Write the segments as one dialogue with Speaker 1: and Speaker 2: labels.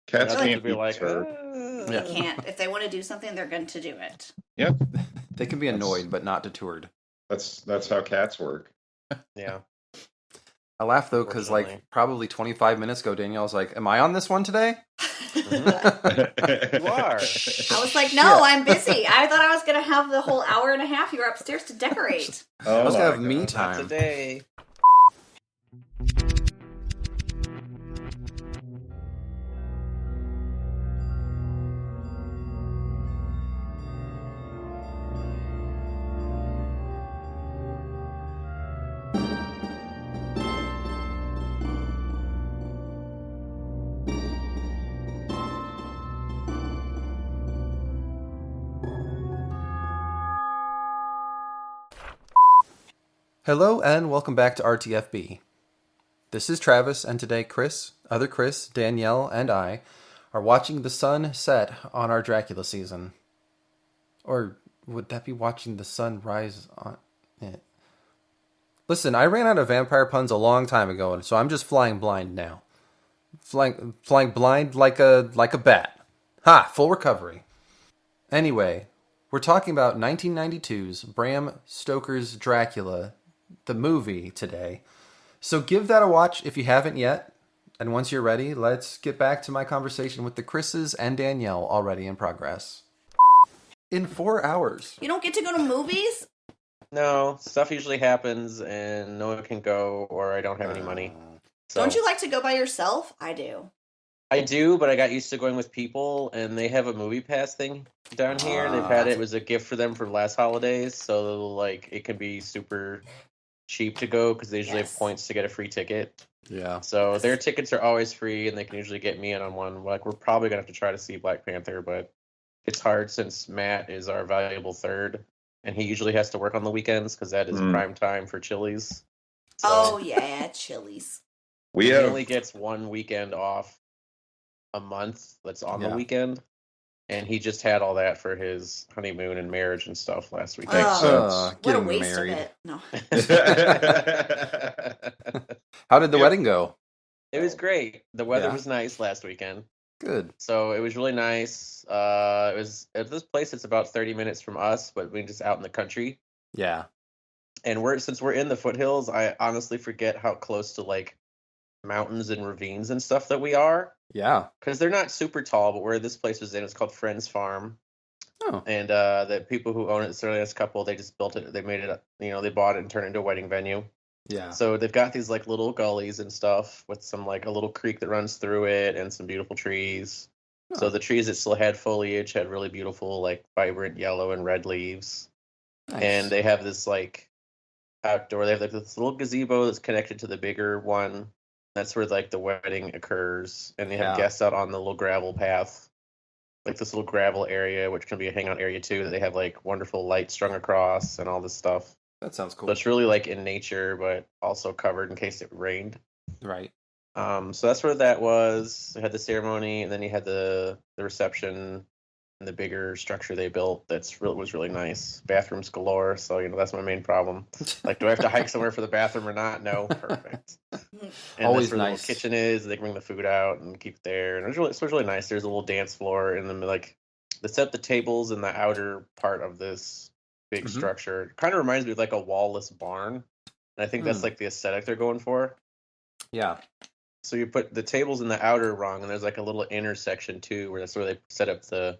Speaker 1: Cats
Speaker 2: Like,
Speaker 1: can't be like,
Speaker 2: they can't. If they want to do something, they're going to do it.
Speaker 1: Yep.
Speaker 3: They can be annoyed, but not deterred.
Speaker 1: That's how cats work.
Speaker 4: Yeah.
Speaker 3: I laugh though because like probably 25 minutes ago, Danielle was like, "Am I on this one today?"
Speaker 4: Mm-hmm. You are.
Speaker 2: I was like, "No, I'm busy. I thought I was going to have the whole hour and a half you were upstairs to decorate."
Speaker 3: I was gonna have me time.
Speaker 4: Not today.
Speaker 3: Hello and welcome back to RTFB. This is Travis, and today Chris, Danielle, and I are watching the sun set on our Dracula season. Or would that be watching the sun rise on it? Listen, I ran out of vampire puns a long time ago, and so I'm just flying blind now. Flying blind like a bat. Ha! Full recovery. Anyway, we're talking about 1992's Bram Stoker's Dracula, the movie, today. So give that a watch if you haven't yet. And once you're ready, let's get back to my conversation with the Chris's and Danielle already in progress. In 4 hours.
Speaker 2: You don't get to go to movies?
Speaker 4: No, stuff usually happens and no one can go, or I don't have any money. So.
Speaker 2: Don't you like to go by yourself? I do.
Speaker 4: I do, but I got used to going with people, and they have a movie pass thing down here. They've had it. It was a gift for them for last holidays, so like it can be super cheap to go because they usually have points to get a free ticket.
Speaker 3: Yeah.
Speaker 4: So their tickets are always free, and they can usually get me in on one. Like we're probably gonna have to try to see Black Panther, but it's hard since Matt is our valuable third, and he usually has to work on the weekends because that is prime time for Chili's. So
Speaker 2: oh yeah, Chili's.
Speaker 4: He only gets one weekend off a month that's on the weekend, and he just had all that for his honeymoon and marriage and stuff last weekend.
Speaker 2: What a waste of it. No.
Speaker 3: How did the wedding go?
Speaker 4: It was great. The weather was nice last weekend.
Speaker 3: Good.
Speaker 4: So it was really nice. It was at this place. It's about 30 minutes from us, but we're just out in the country.
Speaker 3: Yeah.
Speaker 4: And since we're in the foothills, I honestly forget how close to like mountains and ravines and stuff that we are.
Speaker 3: Yeah.
Speaker 4: Because they're not super tall, but where this place was in, it's called Friends Farm.
Speaker 3: Oh.
Speaker 4: And the people who own it, it's a really nice couple, they just built it. They made it, they bought it and turned it into a wedding venue.
Speaker 3: Yeah.
Speaker 4: So they've got these like little gullies and stuff with some like a little creek that runs through it and some beautiful trees. Oh. So the trees that still had foliage had really beautiful, like vibrant yellow and red leaves. Nice. And they have this like outdoor, they have like this little gazebo that's connected to the bigger one. That's where like the wedding occurs, and they have guests out on the little gravel path, like this little gravel area, which can be a hangout area too. That they have like wonderful lights strung across and all this stuff.
Speaker 3: That sounds cool.
Speaker 4: So it's really like in nature, but also covered in case it rained.
Speaker 3: Right.
Speaker 4: So that's where that was. They had the ceremony, and then you had the reception and the bigger structure they built. Was really nice. Bathrooms galore. So that's my main problem. Like, do I have to hike somewhere for the bathroom or not? No. Perfect. And
Speaker 3: always
Speaker 4: that's where
Speaker 3: nice.
Speaker 4: The little kitchen is. They can bring the food out and keep it there. And it was really nice. There's a little dance floor, and then like they set the tables in the outer part of this big structure. It kind of reminds me of like a wall-less barn. And I think that's like the aesthetic they're going for.
Speaker 3: Yeah.
Speaker 4: So you put the tables in the outer rung, and there's like a little inner section too, where that's where they set up the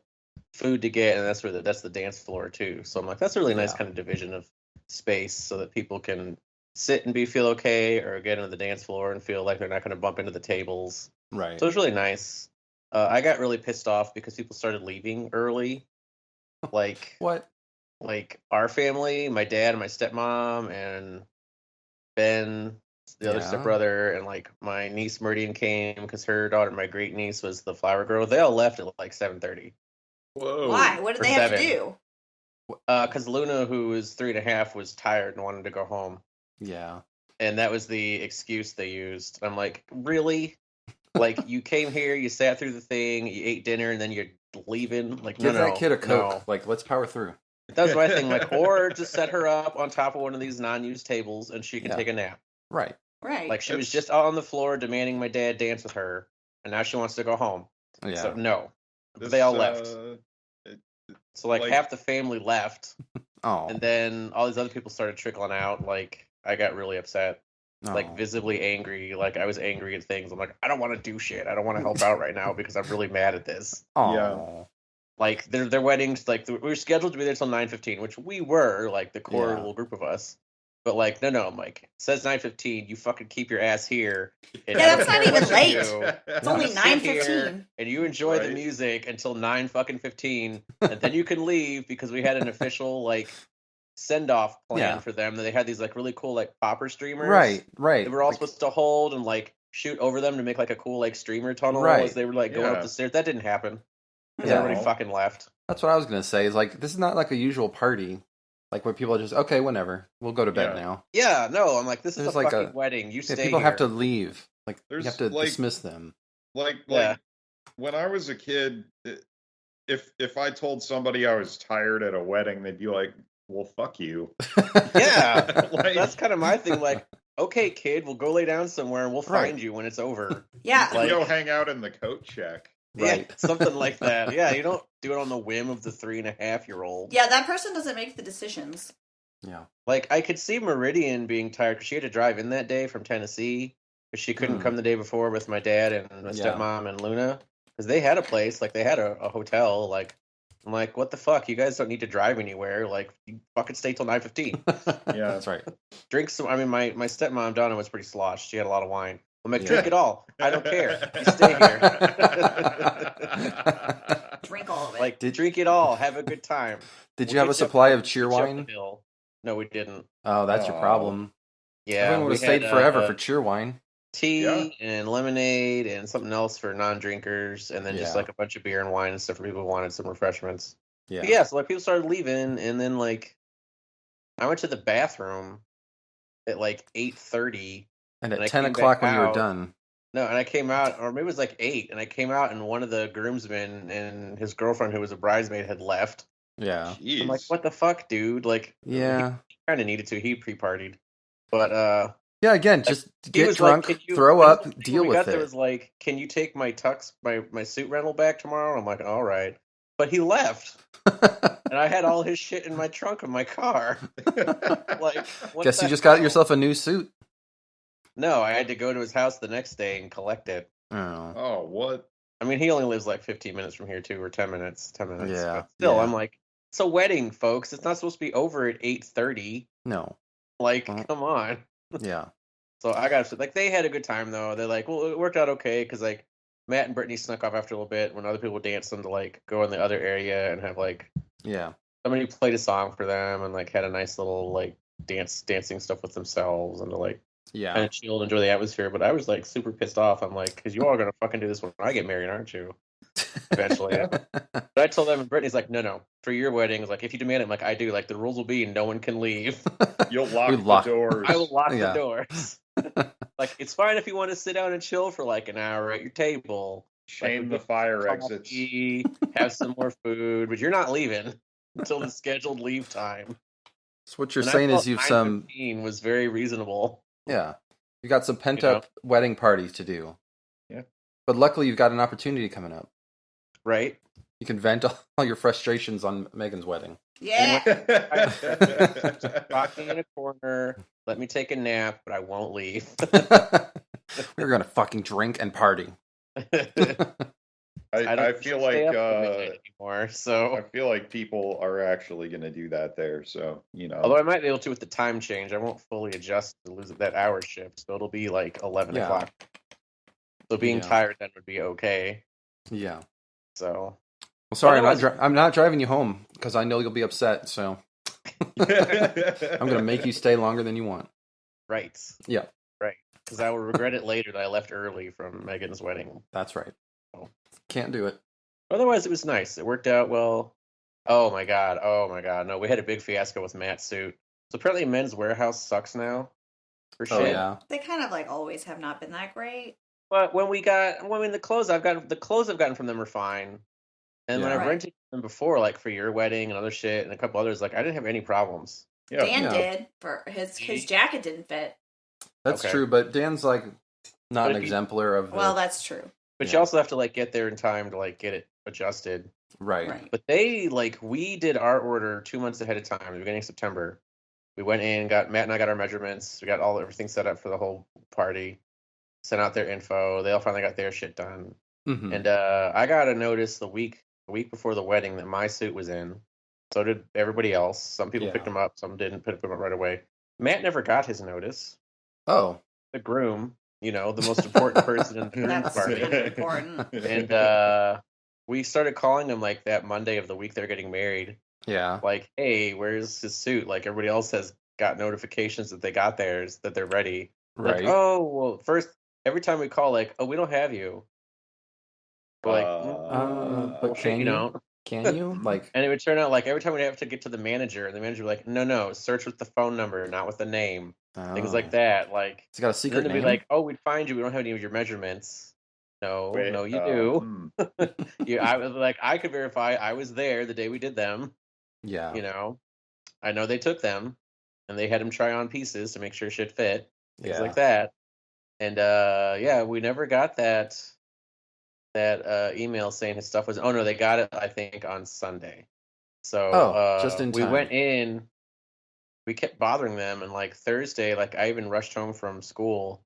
Speaker 4: food to get, and that's where that's the dance floor too. So I'm like, that's a really nice kind of division of space, so that people can sit and feel okay, or get into the dance floor and feel like they're not going to bump into the tables.
Speaker 3: Right.
Speaker 4: So it's really nice. I got really pissed off because people started leaving early. Like
Speaker 3: what?
Speaker 4: Like our family, my dad and my stepmom and Ben, the other stepbrother, and like my niece Meridian came because her daughter, my great niece, was the flower girl. They all left at like 7:30.
Speaker 1: Whoa!
Speaker 2: Why? What did they have to do?
Speaker 4: Because Luna, who was 3.5, was tired and wanted to go home.
Speaker 3: Yeah.
Speaker 4: And that was the excuse they used. I'm like, really? Like, you came here, you sat through the thing, you ate dinner, and then you're leaving? Like,
Speaker 3: Give that kid a Coke.
Speaker 4: No.
Speaker 3: Like, let's power through.
Speaker 4: That was my thing. Like, or just set her up on top of one of these non-used tables, and she can take a nap.
Speaker 3: Right.
Speaker 2: Right.
Speaker 4: Like, she was just out on the floor demanding my dad dance with her, and now she wants to go home.
Speaker 3: Yeah.
Speaker 4: So no,
Speaker 1: This,
Speaker 4: they all left.
Speaker 1: it-
Speaker 4: So like
Speaker 1: like-
Speaker 4: half the family left,
Speaker 3: Oh.
Speaker 4: and then all these other people started trickling out. Like I got really upset, like visibly angry. Like I was angry at things. I'm like, I don't want to do shit. I don't want to help out right now because I'm really mad at this.
Speaker 3: Oh.
Speaker 4: Like their weddings, like we were scheduled to be there till 9:15, which we were, like the core little group of us. But like, no, I'm like, it says 9:15. You fucking keep your ass here. And
Speaker 2: Yeah, that's not even late.
Speaker 1: It's
Speaker 2: It's only
Speaker 4: You sit here
Speaker 2: 9:15.
Speaker 4: And you enjoy the
Speaker 1: Right.
Speaker 4: music until 9:15, and then you can leave because we had an official like send off plan for them. They had these like really cool like popper streamers.
Speaker 3: Right.
Speaker 4: They were all supposed to hold and like shoot over them to make like a cool like streamer tunnel as they were like going up the stairs. That didn't happen because everybody fucking left.
Speaker 3: That's what I was gonna say. Is like this is not like a usual party, like where people are just okay, whenever we'll go to bed now.
Speaker 4: Yeah, no, I'm like this is
Speaker 3: There's
Speaker 4: a
Speaker 3: like
Speaker 4: fucking wedding. You stay.
Speaker 3: People
Speaker 4: here.
Speaker 3: have to leave. Like you
Speaker 1: There's,
Speaker 3: have to
Speaker 1: like-
Speaker 3: dismiss them.
Speaker 1: Like
Speaker 4: Yeah.
Speaker 1: when I was a kid, if I told somebody I was tired at a wedding, they'd be like, "Well, fuck you."
Speaker 4: Yeah,
Speaker 1: Like-
Speaker 4: that's kind of my thing. Like, okay, kid, we'll go lay down somewhere and we'll find you when it's over.
Speaker 2: Yeah.
Speaker 4: Like-
Speaker 1: Go hang out in the coat check.
Speaker 3: Right.
Speaker 4: Yeah, something like that. Yeah, you don't do it on the whim of the 3.5-year-old.
Speaker 2: Yeah, that person doesn't make the decisions.
Speaker 3: Yeah.
Speaker 4: Like, I could see Meridian being tired because she had to drive in that day from Tennessee because she couldn't come the day before with my dad and my stepmom and Luna because they had a place, like they had a hotel. Like, I'm like, what the fuck? You guys don't need to drive anywhere. Like, you fucking stay till 9:15.
Speaker 1: Yeah.
Speaker 3: That's right.
Speaker 4: Drink some. I mean, my stepmom Donna was pretty sloshed. She had a lot of wine. I'm like, drink it all. I don't care. You stay here.
Speaker 2: Drink all of it.
Speaker 4: Like, drink it all. Have a good time.
Speaker 3: Did
Speaker 4: We'll
Speaker 3: you have
Speaker 4: get
Speaker 3: a supply of
Speaker 4: we'll
Speaker 3: cheer
Speaker 4: get you up
Speaker 3: wine?
Speaker 4: the hill. No, we didn't.
Speaker 3: Oh, that's your problem.
Speaker 4: Yeah,
Speaker 3: Everyone would
Speaker 4: we
Speaker 3: have stayed
Speaker 4: had,
Speaker 3: forever for cheer wine.
Speaker 4: tea and lemonade and something else for non-drinkers, and then just like a bunch of beer and wine and stuff for people who wanted some refreshments.
Speaker 3: Yeah.
Speaker 4: But yeah, so like people started leaving, and then like I went to the bathroom at like 8:30.
Speaker 3: And at
Speaker 4: I
Speaker 3: 10
Speaker 4: came
Speaker 3: o'clock
Speaker 4: back
Speaker 3: when you were
Speaker 4: out.
Speaker 3: done.
Speaker 4: No, and I came out, or maybe it was like 8, and I came out, and one of the groomsmen and his girlfriend, who was a bridesmaid, had left.
Speaker 3: Yeah.
Speaker 1: Jeez.
Speaker 4: I'm like, what the fuck, dude? Like,
Speaker 3: Yeah.
Speaker 4: he kind of needed to. He pre-partied, but
Speaker 3: Yeah, again, just
Speaker 4: he
Speaker 3: get
Speaker 4: was
Speaker 3: drunk,
Speaker 4: like,
Speaker 3: throw
Speaker 4: and
Speaker 3: up,
Speaker 4: the thing
Speaker 3: deal
Speaker 4: we
Speaker 3: with
Speaker 4: got there
Speaker 3: it.
Speaker 4: was like, can you take my tux, my suit rental back tomorrow? And I'm like, all right, but he left, and I had all his shit in my trunk of my car. Like, what
Speaker 3: Guess
Speaker 4: the
Speaker 3: you just got
Speaker 4: hell?
Speaker 3: yourself a new suit.
Speaker 4: No, I had to go to his house the next day and collect it.
Speaker 3: Oh.
Speaker 1: Oh, what?
Speaker 4: I mean, he only lives like 15 minutes from here too, or 10 minutes. 10 minutes.
Speaker 3: Yeah,
Speaker 4: But still,
Speaker 3: yeah.
Speaker 4: I'm like, it's a wedding, folks. It's not supposed to be over at 8:30.
Speaker 3: No.
Speaker 4: Like,
Speaker 3: Well-
Speaker 4: come on.
Speaker 3: Yeah.
Speaker 4: So I got like they had a good time though. They're like, well, it worked out okay because like Matt and Brittany snuck off after a little bit when other people danced them to like go in the other area and have like
Speaker 3: Yeah.
Speaker 4: somebody played a song for them and like had a nice little like dancing stuff with themselves and to like kind
Speaker 3: Yeah.
Speaker 4: of chill and enjoy the atmosphere. But I was like super pissed off. I'm like, because you all are gonna fucking do this when I get married, aren't you? Eventually. But I told them, and Brittany's like, no, for your wedding, it's like if you demand it, I'm like I do. Like the rules will be no one can leave.
Speaker 1: You'll
Speaker 3: We
Speaker 1: lock
Speaker 3: lock-
Speaker 1: the doors.
Speaker 4: I will lock
Speaker 3: Yeah.
Speaker 4: the doors. Like it's fine if you want to sit down and chill for like an hour at your table.
Speaker 1: Shame
Speaker 4: Like,
Speaker 1: the fire exits.
Speaker 4: coffee, have some more food, but you're not leaving until the scheduled leave time.
Speaker 3: So what you're
Speaker 4: And I
Speaker 3: saying
Speaker 4: felt
Speaker 3: is you've some
Speaker 4: 9:15 was very reasonable.
Speaker 3: yeah. You got some pent up wedding parties to do.
Speaker 1: Yeah.
Speaker 3: But luckily you've got an opportunity coming up.
Speaker 4: Right?
Speaker 3: You can vent all your frustrations on Megan's wedding.
Speaker 2: Yeah.
Speaker 4: Lock me in a corner, let me take a nap, but I won't leave.
Speaker 3: We're gonna fucking drink and party.
Speaker 4: I
Speaker 1: I
Speaker 4: don't
Speaker 1: feel
Speaker 4: stay
Speaker 1: like
Speaker 4: up till midnight anymore.
Speaker 1: I
Speaker 4: So
Speaker 1: feel like people are actually going to do that there. So
Speaker 4: although I might be able to with the time change, I won't fully adjust to lose that hour shift. So it'll be like 11
Speaker 3: Yeah.
Speaker 4: o'clock. So being
Speaker 3: Yeah.
Speaker 4: tired then would be okay.
Speaker 3: Yeah.
Speaker 4: So
Speaker 3: Well, sorry,
Speaker 4: Otherwise-
Speaker 3: I'm not driving you home because I know you'll be upset. So I'm gonna make you stay longer than you want.
Speaker 4: right.
Speaker 3: Yeah.
Speaker 4: Right. Because I will regret it later that I left early from Megan's wedding.
Speaker 3: That's right.
Speaker 4: Oh.
Speaker 3: Can't do it.
Speaker 4: Otherwise, it was nice. It worked out well. Oh my god. Oh my god. No, we had a big fiasco with Matt's suit. So apparently, Men's Warehouse sucks now. For
Speaker 3: Oh
Speaker 4: shit.
Speaker 3: yeah.
Speaker 2: They kind of like always have not been that great.
Speaker 4: But the clothes I've gotten from them are fine. And when
Speaker 3: Yeah.
Speaker 4: I've
Speaker 2: Right.
Speaker 4: rented them before, like for your wedding and other shit and a couple others, like I didn't have any problems.
Speaker 1: Yeah.
Speaker 2: Dan
Speaker 3: Yeah.
Speaker 2: did for his jacket didn't fit.
Speaker 3: That's
Speaker 4: Okay.
Speaker 3: true, but Dan's like not
Speaker 4: But
Speaker 3: an
Speaker 4: if you-
Speaker 3: exemplar of.
Speaker 2: Well, that's true.
Speaker 4: But you also have to like get there in time to like get it adjusted.
Speaker 3: Right.
Speaker 4: But they we did our order 2 months ahead of time, the beginning of September. We went in, Matt and I got our measurements. We got everything set up for the whole party. Sent out their info. They all finally got their shit done.
Speaker 3: Mm-hmm.
Speaker 4: And I got a notice the week before the wedding that my suit was in. So did everybody else. Some people picked them up, some didn't pick them up right away. Matt never got his notice.
Speaker 3: Oh.
Speaker 4: The groom, the most important person in the groom's party.
Speaker 2: Important.
Speaker 4: And we started calling him like that Monday of the week they're getting married.
Speaker 3: Yeah.
Speaker 4: Like, hey, where's his suit? Like everybody else has got notifications that they got theirs, that they're ready.
Speaker 3: Right.
Speaker 4: Like, oh, well, first, every time we call, like, oh, we don't have you. We're like,
Speaker 3: but
Speaker 4: okay,
Speaker 3: can you? Can you? Like,
Speaker 4: and it would turn out like every time we'd have to get to the manager, and the manager would be like, no, search with the phone number, not with the name. Things like that. Like,
Speaker 3: it's got a secret
Speaker 4: name. Be like, oh, we'd find you. We don't have any of your measurements. No, you do. I was like, I could verify I was there the day we did them.
Speaker 3: Yeah.
Speaker 4: I know they took them, and they had him try on pieces to make sure shit fit. Things like that. And we never got that email saying his stuff was. Oh no, they got it I think on Sunday. So
Speaker 3: just in time.
Speaker 4: We went in. We kept bothering them, and like Thursday, like I even rushed home from school.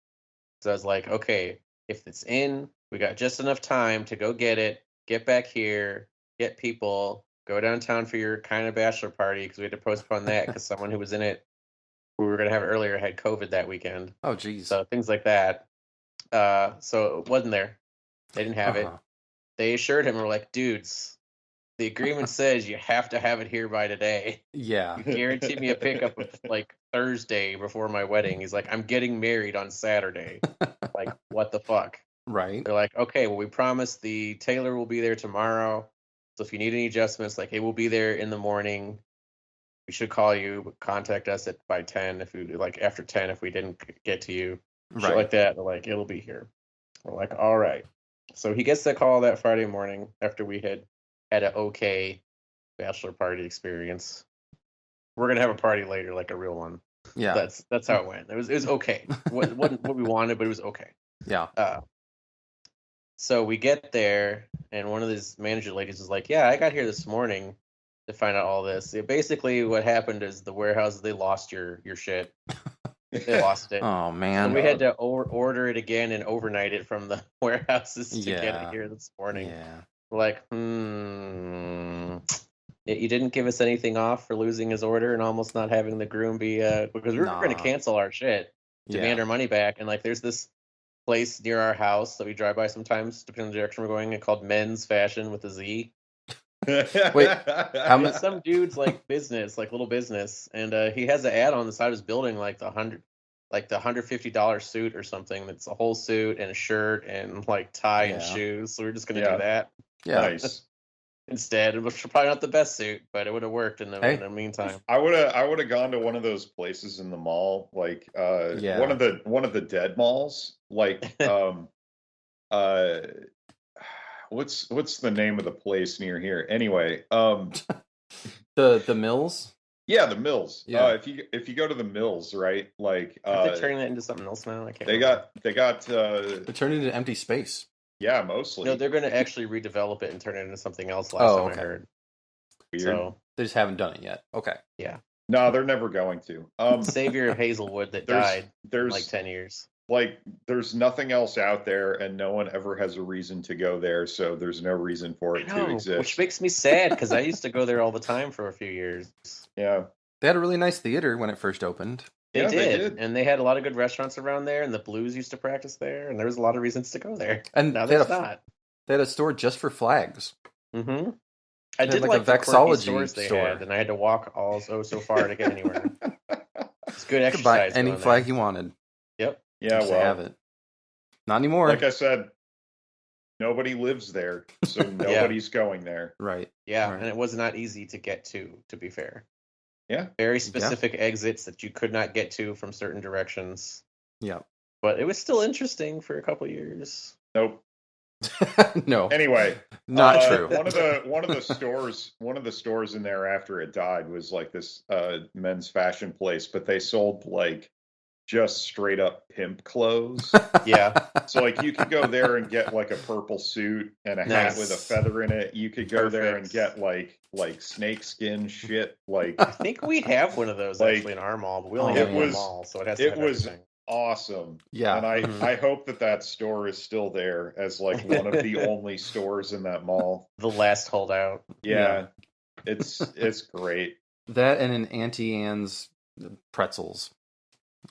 Speaker 4: So I was like, okay, if it's in, we got just enough time to go get it, get back here, get people, go downtown for your kind of bachelor party because we had to postpone that because someone who was in it, who we were going to have earlier, had COVID that weekend.
Speaker 3: Oh, geez.
Speaker 4: So things like that. So it wasn't there. They didn't have it. They assured him, we're like, dudes, the agreement says you have to have it here by today.
Speaker 3: Yeah.
Speaker 4: You guaranteed me a pickup of like Thursday before my wedding. He's like, I'm getting married on Saturday. Like, what the fuck?
Speaker 3: Right.
Speaker 4: They're like, okay, well, we promise the tailor will be there tomorrow. So if you need any adjustments, like, hey, we'll be there in the morning. We should call you, but contact us by 10 if we like after 10 if we didn't get to you. Shit like that. They're like, it'll be here. We're like, all right. So he gets the call that Friday morning after we had an okay bachelor party experience. We're gonna have a party later, like a real one.
Speaker 3: Yeah.
Speaker 4: That's how it went. It was okay. It wasn't what we wanted, but it was okay.
Speaker 3: Yeah.
Speaker 4: So we get there, and one of these manager ladies is like, yeah, I got here this morning to find out all this. Basically, what happened is the warehouse, they lost your shit. They lost it.
Speaker 3: Oh, man.
Speaker 4: So we had to order it again and overnight it from the warehouses to get it here this morning.
Speaker 3: Yeah.
Speaker 4: We're like, you didn't give us anything off for losing his order and almost not having the groom be, because we were going to cancel our shit, demand our money back. And like, there's this place near our house that we drive by sometimes, depending on the direction we're going, called Men's Fashion with a Z.
Speaker 3: Wait,
Speaker 4: it's some dude's like business, like little business, and he has an ad on the side of his building, like the $150 suit or something. That's a whole suit and a shirt and like tie and shoes. So we're just gonna do that.
Speaker 3: Yeah,
Speaker 1: nice.
Speaker 4: Instead, it was probably not the best suit, but it would have worked in the meantime.
Speaker 1: I would have gone to one of those places in the mall, like one of the dead malls, like what's the name of the place near here? Anyway,
Speaker 3: the Mills.
Speaker 1: Yeah, the Mills.
Speaker 3: Yeah.
Speaker 1: If you go to the Mills, right? Like
Speaker 4: are they turning that into something else now? I can't.
Speaker 3: They're turning it into empty space.
Speaker 1: Yeah, mostly.
Speaker 4: No, they're going to actually redevelop it and turn it into something else. Last time I heard.
Speaker 1: Weird.
Speaker 4: So
Speaker 3: they just haven't done it yet. Okay.
Speaker 4: Yeah.
Speaker 1: No, they're never going to.
Speaker 4: Savior of Hazelwood that died in like 10 years.
Speaker 1: Like, there's nothing else out there, and no one ever has a reason to go there, so there's no reason for it to exist.
Speaker 4: Which makes me sad, because I used to go there all the time for a few years.
Speaker 1: Yeah.
Speaker 3: They had a really nice theater when it first opened.
Speaker 4: They did. And they had a lot of good restaurants around there, and the Blues used to practice there, and there was a lot of reasons to go there.
Speaker 3: And
Speaker 4: now there's not.
Speaker 3: They had a store just for flags.
Speaker 4: Mm-hmm. I did
Speaker 3: like a Vexology
Speaker 4: stores they had, and I had to walk so far to get anywhere. It's good exercise.
Speaker 3: You could buy any flag you wanted.
Speaker 4: Yep.
Speaker 1: Yeah,
Speaker 3: just have it. Not anymore.
Speaker 1: Like I said, nobody lives there, so nobody's going there.
Speaker 3: Right.
Speaker 4: Yeah, right. And it was not easy to get to be fair.
Speaker 1: Yeah.
Speaker 4: Very specific exits that you could not get to from certain directions.
Speaker 3: Yeah.
Speaker 4: But it was still interesting for a couple years.
Speaker 1: Nope.
Speaker 3: No.
Speaker 1: Anyway,
Speaker 3: not true.
Speaker 1: One of the stores in there after it died was like this men's fashion place, but they sold like just straight up pimp clothes.
Speaker 4: Yeah.
Speaker 1: So like you could go there and get like a purple suit and a hat
Speaker 4: Nice.
Speaker 1: with a feather in it. You could go there and
Speaker 4: Perfect.
Speaker 1: get like snakeskin shit. Like
Speaker 4: I think we have one of those
Speaker 1: Like,
Speaker 4: actually in our mall, but we only
Speaker 3: it
Speaker 4: have one
Speaker 1: was-
Speaker 4: mall, so it has to
Speaker 1: it
Speaker 4: have
Speaker 1: was
Speaker 4: everything.
Speaker 1: awesome.
Speaker 3: Yeah.
Speaker 1: And
Speaker 4: Mhm.
Speaker 1: I hope that store is still there as like one of the only stores in that mall.
Speaker 4: The last holdout.
Speaker 1: Yeah. It's great.
Speaker 3: That and an Auntie Anne's pretzels.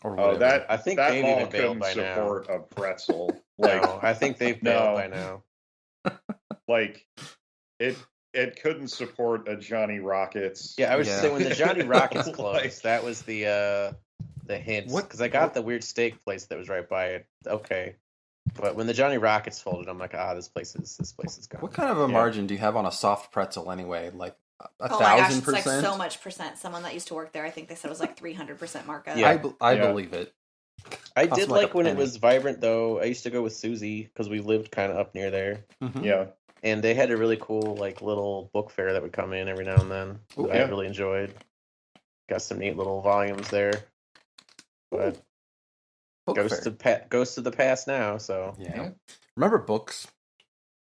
Speaker 3: Or
Speaker 1: Oh,
Speaker 3: whatever.
Speaker 4: I think
Speaker 1: that
Speaker 4: they've
Speaker 1: mall
Speaker 4: even bailed
Speaker 1: couldn't
Speaker 4: by now.
Speaker 1: support a pretzel. Like
Speaker 4: No, I think they've bailed
Speaker 1: No.
Speaker 4: by now.
Speaker 1: like it couldn't support a Johnny Rockets.
Speaker 4: Yeah, I was
Speaker 3: Yeah.
Speaker 4: saying when the Johnny Rockets
Speaker 1: Like-
Speaker 4: closed, that was the hint.
Speaker 3: What-
Speaker 4: Because I got the weird steak place that was right by it. Okay, but when the Johnny Rockets folded, I'm like, this place is gone.
Speaker 3: What kind of a
Speaker 1: Yeah.
Speaker 3: margin do you have on a soft pretzel anyway? Like a
Speaker 2: Oh my gosh,
Speaker 3: 1,000%?
Speaker 2: it's like so much percent. Someone that used to work there, I think they said it was like 300% markup.
Speaker 4: Yeah.
Speaker 3: I
Speaker 1: Yeah.
Speaker 3: believe it.
Speaker 4: I
Speaker 3: Cost
Speaker 4: did
Speaker 3: like a
Speaker 4: like when it
Speaker 3: penny.
Speaker 4: was vibrant though. I used to go with Susie because we lived kind of up near there,
Speaker 3: Mhm.
Speaker 1: Yeah.
Speaker 4: and they had a really cool like little book fair that would come in every now and then.
Speaker 3: Ooh,
Speaker 4: That
Speaker 1: yeah.
Speaker 4: I really enjoyed. Got some neat little volumes there. But
Speaker 3: Book fair.
Speaker 4: Ghost of the past now. So
Speaker 3: Yeah.
Speaker 1: Yeah.
Speaker 3: Remember books?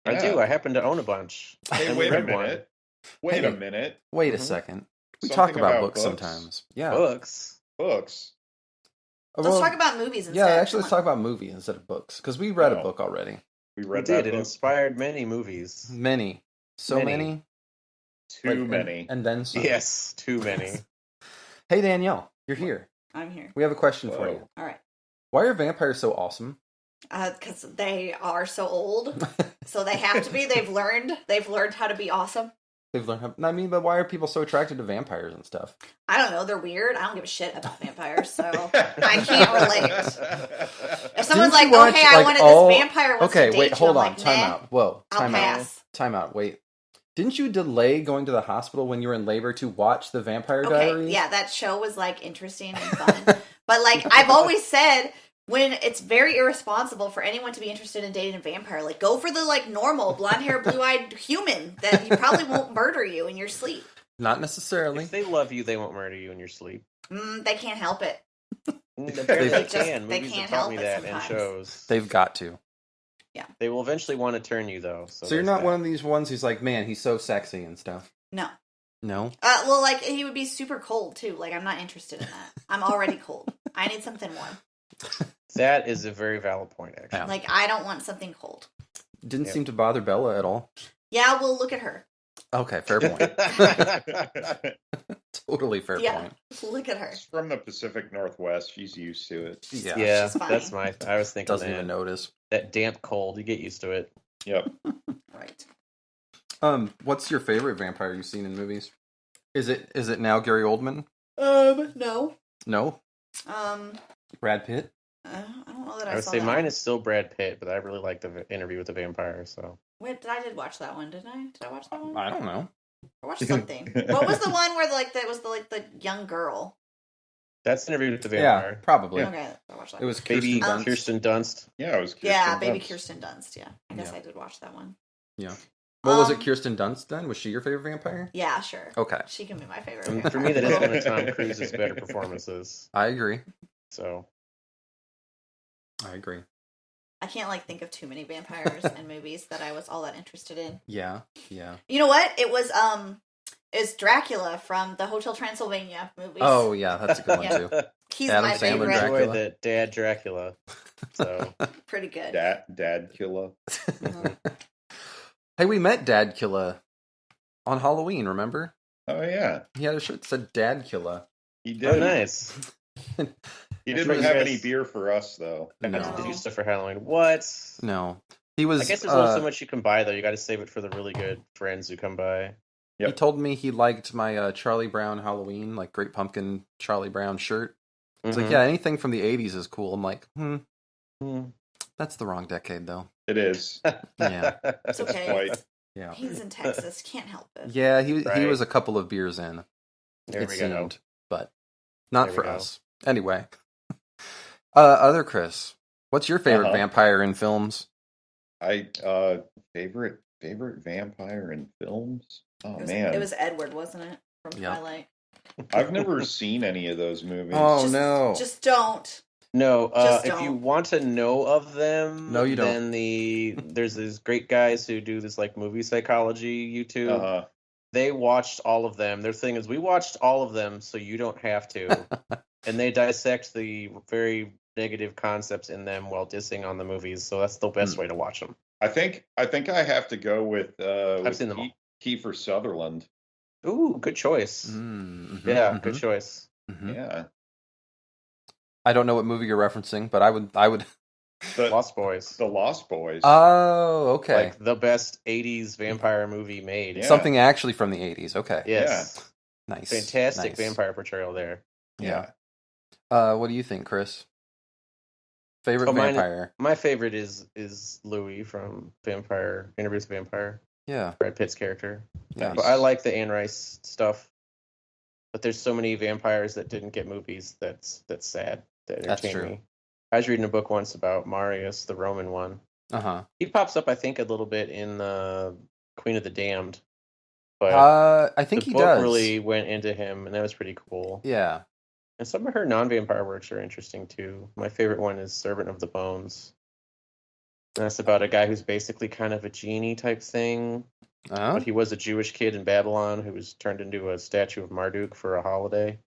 Speaker 4: I
Speaker 1: Yeah.
Speaker 4: do. I happen to own a bunch.
Speaker 1: Hey,
Speaker 4: And
Speaker 1: wait a
Speaker 4: read one.
Speaker 1: minute. Wait
Speaker 3: Hey.
Speaker 1: a minute.
Speaker 3: Wait a
Speaker 4: Mhm.
Speaker 3: second. We
Speaker 1: Something
Speaker 3: talk about
Speaker 1: about
Speaker 3: books
Speaker 1: books?
Speaker 3: sometimes. Yeah.
Speaker 4: Books.
Speaker 1: Books.
Speaker 2: Let's talk about movies instead.
Speaker 3: Yeah, actually, let's
Speaker 2: Come
Speaker 3: talk about movies instead of books because we read a
Speaker 1: Oh.
Speaker 3: book already.
Speaker 1: We
Speaker 4: We
Speaker 1: read
Speaker 4: did.
Speaker 1: that
Speaker 4: It
Speaker 1: book.
Speaker 4: inspired many movies.
Speaker 3: Many, so
Speaker 4: Many.
Speaker 3: many,
Speaker 1: Too
Speaker 3: Like, and-
Speaker 1: many.
Speaker 3: and then some.
Speaker 4: Yes, too many.
Speaker 3: Hey Danielle, you're here.
Speaker 2: on. I'm here.
Speaker 3: We have a question for
Speaker 1: Whoa.
Speaker 3: you.
Speaker 2: All right.
Speaker 3: Why are vampires so awesome?
Speaker 2: Because they are so old, so they have to be. They've learned how to be awesome.
Speaker 3: They've learned how. I mean, but why are people so attracted to vampires and stuff?
Speaker 2: I don't know. They're weird. I don't give a shit about vampires, so I can't relate. If someone's
Speaker 3: Didn't
Speaker 2: like,
Speaker 3: you watch,
Speaker 2: "Okay, I
Speaker 3: like,
Speaker 2: wanted
Speaker 3: all-
Speaker 2: this vampire," wants
Speaker 3: Okay,
Speaker 2: to
Speaker 3: wait,
Speaker 2: date
Speaker 3: hold
Speaker 2: you,
Speaker 3: on.
Speaker 2: I'm like,
Speaker 3: Time
Speaker 2: "Nah,
Speaker 3: out. Whoa,
Speaker 2: I'll
Speaker 3: time out.
Speaker 2: pass."
Speaker 3: Time out. Wait. Didn't you delay going to the hospital when you were in labor to watch the Vampire
Speaker 2: Okay,
Speaker 3: Diaries?
Speaker 2: yeah, that show was like interesting and fun, but like I've always said, when it's very irresponsible for anyone to be interested in dating a vampire, like go for the like normal blonde hair, blue eyed human that he probably won't murder you in your sleep.
Speaker 3: Not necessarily.
Speaker 4: If they love you, they won't murder you in your sleep.
Speaker 2: They can't help it.
Speaker 4: Apparently they
Speaker 2: Just-
Speaker 4: can.
Speaker 2: they
Speaker 4: Movies
Speaker 2: can't
Speaker 4: have taught
Speaker 2: help
Speaker 4: me
Speaker 2: it
Speaker 4: that and
Speaker 2: sometimes.
Speaker 4: shows.
Speaker 3: They've got to.
Speaker 4: They will eventually want to turn you though. So
Speaker 3: So you're
Speaker 4: there's
Speaker 3: not
Speaker 4: that.
Speaker 3: one of these ones who's like, man, he's so sexy and stuff.
Speaker 2: No.
Speaker 3: No.
Speaker 2: Well, like he would be super cold too. Like I'm not interested in that. I'm already cold. I need something warm.
Speaker 4: That is a very valid point, actually.
Speaker 3: Yeah.
Speaker 2: Like I don't want something cold.
Speaker 3: Didn't
Speaker 4: Yep.
Speaker 3: seem to bother Bella at all.
Speaker 2: Yeah, well, look at her.
Speaker 3: Okay, fair point. Totally fair
Speaker 2: Yeah.
Speaker 3: point.
Speaker 2: Look at her.
Speaker 1: She's from the Pacific Northwest. She's used to it.
Speaker 3: Yeah.
Speaker 4: Yeah,
Speaker 2: She's fine.
Speaker 4: that's my. I was thinking
Speaker 3: Doesn't
Speaker 4: that.
Speaker 3: even notice.
Speaker 4: That damp cold, you get used to it.
Speaker 1: Yep.
Speaker 2: Right.
Speaker 3: What's your favorite vampire you've seen in movies? Is it now Gary Oldman?
Speaker 2: No.
Speaker 3: No.
Speaker 2: Um,
Speaker 3: Brad Pitt?
Speaker 2: I don't know that I,
Speaker 4: I would
Speaker 2: saw
Speaker 4: say
Speaker 2: that
Speaker 4: mine
Speaker 2: one.
Speaker 4: is still Brad Pitt, but I really like the Interview with the Vampire. So
Speaker 2: Wait, I did watch that one, didn't I? Did I watch that one?
Speaker 3: I don't know.
Speaker 2: I watched something. What was the one where like that was the young girl?
Speaker 4: that's Interview with the
Speaker 3: Yeah,
Speaker 4: Vampire.
Speaker 3: probably.
Speaker 2: Okay, I watched that.
Speaker 3: It was
Speaker 4: Baby
Speaker 3: Kirsten Dunst.
Speaker 4: Kirsten Dunst.
Speaker 1: Yeah, it was Kirsten
Speaker 2: yeah, baby
Speaker 1: Dunst.
Speaker 2: Kirsten Dunst. Yeah, I guess
Speaker 3: Yeah.
Speaker 2: I did watch that one.
Speaker 3: Yeah. What was it,
Speaker 2: Um,
Speaker 3: Kirsten Dunst then? Was she your favorite vampire?
Speaker 2: Yeah, sure.
Speaker 3: Okay.
Speaker 2: She can be my favorite.
Speaker 4: And
Speaker 2: vampire.
Speaker 4: for me, that is one of Tom Cruise's better performances.
Speaker 3: I agree.
Speaker 4: So
Speaker 3: I agree.
Speaker 2: I can't like think of too many vampires in movies that I was all that interested in.
Speaker 3: Yeah. Yeah.
Speaker 2: You know what? It's Dracula from the Hotel Transylvania movies.
Speaker 3: Oh, yeah. That's a good one,
Speaker 2: Yeah.
Speaker 3: too.
Speaker 2: He's
Speaker 3: Adam
Speaker 2: my
Speaker 3: Sandler
Speaker 2: favorite.
Speaker 3: Dracula.
Speaker 4: enjoy the Dad Dracula. So
Speaker 2: Pretty good.
Speaker 1: Dad killer.
Speaker 2: Mhm.
Speaker 3: Hey, we met Dad Killa on Halloween, remember?
Speaker 1: Oh yeah,
Speaker 3: He had a shirt that said Dad Killa.
Speaker 1: he did.
Speaker 4: oh, nice.
Speaker 1: He
Speaker 4: That's
Speaker 1: didn't
Speaker 4: right,
Speaker 1: have
Speaker 4: you
Speaker 1: any
Speaker 4: guys-
Speaker 1: beer for us though.
Speaker 4: I
Speaker 3: No.
Speaker 4: have to do stuff for Halloween. What?
Speaker 3: No. He was.
Speaker 4: I guess there's only so much you can buy though. You got to save it for the really good friends who come by.
Speaker 3: He
Speaker 1: Yep.
Speaker 3: told me he liked my Charlie Brown Halloween, like Great Pumpkin Charlie Brown shirt. It's like,
Speaker 4: Mhm.
Speaker 3: yeah, anything from the 80s is cool. I'm like,
Speaker 4: Mhm.
Speaker 3: that's the wrong decade, though.
Speaker 1: It is.
Speaker 3: Yeah.
Speaker 2: It's okay.
Speaker 1: Quite.
Speaker 3: Yeah.
Speaker 2: He's in Texas. Can't help it.
Speaker 3: Yeah, he
Speaker 4: Right.
Speaker 3: was a couple of beers in,
Speaker 4: There
Speaker 3: it
Speaker 4: we go.
Speaker 3: seemed, but not
Speaker 4: There
Speaker 3: for
Speaker 4: we go.
Speaker 3: us. Anyway. Other Chris, what's your favorite
Speaker 1: Uh-huh.
Speaker 3: vampire in films?
Speaker 1: I favorite vampire in films. Oh man,
Speaker 2: It was Edward, wasn't it? From
Speaker 3: Yeah.
Speaker 2: Twilight.
Speaker 1: I've never seen any of those movies.
Speaker 3: Oh,
Speaker 2: Just-
Speaker 3: no.
Speaker 2: Just don't.
Speaker 4: No,
Speaker 2: Just
Speaker 4: if you
Speaker 2: don't.
Speaker 4: want to know of them,
Speaker 3: No, you don't.
Speaker 4: then there's these great guys who do this like movie psychology YouTube.
Speaker 1: Uh-huh.
Speaker 4: They watched all of them. Their thing is, we watched all of them, so you don't have to. And they dissect the very negative concepts in them while dissing on the movies. So that's the best way to watch them.
Speaker 1: I think I have to go with
Speaker 4: I've seen them all.
Speaker 1: Kiefer Sutherland.
Speaker 4: Ooh, good choice.
Speaker 3: Mm-hmm,
Speaker 4: Yeah, good choice.
Speaker 3: Mm-hmm.
Speaker 1: Yeah.
Speaker 3: I don't know what movie you're referencing, but I would.
Speaker 4: Lost Boys.
Speaker 1: The Lost Boys.
Speaker 3: Oh, okay.
Speaker 4: Like the best 80s vampire movie made.
Speaker 1: Yeah.
Speaker 3: Something actually from the 80s. Okay.
Speaker 4: Yes.
Speaker 3: Nice.
Speaker 4: Fantastic
Speaker 3: Nice.
Speaker 4: vampire portrayal there.
Speaker 3: Yeah. What do you think, Chris? Favorite
Speaker 4: Mine-
Speaker 3: vampire?
Speaker 4: My favorite is Louis from Vampire, Interviews with the Vampire.
Speaker 3: Yeah.
Speaker 4: Brad Pitt's character.
Speaker 3: Yeah.
Speaker 4: But I like the Anne Rice stuff. But there's so many vampires that didn't get movies that's sad. That
Speaker 3: That's
Speaker 4: entertain
Speaker 3: true.
Speaker 4: me. I was reading a book once about Marius, the Roman one.
Speaker 3: Uh-huh.
Speaker 4: He pops up, I think, a little bit in Queen of the Damned. But
Speaker 3: I think
Speaker 4: the
Speaker 3: he
Speaker 4: book
Speaker 3: does.
Speaker 4: really went into him, and that was pretty cool.
Speaker 3: Yeah.
Speaker 4: And some of her non-vampire works are interesting too. My favorite one is Servant of the Bones. And that's about a guy who's basically kind of a genie type thing.
Speaker 3: Oh.
Speaker 4: But he was a Jewish kid in Babylon who was turned into a statue of Marduk for a holiday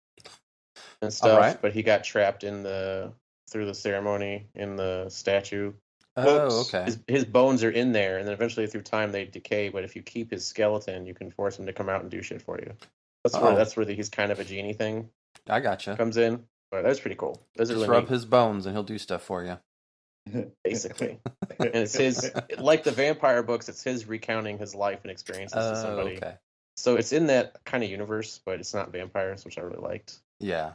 Speaker 4: and stuff.
Speaker 3: Alright.
Speaker 4: But he got trapped through the ceremony in the statue.
Speaker 3: Oh, okay.
Speaker 4: His bones are in there, and then eventually through time they decay. But if you keep his skeleton, you can force him to come out and do shit for you. That's where he's kind of a genie thing
Speaker 3: I gotcha.
Speaker 4: comes in. But that was pretty cool. Those are
Speaker 3: Just
Speaker 4: really
Speaker 3: rub his bones and he'll do stuff for you.
Speaker 4: basically. And it's his, like the vampire books, it's his recounting his life and experiences to somebody.
Speaker 3: Okay.
Speaker 4: So it's in that kind of universe, but it's not vampires, which I really liked.
Speaker 3: Yeah.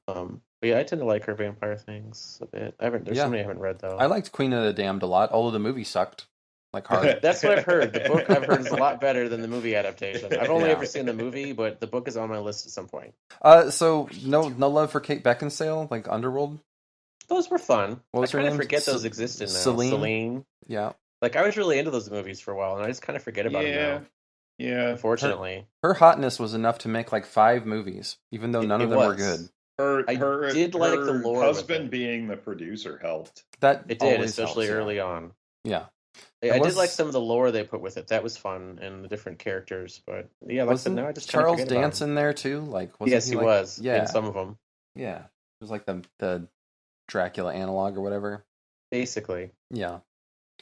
Speaker 4: But yeah, I tend to like her vampire things a bit. There's so many I haven't read though.
Speaker 3: I liked Queen of the Damned a lot, although the movie sucked. Like hard.
Speaker 4: That's what I've heard. The book I've heard is a lot better than the movie adaptation. I've only
Speaker 3: Yeah.
Speaker 4: ever seen the movie, but the book is on my list at some point.
Speaker 3: So no love for Kate Beckinsale, like Underworld?
Speaker 4: Those were fun.
Speaker 3: What was
Speaker 4: I
Speaker 3: her
Speaker 4: kind of
Speaker 3: name?
Speaker 4: forget those existed now.
Speaker 3: Celine? Yeah.
Speaker 4: Like I was really into those movies for a while, and I just kind of forget about them now.
Speaker 1: Yeah.
Speaker 4: Unfortunately.
Speaker 3: Her hotness was enough to make like 5 movies, even though none of them were good.
Speaker 4: I did like the lore with
Speaker 1: husband
Speaker 4: it.
Speaker 1: being the producer helped.
Speaker 3: That
Speaker 4: It did,
Speaker 3: always
Speaker 4: especially
Speaker 3: helps, yeah.
Speaker 4: early on.
Speaker 3: Yeah.
Speaker 4: I did like some of the lore they put with it. That was fun, and the different characters. But yeah, like I said,
Speaker 3: Wasn't
Speaker 4: now I just kind of
Speaker 3: Charles
Speaker 4: forget about
Speaker 3: Dance
Speaker 4: him.
Speaker 3: in there too? Like, wasn't
Speaker 4: Yes, he
Speaker 3: like,
Speaker 4: was.
Speaker 3: Yeah,
Speaker 4: In some of them,
Speaker 3: yeah. It was like the Dracula analog or whatever.
Speaker 4: basically.
Speaker 3: Yeah,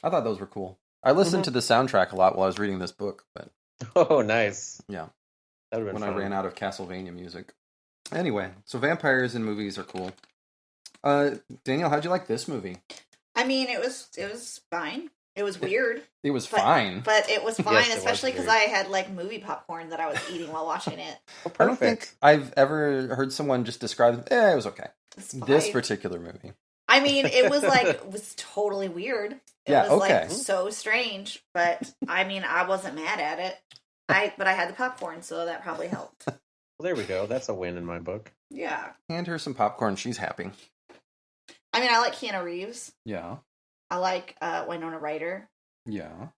Speaker 3: I thought those were cool. I listened to the soundtrack a lot while I was reading this book, but
Speaker 4: Oh, nice.
Speaker 3: yeah,
Speaker 4: That would have been
Speaker 3: when
Speaker 4: fun.
Speaker 3: I ran out of Castlevania music. Anyway, so vampires in movies are cool. Danielle, how'd you like this movie?
Speaker 2: I mean, it was fine. It was weird,
Speaker 3: It was
Speaker 2: But-
Speaker 3: fine.
Speaker 2: but it was fine,
Speaker 4: Yes, it was
Speaker 2: especially because
Speaker 4: weird.
Speaker 2: I had like movie popcorn that I was eating while watching it.
Speaker 4: Oh,
Speaker 3: I don't think
Speaker 4: perfect.
Speaker 3: I've ever heard someone just describe it. It was okay.
Speaker 2: It's
Speaker 3: This
Speaker 2: fine.
Speaker 3: particular movie.
Speaker 2: I mean, it was totally weird. It
Speaker 3: Yeah,
Speaker 2: was
Speaker 3: okay.
Speaker 2: like so strange, but I mean, I wasn't mad at it. But I had the popcorn, so that probably helped.
Speaker 4: Well, there we go. That's a win in my book.
Speaker 2: Yeah.
Speaker 3: Hand her some popcorn. She's happy.
Speaker 2: I mean, I like Keanu Reeves.
Speaker 3: Yeah.
Speaker 2: I like Winona Ryder.
Speaker 3: Yeah.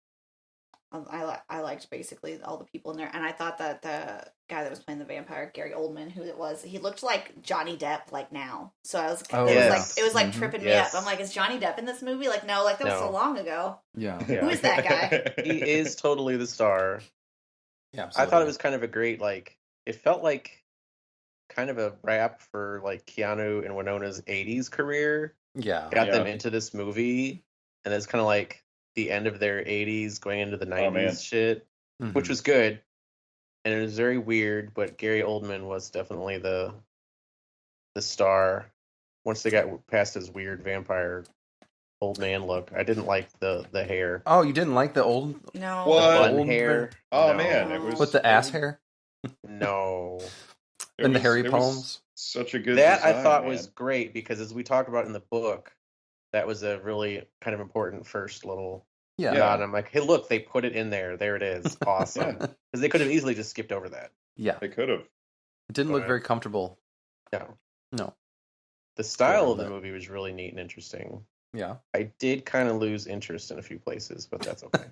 Speaker 2: I liked basically all the people in there, and I thought that the guy that was playing the vampire, Gary Oldman, who it was, he looked like Johnny Depp, like now. So I was,
Speaker 3: Oh,
Speaker 2: it was like
Speaker 3: Mhm.
Speaker 2: tripping me
Speaker 4: Yes.
Speaker 2: up. I'm like, is Johnny Depp in this movie? Like, no, like that was
Speaker 4: No.
Speaker 2: so long ago.
Speaker 3: Yeah.
Speaker 4: Yeah.
Speaker 2: Who is that guy?
Speaker 4: He is totally the star.
Speaker 3: Yeah.
Speaker 4: I
Speaker 3: Absolutely.
Speaker 4: thought it was kind of a great, like, it felt like kind of a wrap for like Keanu and Winona's 80s career.
Speaker 3: Yeah.
Speaker 4: Got them
Speaker 1: Yeah.
Speaker 4: into this movie, and it's kind of like the end of their 80s going into the 90s
Speaker 1: man.
Speaker 4: shit,
Speaker 3: Mhm.
Speaker 4: which was good. And it was very weird, but Gary Oldman was definitely the star. Once they got past his weird vampire old man look, I didn't like the hair.
Speaker 3: Oh, you didn't like the old
Speaker 2: No.
Speaker 1: What?
Speaker 4: The bun
Speaker 3: old
Speaker 4: hair.
Speaker 1: Oh
Speaker 4: No.
Speaker 1: man, it was
Speaker 3: with the ass hair
Speaker 4: No.
Speaker 1: it
Speaker 3: and the
Speaker 1: was-
Speaker 3: hairy
Speaker 1: it was
Speaker 3: palms?
Speaker 1: Such a good
Speaker 4: That I
Speaker 1: design,
Speaker 4: thought
Speaker 1: man.
Speaker 4: was great because, as we talk about in the book, that was a really kind of important first little
Speaker 3: Yeah.
Speaker 4: nod. And I'm like, hey, look, they put it in there. There it is. Awesome.
Speaker 1: Yeah.
Speaker 4: Because they could have easily just skipped over that.
Speaker 3: Yeah.
Speaker 1: They could have.
Speaker 3: It didn't look
Speaker 4: Right.
Speaker 3: very comfortable.
Speaker 4: No.
Speaker 3: No.
Speaker 4: The style of
Speaker 3: that.
Speaker 4: the movie was really neat and interesting.
Speaker 3: Yeah.
Speaker 4: I did kind of lose interest in a few places, but that's okay.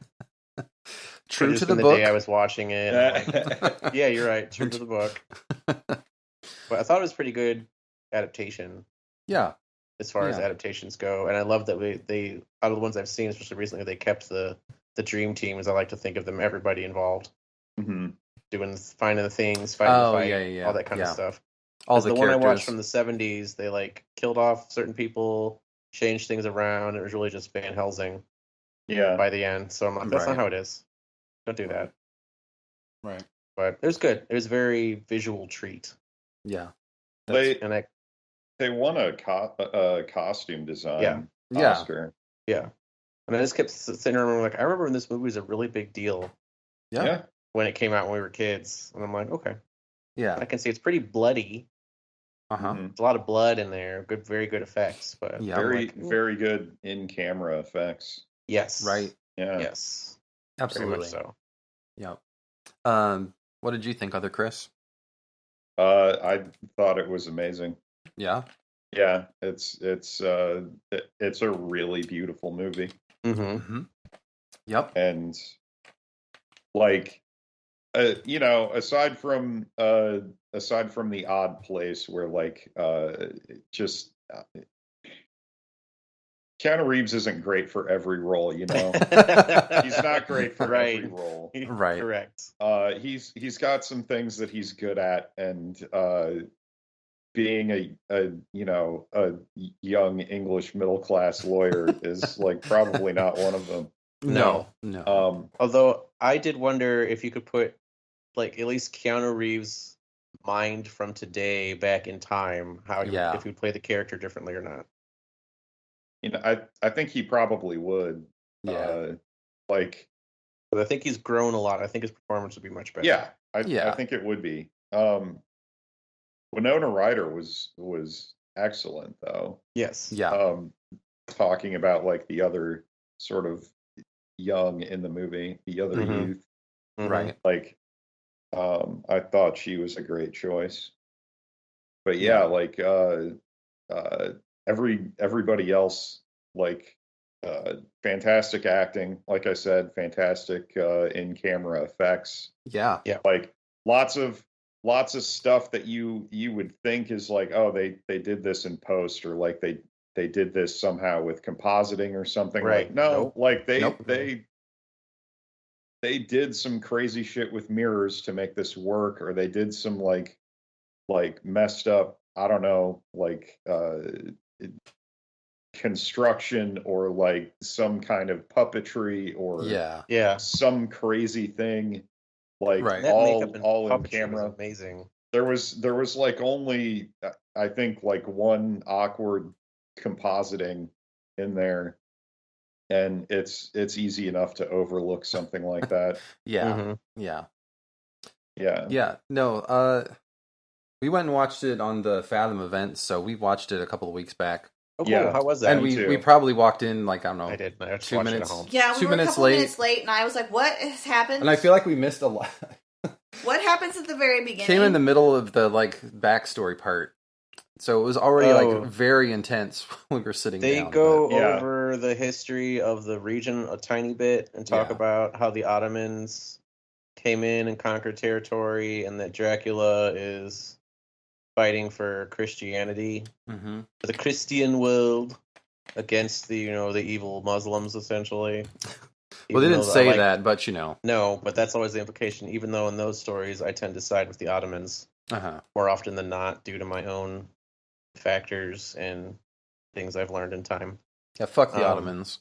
Speaker 3: True
Speaker 4: Just
Speaker 3: to the
Speaker 4: in
Speaker 3: book.
Speaker 4: day I was watching it. I'm like, yeah, you're right. True to the book. But I thought it was pretty good adaptation.
Speaker 3: Yeah.
Speaker 4: as far as adaptations go. And I love that they out of the ones I've seen, especially recently, they kept the dream team, as I like to think of them, everybody involved, finding the things, fighting the fight, all that kind of stuff.
Speaker 3: All the
Speaker 4: one I watched
Speaker 3: characters.
Speaker 4: from the 70s, they like killed off certain people, changed things around. It was really just Van Helsing.
Speaker 1: Yeah.
Speaker 4: By the end, so I'm like, that's not how it is. Don't do that.
Speaker 3: Right.
Speaker 4: But it was good. It was a very visual treat.
Speaker 3: Yeah.
Speaker 1: They won a costume design Oscar.
Speaker 4: Yeah. And I just kept sitting around like, I remember when this movie was a really big deal.
Speaker 3: Yeah.
Speaker 4: When it came out when we were kids. And I'm like, okay.
Speaker 3: Yeah.
Speaker 4: I can see it's pretty bloody.
Speaker 3: Uh-huh.
Speaker 4: There's a lot of blood in there. Very good effects. But
Speaker 1: very good in-camera effects.
Speaker 4: Yes.
Speaker 3: Right.
Speaker 1: Yeah.
Speaker 4: Yes.
Speaker 3: Absolutely.
Speaker 4: Very much so.
Speaker 3: Yeah. What did you think, other Chris?
Speaker 1: I thought it was amazing.
Speaker 3: Yeah.
Speaker 1: Yeah, it's a really beautiful movie.
Speaker 3: Mm-hmm. Yep.
Speaker 1: And like, aside from the odd place where like just Keanu Reeves isn't great for every role, He's not great for every role.
Speaker 3: Right.
Speaker 4: Correct.
Speaker 1: He's got some things that he's good at, and being a young English middle class lawyer is like probably not one of them.
Speaker 3: No.
Speaker 4: Although I did wonder if you could put like at least Keanu Reeves' mind from today back in time, if he'd play the character differently or not.
Speaker 1: I think he probably would.
Speaker 3: Yeah.
Speaker 1: But
Speaker 4: I think he's grown a lot. I think his performance would be much better.
Speaker 1: Yeah. I think it would be. Winona Ryder was excellent though.
Speaker 4: Yes.
Speaker 3: Yeah.
Speaker 1: Talking about like the other sort of young in the movie, the other youth.
Speaker 3: Right.
Speaker 1: Like, I thought she was a great choice. But everybody else, like, fantastic acting. Like I said, fantastic in-camera effects.
Speaker 3: Yeah.
Speaker 1: Like lots of stuff that you would think is like, oh, they did this in post, or like they did this somehow with compositing or something.
Speaker 4: Right.
Speaker 1: Like, no,
Speaker 4: nope.
Speaker 1: like they did some crazy shit with mirrors to make this work, or they did some like messed up, I don't know, like construction, or like some kind of puppetry, or some crazy thing, like all in camera.
Speaker 4: Amazing.
Speaker 1: There was like only, I think, like one awkward compositing in there, and it's easy enough to overlook something like that.
Speaker 3: Yeah. No, we went and watched it on the Fathom event, so we watched it a couple of weeks back.
Speaker 4: Oh, cool. Yeah. How was that?
Speaker 3: And we probably walked in like, I don't know,
Speaker 4: I did. I
Speaker 3: 2 minutes.
Speaker 2: Yeah, we
Speaker 3: 2
Speaker 2: were
Speaker 3: minutes
Speaker 2: a couple minutes late, and I was like, "What has happened?"
Speaker 3: And I feel like we missed a lot.
Speaker 2: What happens at the very beginning?
Speaker 3: Came in the middle of the like backstory part, so it was already like very intense when we were sitting down.
Speaker 4: They go over the history of the region a tiny bit and talk about how the Ottomans came in and conquered territory, and that Dracula is fighting for Christianity, for the Christian world, against the the evil Muslims, essentially.
Speaker 3: Well, they didn't say that, but
Speaker 4: No, but that's always the implication. Even though in those stories I tend to side with the Ottomans more often than not, due to my own factors and things I've learned in time.
Speaker 3: Yeah, fuck the Ottomans.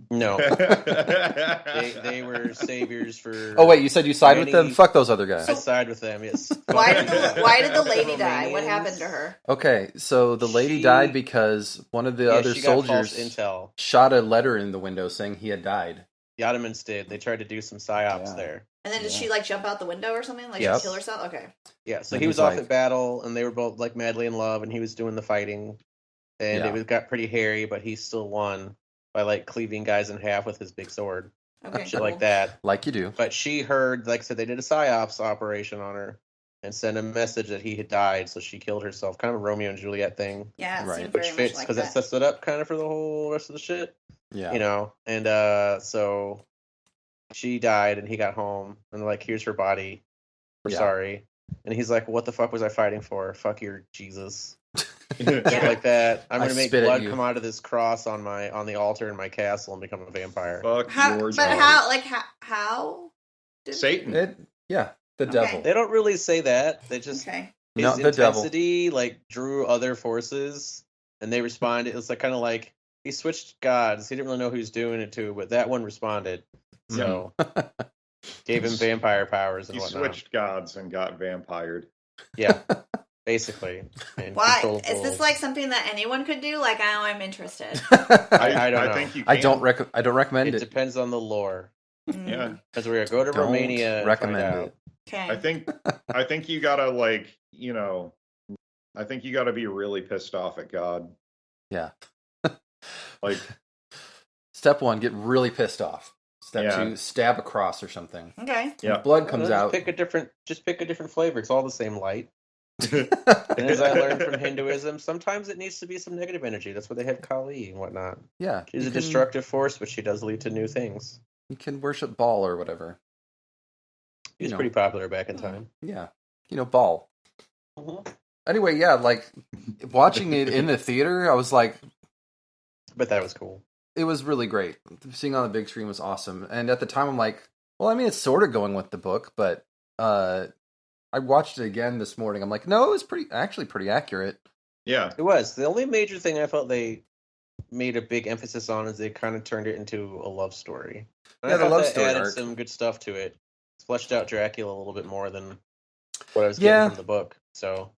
Speaker 4: No, they were saviors for.
Speaker 3: Oh wait, you said you side with them? Fuck those other guys.
Speaker 4: I side with them. Yes.
Speaker 2: Why did the lady die? What happened to her?
Speaker 3: Okay, so the lady died because one of the other soldiers shot a letter in the window saying he had died.
Speaker 4: The Ottomans did. They tried to do some psyops there.
Speaker 2: And then did she like jump out the window or something? Like she kill herself? Okay.
Speaker 4: Yeah, so he was off at battle, and they were both like madly in love, and he was doing the fighting, and it got pretty hairy, but he still won by like cleaving guys in half with his big sword.
Speaker 2: Okay,
Speaker 4: shit like that.
Speaker 3: Like you do.
Speaker 4: But she heard, like I said, they did a psyops operation on her and sent a message that he had died, so she killed herself. Kind of a Romeo and Juliet thing.
Speaker 2: Yeah, it seemed
Speaker 4: which
Speaker 2: very
Speaker 4: fits
Speaker 2: much like
Speaker 4: because it sets it up kind of for the whole rest of the shit.
Speaker 3: Yeah.
Speaker 4: And so she died, and he got home, and like, here's her body. We're sorry. And he's like, what the fuck was I fighting for? Fuck your Jesus. Shit like that. I'm
Speaker 3: I
Speaker 4: gonna make
Speaker 3: spit at
Speaker 4: blood
Speaker 3: you.
Speaker 4: come out of this cross on the altar in my castle and become a vampire.
Speaker 1: Fuck
Speaker 2: How,
Speaker 1: your
Speaker 2: but
Speaker 1: job.
Speaker 2: how? Like how?
Speaker 1: Satan.
Speaker 3: The
Speaker 2: Okay.
Speaker 3: devil.
Speaker 4: They don't really say that. They just
Speaker 2: Okay.
Speaker 4: his
Speaker 3: No, the devil.
Speaker 4: intensity like drew other forces, and they responded. It's like kind of like he switched gods. He didn't really know who he was doing it to, but that one responded. So gave him vampire powers and
Speaker 1: He
Speaker 4: whatnot.
Speaker 1: switched gods and got vampired.
Speaker 4: Yeah, basically. And
Speaker 2: Why
Speaker 4: control
Speaker 2: is this
Speaker 4: wolves.
Speaker 2: like something that anyone could do? Like now, I'm interested.
Speaker 4: I don't know.
Speaker 1: think you
Speaker 3: I
Speaker 1: can.
Speaker 3: don't recommend
Speaker 4: It
Speaker 3: it.
Speaker 4: depends on the lore.
Speaker 1: Yeah.
Speaker 4: Because we're gonna go to
Speaker 3: Don't
Speaker 4: Romania and
Speaker 3: recommend
Speaker 4: find out.
Speaker 3: it.
Speaker 2: Okay.
Speaker 1: I think you gotta I think you gotta be really pissed off at God.
Speaker 3: Yeah.
Speaker 1: Like,
Speaker 3: Step 1, get really pissed off. Step
Speaker 1: Yeah.
Speaker 3: 2, stab a cross or something.
Speaker 2: Okay.
Speaker 1: yeah.
Speaker 3: Blood comes
Speaker 4: Just
Speaker 3: out.
Speaker 4: Pick a different flavor. It's all the same light. And as I learned from Hinduism, sometimes it needs to be some negative energy. That's why they have Kali and whatnot.
Speaker 3: Yeah.
Speaker 4: She's
Speaker 3: you
Speaker 4: a
Speaker 3: can-
Speaker 4: destructive force, but she does lead to new things.
Speaker 3: You can worship Baal or whatever.
Speaker 4: He was
Speaker 3: know.
Speaker 4: pretty popular back in time.
Speaker 3: Yeah. Baal. Anyway, yeah, like watching it in the theater, I was like,
Speaker 4: But that was cool.
Speaker 3: it was really great. Seeing on the big screen was awesome. And at the time, I'm like, well, I mean, it's sort of going with the book, but I watched it again this morning. I'm like, no, it was actually pretty accurate.
Speaker 1: Yeah.
Speaker 4: It was. The only major thing I felt they made a big emphasis on is they kind of turned it into a love story. And
Speaker 3: Yeah,
Speaker 4: I
Speaker 3: the
Speaker 4: thought
Speaker 3: love
Speaker 4: that
Speaker 3: story
Speaker 4: added
Speaker 3: arc.
Speaker 4: some good stuff to it. Fleshed out Dracula a little bit more than what I was
Speaker 3: Yeah.
Speaker 4: getting from the book. So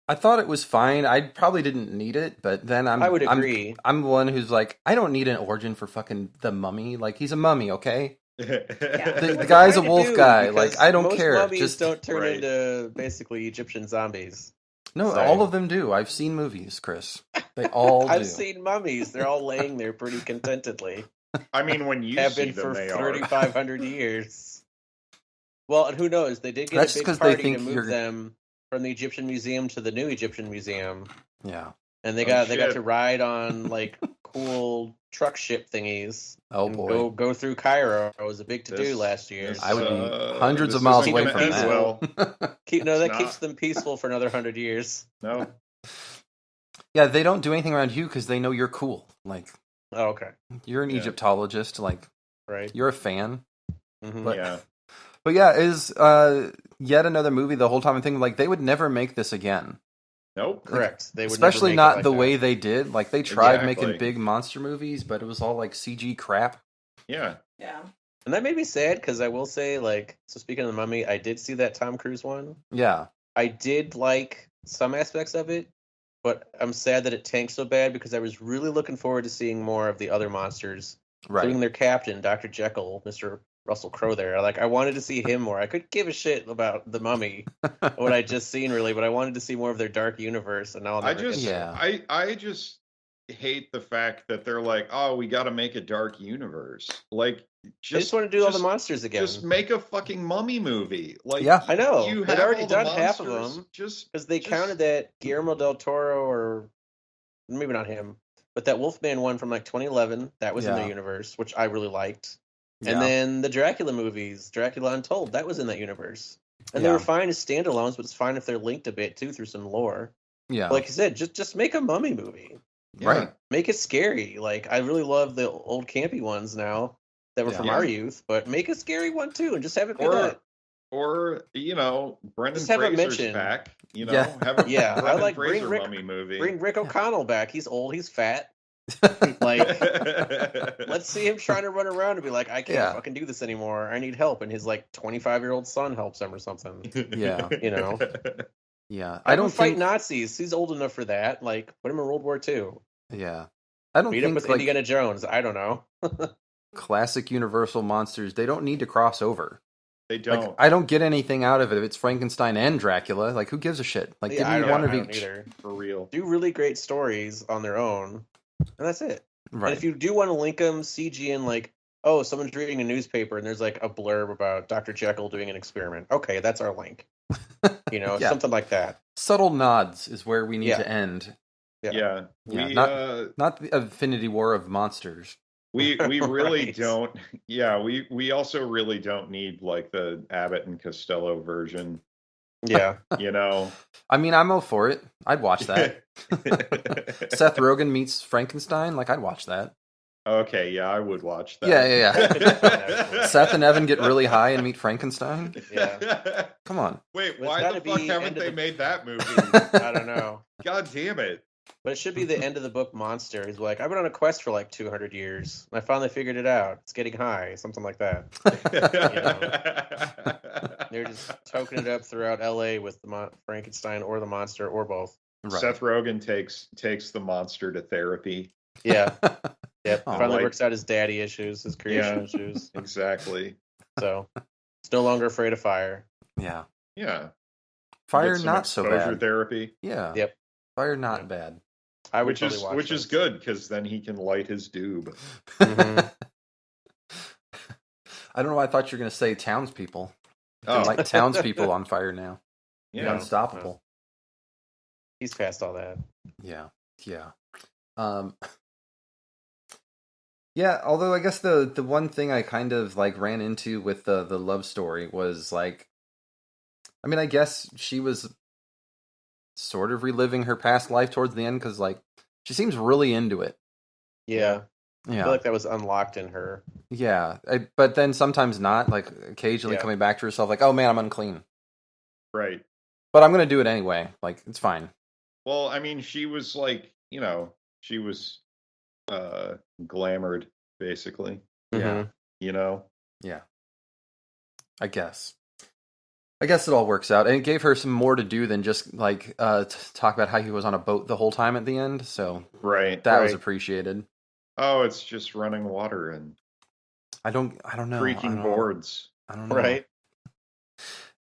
Speaker 3: I thought it was fine. I probably didn't need it, but then
Speaker 4: I would agree.
Speaker 3: I'm the one who's like, I don't need an origin for fucking the mummy. Like, he's a mummy, okay? The guy's a
Speaker 4: Kinda
Speaker 3: wolf
Speaker 4: do,
Speaker 3: guy.
Speaker 4: because
Speaker 3: Like, I don't
Speaker 4: most
Speaker 3: care.
Speaker 4: mummies
Speaker 3: Just
Speaker 4: don't turn
Speaker 1: Right.
Speaker 4: into basically Egyptian zombies.
Speaker 3: no,
Speaker 4: So-
Speaker 3: all of them do. I've seen movies, Chris. They all do.
Speaker 4: I've seen mummies. They're all laying there pretty contentedly.
Speaker 1: I mean, when you
Speaker 4: Have
Speaker 1: see
Speaker 4: been
Speaker 1: them,
Speaker 4: for
Speaker 1: they are.
Speaker 4: 3,500 years. Well, and who knows? They did get
Speaker 3: That's
Speaker 4: a big
Speaker 3: just 'cause they
Speaker 4: party
Speaker 3: think
Speaker 4: to move
Speaker 3: you're-
Speaker 4: them from the Egyptian Museum to the new Egyptian Museum,
Speaker 3: Yeah.
Speaker 4: and they
Speaker 1: Oh,
Speaker 4: got
Speaker 1: shit.
Speaker 4: to ride on like cool truck ship thingies.
Speaker 3: Oh
Speaker 4: and
Speaker 3: boy.
Speaker 4: go through Cairo. It was a big to do
Speaker 1: This-
Speaker 4: last year.
Speaker 1: this,
Speaker 3: I would be
Speaker 1: uh,
Speaker 3: hundreds
Speaker 1: this
Speaker 3: of miles
Speaker 1: isn't
Speaker 3: away
Speaker 1: gonna
Speaker 3: from
Speaker 1: end
Speaker 3: that.
Speaker 1: well.
Speaker 4: That
Speaker 1: It's
Speaker 4: keeps
Speaker 1: not.
Speaker 4: them peaceful for another 100 years.
Speaker 1: No.
Speaker 3: Yeah, they don't do anything around you because they know you're cool. Like,
Speaker 4: Oh, okay,
Speaker 3: you're an
Speaker 1: Yeah.
Speaker 3: Egyptologist. Like,
Speaker 4: right.
Speaker 3: you're a fan.
Speaker 4: Mhm.
Speaker 3: But-
Speaker 1: Yeah.
Speaker 3: But yeah, it is yet another movie. The whole time I'm thinking, like, they would never make this again.
Speaker 1: Nope.
Speaker 4: Correct. They would
Speaker 3: Especially
Speaker 4: never make it
Speaker 3: not
Speaker 4: like
Speaker 3: the
Speaker 4: that.
Speaker 3: way they did. Like, they tried
Speaker 1: Exactly.
Speaker 3: making big monster movies, but it was all like CG crap.
Speaker 1: Yeah.
Speaker 2: Yeah.
Speaker 4: And that made me sad because I will say, like, so speaking of the Mummy, I did see that Tom Cruise one.
Speaker 3: Yeah.
Speaker 4: I did like some aspects of it, but I'm sad that it tanked so bad because I was really looking forward to seeing more of the other monsters, including
Speaker 3: Right.
Speaker 4: their captain, Dr. Jekyll, Mr. Russell Crowe there. Like, I wanted to see him more. I could give a shit about the Mummy, what I just seen really, but I wanted to see more of their dark universe, and now I'll
Speaker 1: I
Speaker 4: never
Speaker 1: just,
Speaker 4: get there.
Speaker 3: Yeah.
Speaker 1: I just hate the fact that they're like, oh, we got to make a dark universe. Like,
Speaker 4: I just want to do all the monsters again.
Speaker 1: Just make a fucking mummy movie. Like,
Speaker 3: Yeah.
Speaker 4: I know.
Speaker 1: you
Speaker 4: They'd
Speaker 1: have
Speaker 4: already
Speaker 1: all the
Speaker 4: done half of
Speaker 1: monsters,
Speaker 4: them.
Speaker 1: Just
Speaker 4: Because they
Speaker 1: just-
Speaker 4: counted that Guillermo del Toro, or maybe not him, but that Wolfman one from like 2011, that was in
Speaker 3: Yeah.
Speaker 4: their universe, which I really liked.
Speaker 3: Yeah.
Speaker 4: And then the Dracula movies, Dracula Untold, that was in that universe. And
Speaker 3: Yeah.
Speaker 4: they were fine as standalones, but it's fine if they're linked a bit too through some lore.
Speaker 3: Yeah.
Speaker 4: Like you said, just make a mummy movie.
Speaker 1: yeah.
Speaker 3: Right.
Speaker 4: Make it scary. Like, I really love the old campy ones now that were
Speaker 3: Yeah.
Speaker 4: from our youth, but make a scary one too, and just have it be
Speaker 1: Or
Speaker 4: that.
Speaker 1: Or Brendan
Speaker 4: Just have it
Speaker 1: Fraser's
Speaker 4: mentioned.
Speaker 1: back.
Speaker 3: Yeah.
Speaker 1: Have a
Speaker 4: Yeah, I
Speaker 1: Brendan
Speaker 4: like
Speaker 1: Fraser
Speaker 4: Rick-
Speaker 1: mummy movie.
Speaker 4: Bring Rick O'Connell back. He's old, he's fat. Like, let's see him trying to run around and be like, I can't
Speaker 3: Yeah.
Speaker 4: fucking do this anymore. I need help. And his like 25-year-old son helps him or something.
Speaker 3: Yeah.
Speaker 4: You know?
Speaker 3: Yeah.
Speaker 4: I
Speaker 3: I don't
Speaker 4: fight
Speaker 3: think.
Speaker 4: Nazis. He's old enough for that. Like, put him in World War II.
Speaker 3: Yeah. I don't
Speaker 4: Meet up
Speaker 3: think
Speaker 4: with
Speaker 3: like
Speaker 4: Indiana Jones. I don't know.
Speaker 3: classic Universal monsters. They don't need to cross over.
Speaker 1: They
Speaker 3: Like,
Speaker 1: don't.
Speaker 3: I don't get anything out of it if it's Frankenstein and Dracula. Like, who gives a shit? Like,
Speaker 4: Yeah,
Speaker 3: give
Speaker 4: I
Speaker 3: me
Speaker 4: don't-
Speaker 3: one
Speaker 4: I
Speaker 3: of
Speaker 4: don't
Speaker 3: each.
Speaker 4: either.
Speaker 1: For real.
Speaker 4: Do really great stories on their own, and that's it.
Speaker 3: Right.
Speaker 4: And if you do want to link them, CG in like, oh, someone's reading a newspaper and there's like a blurb about Dr. Jekyll doing an experiment. Okay, that's our link.
Speaker 3: Yeah.
Speaker 4: Something like that.
Speaker 3: Subtle nods is where we need
Speaker 4: Yeah.
Speaker 3: to end.
Speaker 4: Yeah.
Speaker 1: Yeah.
Speaker 3: Yeah,
Speaker 1: We
Speaker 3: Not the Infinity War of monsters.
Speaker 1: we really
Speaker 4: Right.
Speaker 1: don't. Yeah, we also really don't need like the Abbott and Costello version
Speaker 4: Yeah.
Speaker 1: You know.
Speaker 3: I mean, I'm all for it. I'd watch that. Seth Rogen meets Frankenstein. Like, I'd watch that.
Speaker 1: Okay, yeah, I would watch that.
Speaker 3: Yeah. Seth and Evan get really high and meet Frankenstein.
Speaker 4: Yeah.
Speaker 3: Come on.
Speaker 1: Wait,
Speaker 4: But it's
Speaker 1: why
Speaker 4: gotta
Speaker 1: the fuck
Speaker 4: be
Speaker 1: haven't
Speaker 4: end of
Speaker 1: they
Speaker 4: the-
Speaker 1: made that movie?
Speaker 4: I don't know.
Speaker 1: God damn it.
Speaker 4: But it should be the end of the book monster. He's like, I've been on a quest for like 200 years. And I finally figured it out. It's getting high. Something like that. They're just toking it up throughout LA with the Frankenstein or the monster or both.
Speaker 3: Right.
Speaker 1: Seth Rogen takes the monster to therapy.
Speaker 4: Yeah. Yep.
Speaker 3: Oh,
Speaker 4: Finally
Speaker 1: like-
Speaker 4: works out his daddy issues, his creation issues.
Speaker 1: Exactly.
Speaker 4: So it's no longer afraid of fire.
Speaker 3: Yeah.
Speaker 1: Yeah.
Speaker 3: Fire
Speaker 1: Get some
Speaker 3: not so
Speaker 1: exposure
Speaker 3: bad.
Speaker 1: Therapy.
Speaker 3: Yeah.
Speaker 4: Yep.
Speaker 3: Fire not
Speaker 4: Yep.
Speaker 3: bad.
Speaker 4: I would
Speaker 1: Which
Speaker 4: totally
Speaker 1: is
Speaker 4: watch
Speaker 1: which is
Speaker 4: this.
Speaker 1: good because then he can light his doob.
Speaker 4: Mhm.
Speaker 3: I don't know why I thought you were going to say townspeople.
Speaker 1: Oh,
Speaker 3: Like townspeople on fire now.
Speaker 1: yeah.
Speaker 3: Unstoppable.
Speaker 4: He's past all that.
Speaker 3: Yeah. Yeah. Yeah, although I guess the one thing I kind of like ran into with the love story was like, I mean, I guess she was sort of reliving her past life towards the end because like she seems really into it.
Speaker 4: Yeah. I
Speaker 3: Yeah.
Speaker 4: feel like that was unlocked in her.
Speaker 3: Yeah. But then sometimes not, like occasionally
Speaker 4: Yeah.
Speaker 3: coming back to herself like, oh man, I'm unclean.
Speaker 1: Right.
Speaker 3: But I'm going to do it anyway. Like, it's fine.
Speaker 1: Well, I mean, she was like, she was glamored, basically.
Speaker 4: Mhm.
Speaker 3: Yeah. I guess it all works out. And it gave her some more to do than just like talk about how he was on a boat the whole time at the end. So
Speaker 1: Right.
Speaker 3: that was
Speaker 1: right.
Speaker 3: appreciated.
Speaker 1: Oh, it's just running water and
Speaker 3: I don't know.
Speaker 1: creaking boards.
Speaker 3: I don't know.
Speaker 4: Right?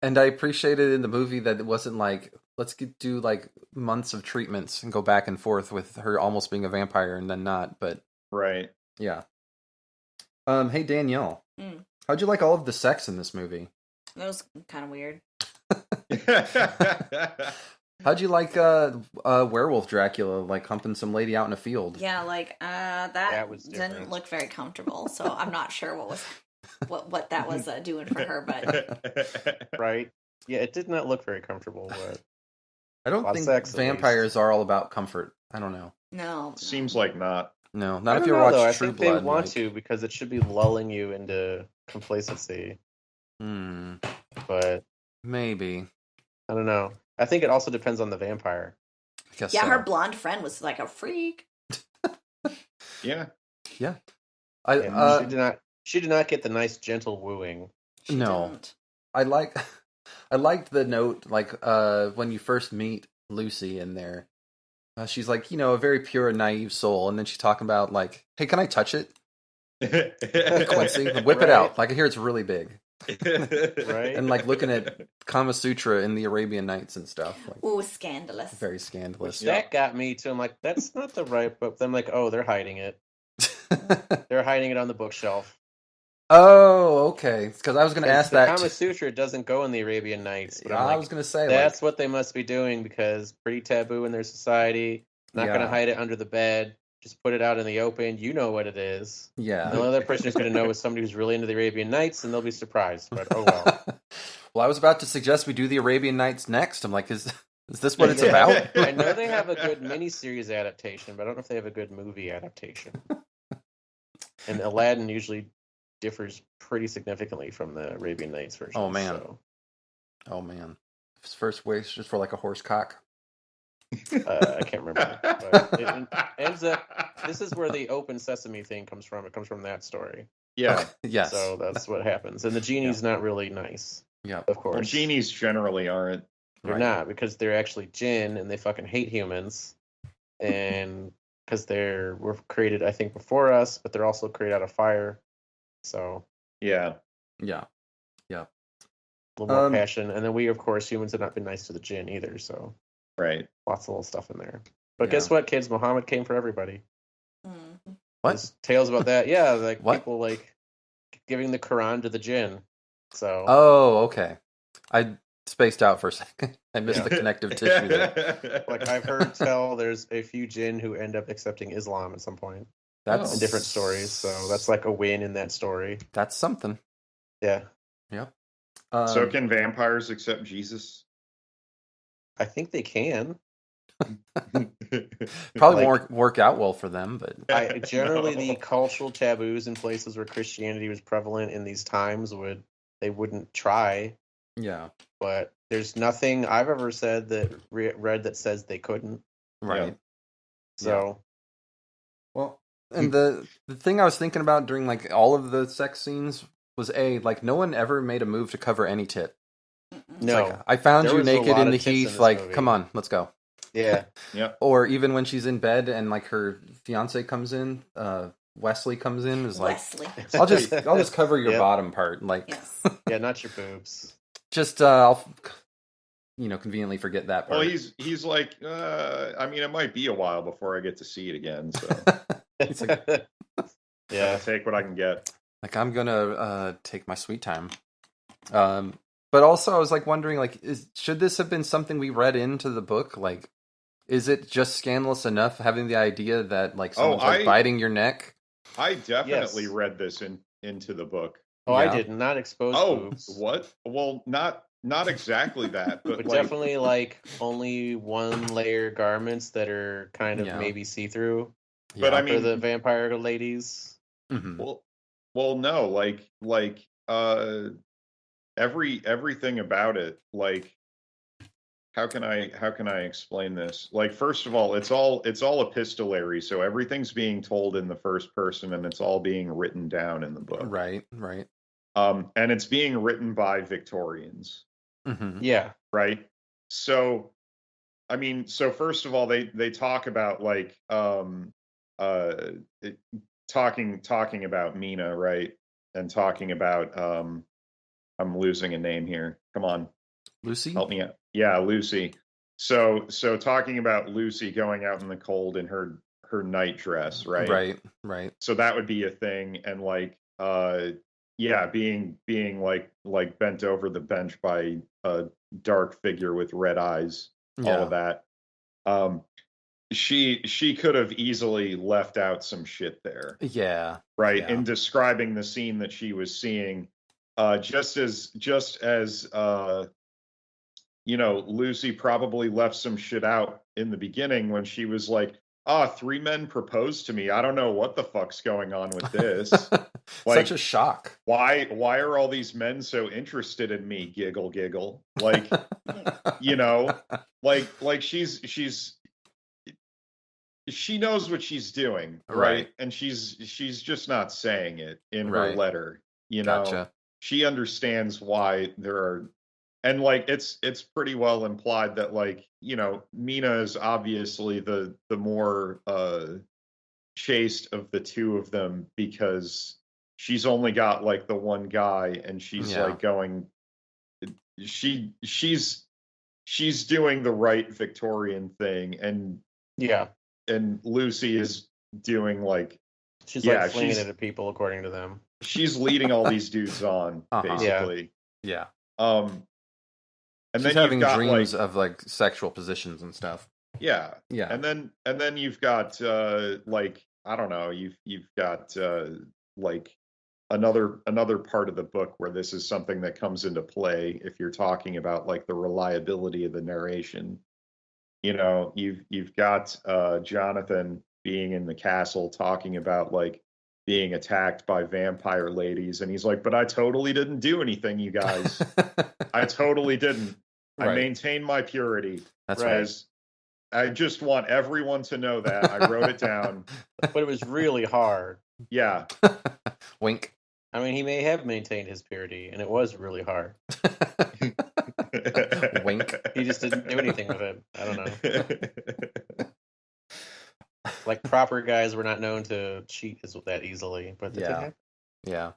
Speaker 3: And I appreciated in the movie that it wasn't like, let's do like months of treatments and go back and forth with her almost being a vampire and then not. But
Speaker 1: Right.
Speaker 3: yeah. Hey, Danielle.
Speaker 2: Mm.
Speaker 3: How'd you like all of the sex in this movie?
Speaker 2: That was kind of weird.
Speaker 3: How'd you like werewolf Dracula like humping some lady out in a field?
Speaker 2: Yeah, like that
Speaker 4: That was
Speaker 2: didn't
Speaker 4: different.
Speaker 2: look very comfortable. So I'm not sure what that was doing for her, but
Speaker 4: Right? Yeah, it did not look very comfortable, but
Speaker 3: I don't
Speaker 4: Lot of
Speaker 3: think
Speaker 4: sex, at
Speaker 3: vampires are all about comfort. I don't know.
Speaker 2: no.
Speaker 1: Seems like not.
Speaker 3: No,
Speaker 4: I
Speaker 3: not if
Speaker 4: don't
Speaker 3: you
Speaker 4: know,
Speaker 3: watch
Speaker 4: though. I
Speaker 3: True
Speaker 4: think
Speaker 3: Blood.
Speaker 4: they want
Speaker 3: like-
Speaker 4: to because it should be lulling you into complacency. But
Speaker 3: Maybe.
Speaker 4: I don't know. I think it also depends on the vampire.
Speaker 3: I guess
Speaker 2: Yeah,
Speaker 3: so.
Speaker 2: her blonde friend was like a freak.
Speaker 1: Yeah.
Speaker 3: I
Speaker 4: And she did not get the nice gentle wooing.
Speaker 2: She
Speaker 3: No.
Speaker 2: didn't.
Speaker 3: I liked the note like when you first meet Lucy in there. She's like, a very pure and naive soul, and then she's talking about like, hey, can I touch it? Quincy, whip it
Speaker 4: Right.
Speaker 3: out. Like I hear it's really big.
Speaker 4: Right?
Speaker 3: And like looking at Kama Sutra in the Arabian Nights and stuff. Like
Speaker 2: Ooh, scandalous.
Speaker 3: very scandalous.
Speaker 4: That got me too. I'm like, that's not the right book. Then I'm like, oh, they're hiding it. They're hiding it on the bookshelf.
Speaker 3: Oh, okay. Because I was going to ask
Speaker 4: The
Speaker 3: that.
Speaker 4: Kama Sutra doesn't go in the Arabian Nights. But
Speaker 3: Yeah,
Speaker 4: I'm
Speaker 3: I
Speaker 4: like,
Speaker 3: was going to say
Speaker 4: that's what they must be doing because pretty taboo in their society. Not going to
Speaker 3: Yeah.
Speaker 4: hide it under the bed. Just put it out in the open. You know what it is.
Speaker 3: yeah.
Speaker 4: The only other person who's going to know is somebody who's really into the Arabian Nights, and they'll be surprised. But oh well.
Speaker 3: Well, I was about to suggest we do the Arabian Nights next. I'm like, is this what it's about?
Speaker 4: I know they have a good miniseries adaptation, but I don't know if they have a good movie adaptation. And Aladdin usually differs pretty significantly from the Arabian Nights version.
Speaker 3: Oh, man.
Speaker 4: So,
Speaker 3: Oh man, his first wish just for like a horse cock.
Speaker 4: I can't remember. But it ends up. This is where the open sesame thing comes from. It comes from that story.
Speaker 1: Yeah.
Speaker 3: Yes.
Speaker 4: So that's what happens. And the genie's not really nice,
Speaker 3: Yeah.
Speaker 4: of
Speaker 1: Well,
Speaker 4: course.
Speaker 1: genies generally aren't.
Speaker 4: They're
Speaker 3: Right.
Speaker 4: not because they're actually jinn and they fucking hate humans, and because were created I think before us, but they're also created out of fire. So
Speaker 1: Yeah.
Speaker 3: Yeah.
Speaker 4: a little more
Speaker 3: Um,
Speaker 4: passion, and then we of course humans have not been nice to the jinn either. So
Speaker 1: Right.
Speaker 4: lots of little stuff in there. But
Speaker 3: Yeah.
Speaker 4: guess what, kids? Muhammad came for everybody.
Speaker 2: Mm.
Speaker 3: What?
Speaker 4: There's tales about that? Yeah, like
Speaker 3: What?
Speaker 4: people like giving the Quran to the jinn. So
Speaker 3: Oh, okay. I spaced out for a second. I missed
Speaker 4: Yeah.
Speaker 3: the connective tissue there.
Speaker 4: like I've heard tell there's a few jinn who end up accepting Islam at some point
Speaker 3: That's
Speaker 4: in different stories. So that's like a win in that story.
Speaker 3: that's something.
Speaker 4: Yeah.
Speaker 1: So can vampires accept Jesus?
Speaker 4: I think they can.
Speaker 3: Probably
Speaker 4: Like-
Speaker 3: won't work out well for them, but
Speaker 4: Generally the
Speaker 1: No.
Speaker 4: cultural taboos in places where Christianity was prevalent in these times they wouldn't try.
Speaker 3: yeah,
Speaker 4: But there's nothing I've ever said that read that says they couldn't.
Speaker 3: right.
Speaker 4: So
Speaker 3: Well, and the thing I was thinking about during like all of the sex scenes was like no one ever made a move to cover any tit. It's
Speaker 4: no,
Speaker 3: like, I found
Speaker 4: There
Speaker 3: you
Speaker 4: was a
Speaker 3: naked
Speaker 4: lot
Speaker 3: in
Speaker 4: of
Speaker 3: the
Speaker 4: tits in
Speaker 3: heath.
Speaker 4: this
Speaker 3: Like,
Speaker 4: movie.
Speaker 3: come on, let's go.
Speaker 4: yeah,
Speaker 1: Yeah.
Speaker 3: Or even when she's in bed and like her fiance comes in, Wesley comes in, is like,
Speaker 2: Wesley.
Speaker 3: I'll just cover your
Speaker 4: Yep.
Speaker 3: bottom part, like,
Speaker 2: Yes.
Speaker 4: yeah, not your boobs.
Speaker 3: just I'll conveniently forget that part.
Speaker 1: Well, he's like, I mean, it might be a while before I get to see it again, so
Speaker 3: It's like,
Speaker 4: Yeah,
Speaker 1: I'll take what I can get.
Speaker 3: like I'm gonna take my sweet time. But also I was like wondering, like, should this have been something we read into the book? Like, is it just scandalous enough having the idea that like someone's like biting your neck?
Speaker 1: I definitely
Speaker 4: Yes.
Speaker 1: read this into the book.
Speaker 4: Oh,
Speaker 3: Yeah.
Speaker 4: I did not expose
Speaker 1: Oh,
Speaker 4: boobs.
Speaker 1: what? Well, not exactly that, but
Speaker 4: But
Speaker 1: like,
Speaker 4: definitely like only one layer garments that are kind of
Speaker 3: Yeah.
Speaker 4: maybe see through.
Speaker 1: But I
Speaker 4: For
Speaker 1: mean,
Speaker 4: the vampire ladies.
Speaker 3: Mhm.
Speaker 1: well, no, like everything about it, like, how can I explain this? Like, first of all, it's all epistolary, so everything's being told in the first person, and it's all being written down in the book.
Speaker 3: Right.
Speaker 1: And it's being written by Victorians,
Speaker 3: Mm-hmm.
Speaker 4: Yeah.
Speaker 1: right? So, I mean, so first of all, they talk about like talking about Mina, right? And talking about I'm losing a name here. Come on,
Speaker 3: Lucy?
Speaker 1: help me out. Yeah, Lucy. So talking about Lucy going out in the cold in her night dress, right?
Speaker 3: Right.
Speaker 1: So that would be a thing, and like yeah, being like bent over the bench by a dark figure with red eyes, all of that. She could have easily left out some shit there,
Speaker 3: Yeah.
Speaker 1: right?
Speaker 3: Yeah.
Speaker 1: In describing the scene that she was seeing, just as Lucy probably left some shit out in the beginning when she was like, 3 men proposed to me. I don't know what the fuck's going on with this. Like,
Speaker 3: Such a shock.
Speaker 1: Why are all these men so interested in me? Giggle, giggle. Like, like she knows what she's doing, right? And she's just not saying it in her letter.
Speaker 3: Gotcha.
Speaker 1: She understands why there are, and like it's pretty well implied that like Mina is obviously the more chaste of the two of them, because she's only got like the one guy, and she's like going, she's doing the right Victorian thing, and and Lucy is doing like,
Speaker 4: she's like flinging it at people according to them.
Speaker 1: She's leading all these dudes on, basically.
Speaker 3: Yeah.
Speaker 1: And
Speaker 3: she's
Speaker 1: then
Speaker 3: having
Speaker 1: you've got
Speaker 3: dreams of like sexual positions and stuff.
Speaker 1: Yeah.
Speaker 3: Yeah.
Speaker 1: And then you've got like, I don't know, you've got like another part of the book where this is something that comes into play if you're talking about like the reliability of the narration. You've got Jonathan being in the castle talking about like being attacked by vampire ladies, and he's like, but I totally didn't do anything, you guys. I totally didn't. I maintained my purity.
Speaker 3: That's right.
Speaker 1: I just want everyone to know that. I wrote it down.
Speaker 4: But it was really hard.
Speaker 1: Yeah.
Speaker 3: Wink.
Speaker 4: I mean, he may have maintained his purity, and it was really hard.
Speaker 3: Wink.
Speaker 4: He just didn't do anything with it. I don't know. Like, proper guys were not known to cheat that easily, but that did happen.
Speaker 3: Yeah.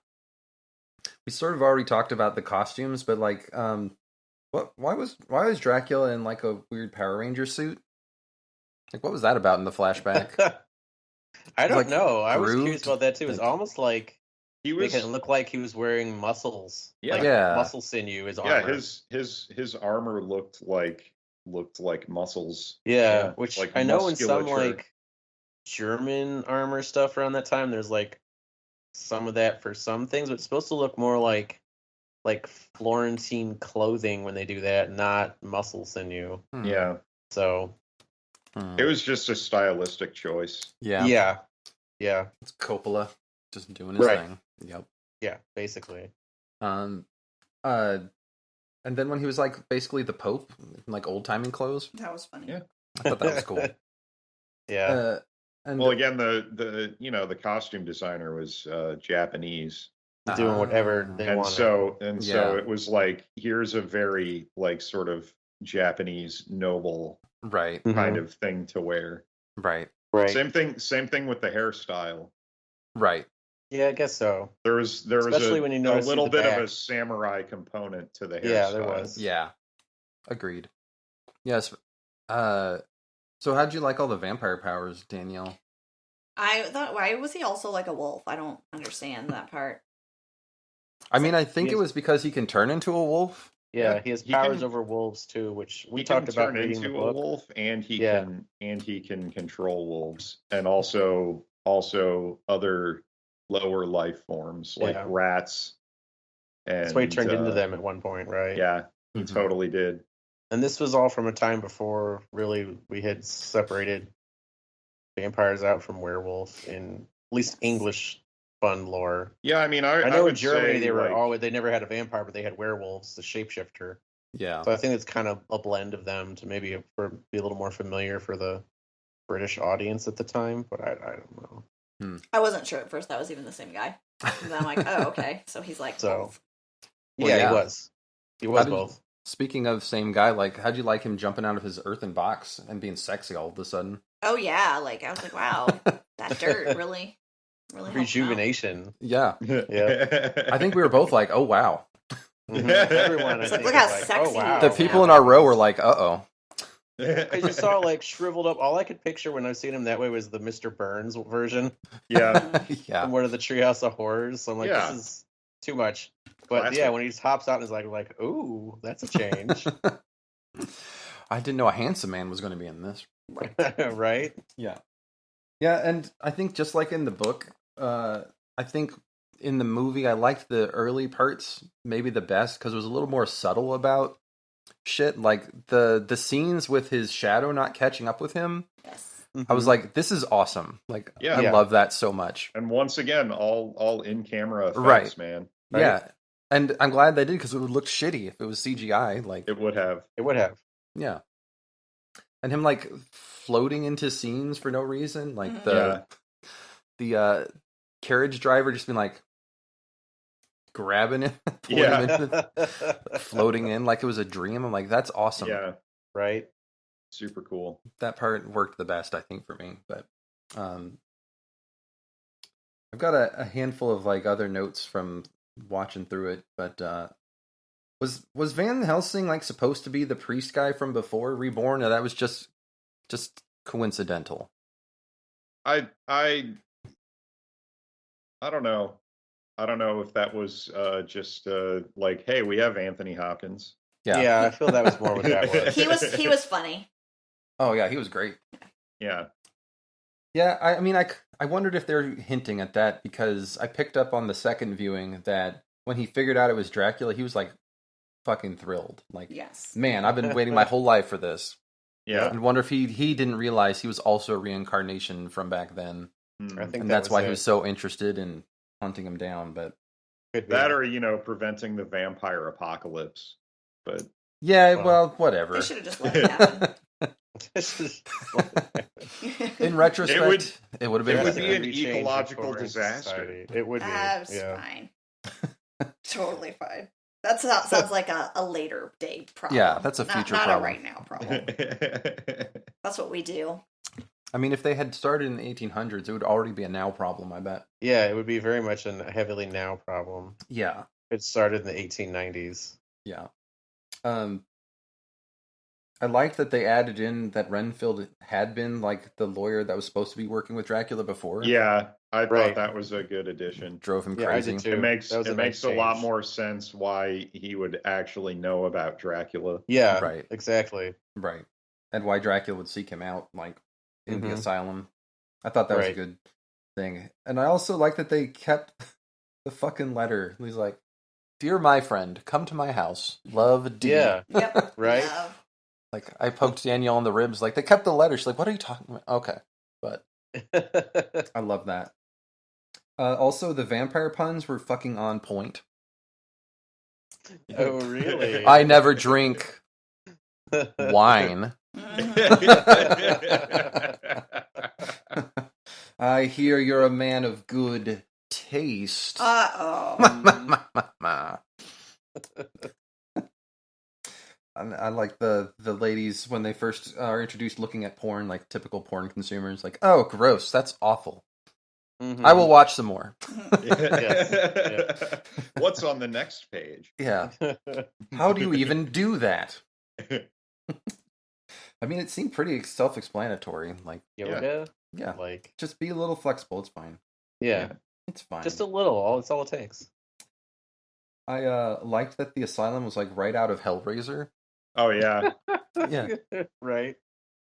Speaker 3: We sort of already talked about the costumes, but like, why was Dracula in like a weird Power Ranger suit? Like, what was that about in the flashback?
Speaker 4: I don't
Speaker 3: like
Speaker 4: know. I was
Speaker 3: grooved,
Speaker 4: curious about that too. It's almost like
Speaker 1: he was
Speaker 4: making it look like he was wearing muscles.
Speaker 1: Yeah.
Speaker 4: Like muscle sinew. His armor.
Speaker 1: Yeah, his armor looked like muscles.
Speaker 4: Yeah, which
Speaker 1: like
Speaker 4: I know in some
Speaker 1: musculature.
Speaker 4: like German armor stuff around that time, there's like some of that for some things, but it's supposed to look more like like Florentine clothing when they do that, not muscle sinew.
Speaker 1: Yeah.
Speaker 4: So
Speaker 1: it was just a stylistic choice.
Speaker 4: Yeah.
Speaker 3: It's Coppola just doing his thing. Yep.
Speaker 4: Yeah, basically.
Speaker 3: And then when he was like basically the Pope in like old timing clothes,
Speaker 2: That was funny.
Speaker 1: Yeah.
Speaker 3: I thought that was cool.
Speaker 4: Yeah.
Speaker 3: And
Speaker 1: Well, again, the costume designer was Japanese,
Speaker 4: Doing whatever they
Speaker 1: and
Speaker 4: wanted.
Speaker 1: so
Speaker 3: Yeah.
Speaker 1: it was like, here's a very like sort of Japanese noble
Speaker 3: right,
Speaker 1: kind of thing to wear.
Speaker 3: right,
Speaker 4: Right.
Speaker 1: Same thing with the hairstyle.
Speaker 3: right.
Speaker 4: Yeah, I guess so.
Speaker 1: There was
Speaker 4: Especially when you notice
Speaker 1: a little
Speaker 4: the
Speaker 1: bit
Speaker 4: back.
Speaker 1: of a samurai component to the hairstyle.
Speaker 4: Yeah, there was.
Speaker 3: Yeah, agreed. Yes. So how'd you like all the vampire powers, Danielle?
Speaker 2: I thought, why was he also like a wolf? I don't understand that part.
Speaker 3: I mean, I think it was because he can turn into a wolf.
Speaker 4: Yeah,
Speaker 1: Yeah,
Speaker 4: he has
Speaker 1: he
Speaker 4: powers
Speaker 1: can-
Speaker 4: over wolves too, which we
Speaker 1: He
Speaker 4: talked
Speaker 1: can
Speaker 4: about
Speaker 1: turn
Speaker 4: reading the
Speaker 1: into a
Speaker 4: book.
Speaker 1: wolf, and he
Speaker 4: Yeah.
Speaker 1: can control wolves, and also other lower life forms like
Speaker 4: Yeah.
Speaker 1: rats. And
Speaker 4: That's why he turned into them at one point, right?
Speaker 1: Yeah, he
Speaker 3: Mhm.
Speaker 1: totally did.
Speaker 4: And this was all from a time before really we had separated vampires out from werewolves in at least English fun lore.
Speaker 1: Yeah, I mean,
Speaker 4: I
Speaker 1: I
Speaker 4: know in
Speaker 1: would
Speaker 4: Germany
Speaker 1: say,
Speaker 4: they were
Speaker 1: like,
Speaker 4: they never had a vampire, but they had werewolves, the shapeshifter.
Speaker 3: Yeah.
Speaker 4: So I think it's kind of a blend of them to maybe be a little more familiar for the British audience at the time, but I don't know.
Speaker 2: I wasn't sure at first that was even the same guy. And then I'm like, oh, okay. So he's like
Speaker 4: So
Speaker 2: wolf.
Speaker 3: Well,
Speaker 4: yeah,
Speaker 3: yeah.
Speaker 4: he was. He
Speaker 3: How
Speaker 4: was
Speaker 3: did-
Speaker 4: both.
Speaker 3: Speaking of same guy, like, how'd you like him jumping out of his earthen box and being sexy all of a sudden?
Speaker 2: Oh yeah, like I was like, wow, that dirt really helped him out.
Speaker 4: Rejuvenation.
Speaker 3: Yeah.
Speaker 4: Yeah.
Speaker 3: I think we were both like, oh, wow.
Speaker 4: Mhm. Everyone, I
Speaker 2: It's like,
Speaker 4: think,
Speaker 2: look how
Speaker 4: was like,
Speaker 2: sexy
Speaker 4: oh, wow.
Speaker 3: The people in our row were like, uh-oh.
Speaker 4: I just saw like shriveled up. All I could picture when I seen him that way was the Mr. Burns version
Speaker 1: Yeah,
Speaker 3: Yeah.
Speaker 4: from one of the Treehouse of Horrors. So I'm like,
Speaker 1: Yeah.
Speaker 4: this is too much. But
Speaker 1: Classic.
Speaker 4: yeah, when he just hops out and is like, ooh, that's a change,
Speaker 3: I didn't know a handsome man was going to be in this.
Speaker 4: right?
Speaker 3: Yeah. Yeah, and I think just like in the book, I think in the movie I liked the early parts maybe the best because it was a little more subtle about shit. Like the scenes with his shadow not catching up with him,
Speaker 2: Yes.
Speaker 3: I was like, this is awesome. Like,
Speaker 1: Yeah.
Speaker 3: I
Speaker 4: Yeah.
Speaker 3: love that so much.
Speaker 1: and once again, all in camera effects,
Speaker 3: Right.
Speaker 1: man.
Speaker 4: Right.
Speaker 3: Yeah. And I'm glad they did because it would look shitty if it was CGI. Like,
Speaker 1: It would have.
Speaker 4: It would have.
Speaker 3: yeah. And him like floating into scenes for no reason. Like
Speaker 2: Mhm.
Speaker 3: the carriage driver just being like grabbing him, pulling
Speaker 1: Yeah.
Speaker 3: him into floating in like it was a dream. I'm like, that's awesome.
Speaker 1: Yeah,
Speaker 4: Right?
Speaker 1: super cool.
Speaker 3: That part worked the best, I think, for me. But I've got a handful of like other notes from watching through it. But was Van Helsing like supposed to be the priest guy from before Reborn, or that was just coincidental?
Speaker 1: I don't know. I don't know if that was just like, hey, we have Anthony Hopkins.
Speaker 3: Yeah.
Speaker 4: I feel that was more what that was.
Speaker 2: He was funny.
Speaker 3: Oh yeah, he was great.
Speaker 1: Yeah.
Speaker 3: Yeah, I mean, I wondered if they're hinting at that because I picked up on the second viewing that when he figured out it was Dracula, he was like fucking thrilled. Like,
Speaker 2: Yes.
Speaker 3: man, I've been waiting my whole life for this.
Speaker 1: Yeah.
Speaker 3: I wonder if he didn't realize he was also a reincarnation from back then,
Speaker 1: Mm.
Speaker 4: I think
Speaker 3: and
Speaker 4: that
Speaker 3: that's why
Speaker 4: it.
Speaker 3: he was so interested in hunting him down. But
Speaker 4: Could be.
Speaker 1: That, or preventing the vampire apocalypse. But
Speaker 3: yeah,
Speaker 4: Wow.
Speaker 3: well, whatever.
Speaker 2: They should have just let it happen.
Speaker 3: In retrospect, it would have been
Speaker 1: It would
Speaker 3: better.
Speaker 1: be an
Speaker 4: Every change
Speaker 1: ecological
Speaker 4: before
Speaker 1: disaster.
Speaker 4: society. It would be.
Speaker 2: That's
Speaker 4: Yeah.
Speaker 2: fine. Totally fine. That sounds like a later day problem.
Speaker 3: Yeah, that's a future
Speaker 2: not
Speaker 3: problem.
Speaker 2: a right now problem. That's what we do.
Speaker 3: I mean, if they had started in the 1800s, it would already be a now problem, I bet.
Speaker 4: Yeah, it would be very much a heavily now problem.
Speaker 3: Yeah,
Speaker 4: It started in the 1890s.
Speaker 3: yeah. I liked that they added in that Renfield had been like the lawyer that was supposed to be working with Dracula before.
Speaker 1: Yeah, I thought
Speaker 4: Right.
Speaker 1: that was a good addition.
Speaker 3: Drove him
Speaker 4: Yeah, I
Speaker 3: crazy.
Speaker 4: did too.
Speaker 1: It makes
Speaker 4: That was a nice
Speaker 1: a lot
Speaker 4: change.
Speaker 1: more sense why he would actually know about Dracula.
Speaker 4: Yeah,
Speaker 3: Right.
Speaker 4: exactly.
Speaker 3: Right. And why Dracula would seek him out, like, in the
Speaker 4: Mhm.
Speaker 3: asylum. I thought that was a
Speaker 4: Right.
Speaker 3: good thing. And I also like that they kept the fucking letter. He's like, dear my friend, come to my house. Love, D.
Speaker 4: Yeah.
Speaker 2: Yep.
Speaker 4: Right?
Speaker 2: Love.
Speaker 3: Like, I poked Danielle in the ribs. Like, they kept the letter. She's like, what are you talking about? Okay. But I love that. Also, the vampire puns were fucking on point.
Speaker 4: Oh, really?
Speaker 3: I never drink wine. I hear you're a man of good taste.
Speaker 2: Uh-oh.
Speaker 3: I like the ladies when they first are introduced looking at porn, like typical porn consumers, like, oh, gross, that's awful.
Speaker 4: Mhm.
Speaker 3: I will watch some more.
Speaker 4: Yes.
Speaker 1: What's on the next page?
Speaker 3: Yeah. How do you even do that? I mean, it seemed pretty self-explanatory. Like,
Speaker 4: Yoga?
Speaker 3: yeah,
Speaker 4: Like,
Speaker 3: just be a little flexible. It's fine.
Speaker 4: yeah.
Speaker 3: It's fine.
Speaker 4: Just a little. That's all it takes.
Speaker 3: I liked that the asylum was like right out of Hellraiser.
Speaker 1: Oh yeah,
Speaker 3: Yeah.
Speaker 4: Right.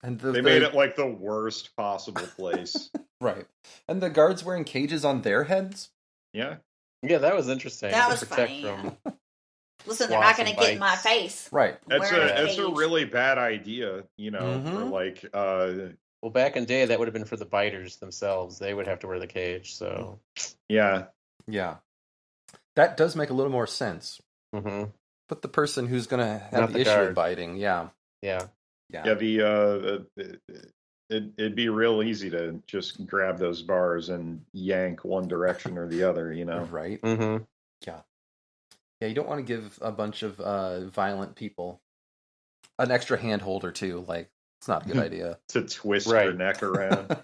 Speaker 3: And
Speaker 1: they made it like the worst possible place.
Speaker 3: right. And the guards wearing cages on their heads.
Speaker 1: Yeah.
Speaker 4: Yeah, that was interesting.
Speaker 2: That
Speaker 4: to
Speaker 2: was
Speaker 4: protect
Speaker 2: funny,
Speaker 4: from
Speaker 2: Listen, they're not
Speaker 4: swats
Speaker 2: going to
Speaker 4: and
Speaker 2: get in my
Speaker 4: bites.
Speaker 2: face.
Speaker 3: Right.
Speaker 1: It's
Speaker 2: Wearing
Speaker 1: a it's a
Speaker 2: cage.
Speaker 1: really bad idea, you know, for
Speaker 3: Mhm.
Speaker 1: like
Speaker 4: Well, back in day, that would have been for the biters themselves. They would have to wear the cage. So,
Speaker 1: yeah.
Speaker 3: Yeah. That does make a little more sense.
Speaker 4: hmm
Speaker 3: But the person who's going to have
Speaker 4: Not
Speaker 3: the
Speaker 4: the
Speaker 3: issue
Speaker 4: guard.
Speaker 3: of biting, yeah.
Speaker 4: yeah.
Speaker 1: Yeah, it'd be real easy to just grab those bars and yank one direction or the other, you know.
Speaker 3: Right?
Speaker 4: hmm
Speaker 3: Yeah. Yeah, you don't want to give a bunch of violent people an extra handhold or two. Like, it's not a good idea.
Speaker 1: To twist
Speaker 4: Right.
Speaker 1: your neck around.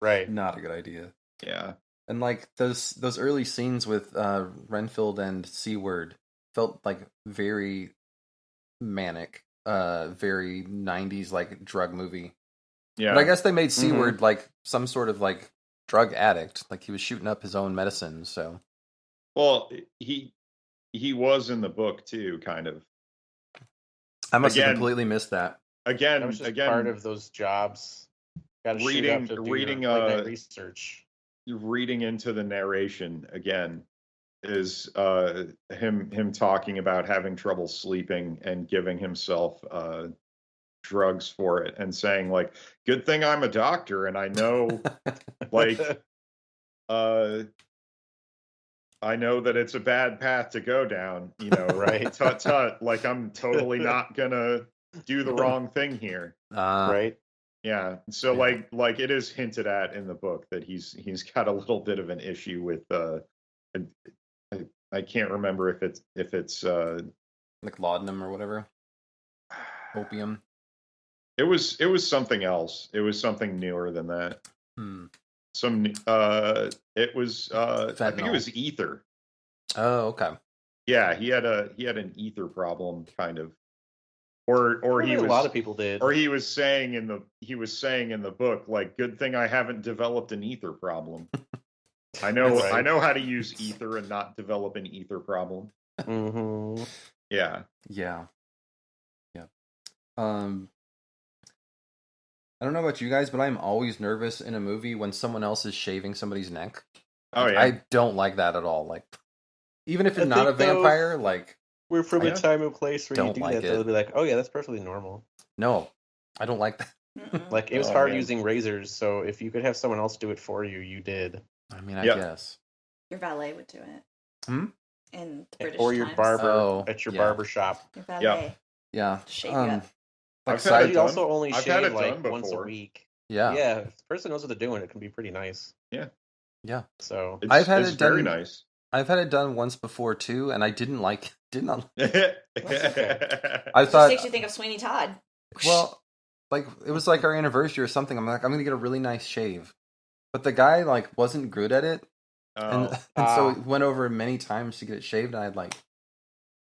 Speaker 4: Right.
Speaker 3: Not a good idea.
Speaker 1: Yeah.
Speaker 3: And like those early scenes with Renfield and C-Word felt like very manic, very 90s like drug movie.
Speaker 1: Yeah.
Speaker 3: But I guess they made C-Word like some sort of like drug addict, like he was shooting up his own medicine. So
Speaker 1: Well, he was in the book too, kind of.
Speaker 3: I must have
Speaker 1: Again-
Speaker 3: completely missed that.
Speaker 1: Again,
Speaker 4: That was just
Speaker 1: again,
Speaker 4: part of those jobs. Got to shoot
Speaker 1: Reading-
Speaker 4: up to do
Speaker 1: reading,
Speaker 4: your late night research.
Speaker 1: reading into the narration again is him talking about having trouble sleeping and giving himself drugs for it and saying like, good thing I'm a doctor and I know like I know that it's a bad path to go down, you know,
Speaker 4: Right.
Speaker 1: tut tut, like I'm totally not gonna do the wrong thing here.
Speaker 4: Right.
Speaker 1: Yeah. So
Speaker 3: Yeah.
Speaker 1: like it is hinted at in the book that he's got a little bit of an issue with I can't remember if it's
Speaker 3: Like laudanum or whatever. Opium.
Speaker 1: it was something else. It was something newer than that. Some it was I think
Speaker 3: Fentanyl.
Speaker 1: it was ether.
Speaker 3: Oh, okay.
Speaker 1: Yeah, he had an ether problem kind of. Or
Speaker 4: I
Speaker 1: he
Speaker 4: mean,
Speaker 1: was
Speaker 4: a lot of people did.
Speaker 1: or he was saying in the book like, good thing I haven't developed an ether problem. I know
Speaker 4: Right.
Speaker 1: I know how to use ether and not develop an ether problem.
Speaker 4: hmm
Speaker 1: Yeah.
Speaker 3: Yeah. Yeah. I don't know about you guys, but I'm always nervous in a movie when someone else is shaving somebody's neck.
Speaker 1: Oh
Speaker 3: Like,
Speaker 1: yeah.
Speaker 3: I don't like that at all. Like, even if it's
Speaker 4: I
Speaker 3: not a
Speaker 4: think, though,
Speaker 3: vampire, like,
Speaker 4: We're from
Speaker 1: Yeah.
Speaker 4: a time and place where you
Speaker 3: Don't
Speaker 4: do
Speaker 3: like
Speaker 4: that.
Speaker 3: it.
Speaker 4: They'll be like, "Oh yeah, that's perfectly normal."
Speaker 3: no, I don't like that.
Speaker 2: Mm-mm.
Speaker 4: Like it was
Speaker 1: Oh,
Speaker 4: hard
Speaker 1: man.
Speaker 4: using razors, so if you could have someone else do it for you, you did.
Speaker 3: I mean, I
Speaker 1: Yep.
Speaker 3: guess.
Speaker 2: Your valet would do it.
Speaker 3: Hmm?
Speaker 2: In the British
Speaker 4: Or your
Speaker 2: times.
Speaker 4: barber
Speaker 3: Oh,
Speaker 4: at your
Speaker 3: yeah.
Speaker 4: barber shop.
Speaker 2: Your valet.
Speaker 3: Yeah.
Speaker 2: Shave you up.
Speaker 3: Like,
Speaker 1: I've
Speaker 4: So
Speaker 1: had
Speaker 3: side,
Speaker 1: it
Speaker 4: you'd also only
Speaker 1: I've had
Speaker 4: shave
Speaker 1: it
Speaker 4: like
Speaker 1: done
Speaker 4: once a
Speaker 1: before.
Speaker 4: week.
Speaker 3: yeah.
Speaker 4: Yeah, if the person knows what they're doing, it can be pretty nice.
Speaker 3: Yeah.
Speaker 4: So
Speaker 1: It's,
Speaker 3: I've had
Speaker 1: it's
Speaker 3: it
Speaker 1: very
Speaker 3: done-
Speaker 1: nice.
Speaker 3: I've had it done once before too, and I did not.
Speaker 4: okay.
Speaker 3: I
Speaker 2: It just
Speaker 3: thought,
Speaker 2: makes you think of Sweeney Todd.
Speaker 3: well, like it was like our anniversary or something. I'm like, I'm gonna get a really nice shave, but the guy like wasn't good at it, and,
Speaker 1: Oh,
Speaker 3: and so he went over many times to get it shaved, and I had like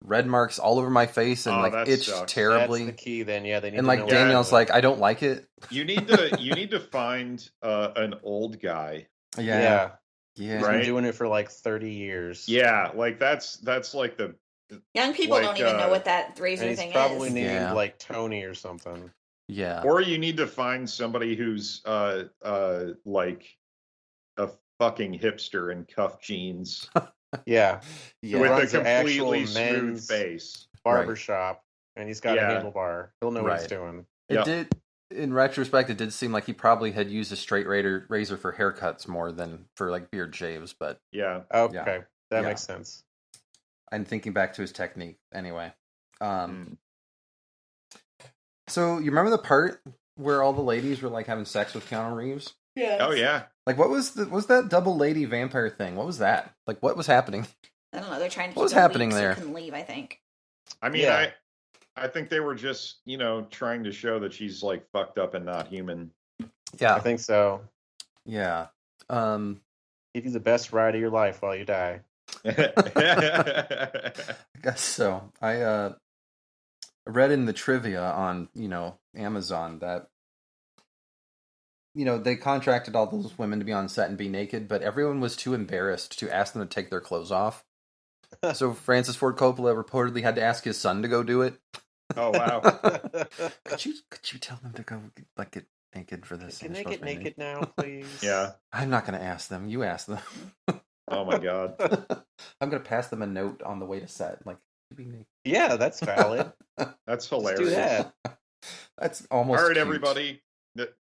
Speaker 3: red marks all over my face and
Speaker 1: Oh,
Speaker 3: like
Speaker 1: that
Speaker 3: itched
Speaker 1: sucks.
Speaker 4: that's
Speaker 3: terribly.
Speaker 4: the key. Then yeah, they need
Speaker 3: And
Speaker 4: to
Speaker 3: like
Speaker 4: know
Speaker 3: Danielle's
Speaker 4: what-
Speaker 3: like, I don't like it.
Speaker 1: you need to find an old guy.
Speaker 3: Yeah.
Speaker 4: He's
Speaker 1: Right.
Speaker 4: been doing it for like 30 years.
Speaker 1: Yeah, like that's like the
Speaker 2: Young people
Speaker 1: Like,
Speaker 2: don't even know what that razor
Speaker 4: and he's
Speaker 2: thing
Speaker 4: probably
Speaker 2: is.
Speaker 4: named
Speaker 3: Yeah.
Speaker 4: like Tony or something.
Speaker 3: Yeah.
Speaker 1: or you need to find somebody who's like a fucking hipster in cuff jeans
Speaker 4: Yeah.
Speaker 3: Yeah.
Speaker 1: With a
Speaker 4: runs an actual
Speaker 1: completely smooth
Speaker 4: men's
Speaker 1: face.
Speaker 4: barbershop, and he's got a
Speaker 1: Yeah.
Speaker 4: handlebar. He'll know what he's
Speaker 3: Right.
Speaker 4: doing.
Speaker 3: It
Speaker 1: Yep.
Speaker 3: did, in retrospect, it did seem like he probably had used a straight razor for haircuts more than for like beard shaves, but
Speaker 1: Yeah.
Speaker 4: Okay, that
Speaker 3: Yeah.
Speaker 4: makes sense.
Speaker 3: I'm thinking back to his technique anyway.
Speaker 1: Mm.
Speaker 3: So you remember the part where all the ladies were like having sex with Keanu Reeves?
Speaker 2: Yeah.
Speaker 1: Oh yeah.
Speaker 3: Like, what was that double lady vampire thing? What was that? Like, what was happening?
Speaker 2: I don't know. They're trying to
Speaker 3: What
Speaker 2: keep
Speaker 3: was
Speaker 2: him
Speaker 3: happening
Speaker 2: weak so
Speaker 3: there?
Speaker 2: he couldn't leave, I think.
Speaker 1: I mean,
Speaker 4: Yeah.
Speaker 1: I think they were just, trying to show that she's like fucked up and not human.
Speaker 3: Yeah,
Speaker 4: I think so.
Speaker 3: yeah.
Speaker 4: Give you the best ride of your life while you die.
Speaker 3: I guess so. I read in the trivia on Amazon that they contracted all those women to be on set and be naked, but everyone was too embarrassed to ask them to take their clothes off. So Francis Ford Coppola reportedly had to ask his son to go do it.
Speaker 1: Oh wow.
Speaker 3: Could you tell them to go get naked for this?
Speaker 4: Can they get naked now, please?
Speaker 1: Yeah.
Speaker 3: I'm not going to ask them. You ask them.
Speaker 1: Oh my god.
Speaker 3: I'm going to pass them a note on the way to set. Like, be naked.
Speaker 4: Yeah, that's valid.
Speaker 1: That's
Speaker 4: Let's
Speaker 1: hilarious.
Speaker 4: do that.
Speaker 3: That's almost.
Speaker 1: All right,
Speaker 3: cute.
Speaker 1: everybody.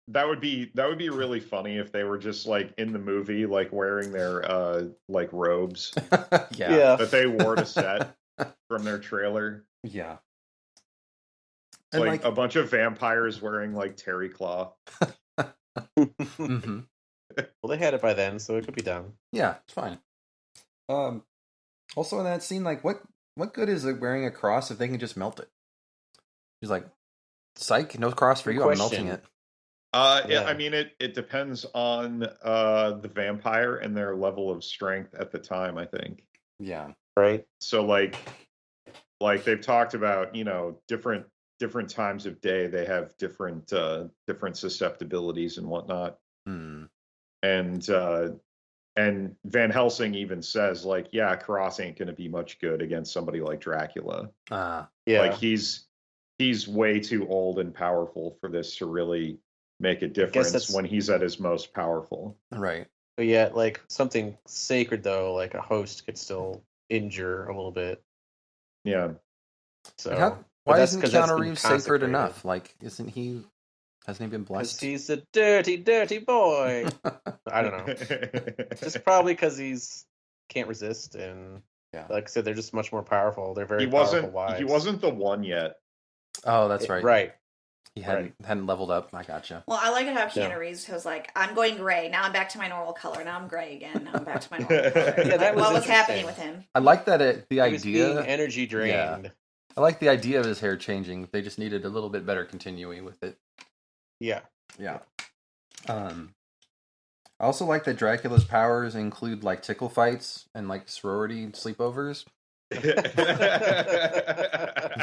Speaker 1: That would be really funny if they were just like in the movie, like wearing their like robes
Speaker 3: Yeah.
Speaker 1: that they wore to set from their trailer.
Speaker 3: Yeah.
Speaker 1: It's
Speaker 3: And,
Speaker 1: like a bunch of vampires wearing like terry cloth.
Speaker 3: Mhm.
Speaker 4: Well, they had it by then, so it could be done.
Speaker 3: Yeah, it's fine. Also in that scene, like, what good is it wearing a cross if they can just melt it? He's like, psych, no cross for
Speaker 4: Good
Speaker 3: you.
Speaker 4: question.
Speaker 3: I'm melting it.
Speaker 1: Yeah, I mean, it depends on the vampire and their level of strength at the time, I think.
Speaker 3: Yeah.
Speaker 4: Right?
Speaker 1: So like they've talked about, different times of day they have different susceptibilities and whatnot.
Speaker 3: Hmm.
Speaker 1: And Van Helsing even says like, yeah, cross ain't gonna be much good against somebody like Dracula.
Speaker 4: Yeah.
Speaker 1: Like he's way too old and powerful for this to really make a difference when he's at his most powerful.
Speaker 3: Right.
Speaker 4: But yeah, like something sacred though, like a host could still injure a little bit.
Speaker 1: Yeah.
Speaker 4: So
Speaker 3: Why isn't Keanu Reeves sacred enough? Like, hasn't he been blessed?
Speaker 4: Because he's a dirty, dirty boy. I don't know. Just probably because he's can't resist, and like I said, they're just much more powerful. They're very powerful wives.
Speaker 1: He wasn't the one yet.
Speaker 3: Oh, that's right.
Speaker 4: Right.
Speaker 3: He hadn't leveled up. I gotcha.
Speaker 2: Well, I like it how Keanu Reeves was like, I'm going gray. Now I'm back to my normal color. Now I'm gray again. Now I'm back to my normal color.
Speaker 4: Yeah, that was
Speaker 2: what was happening with him?
Speaker 3: I like that the
Speaker 4: He was
Speaker 3: idea.
Speaker 4: being energy drained.
Speaker 3: Yeah. I like the idea of his hair changing. They just needed a little bit better continuity with it.
Speaker 4: Yeah.
Speaker 3: Yeah. I also like that Dracula's powers include like tickle fights and like sorority sleepovers. It's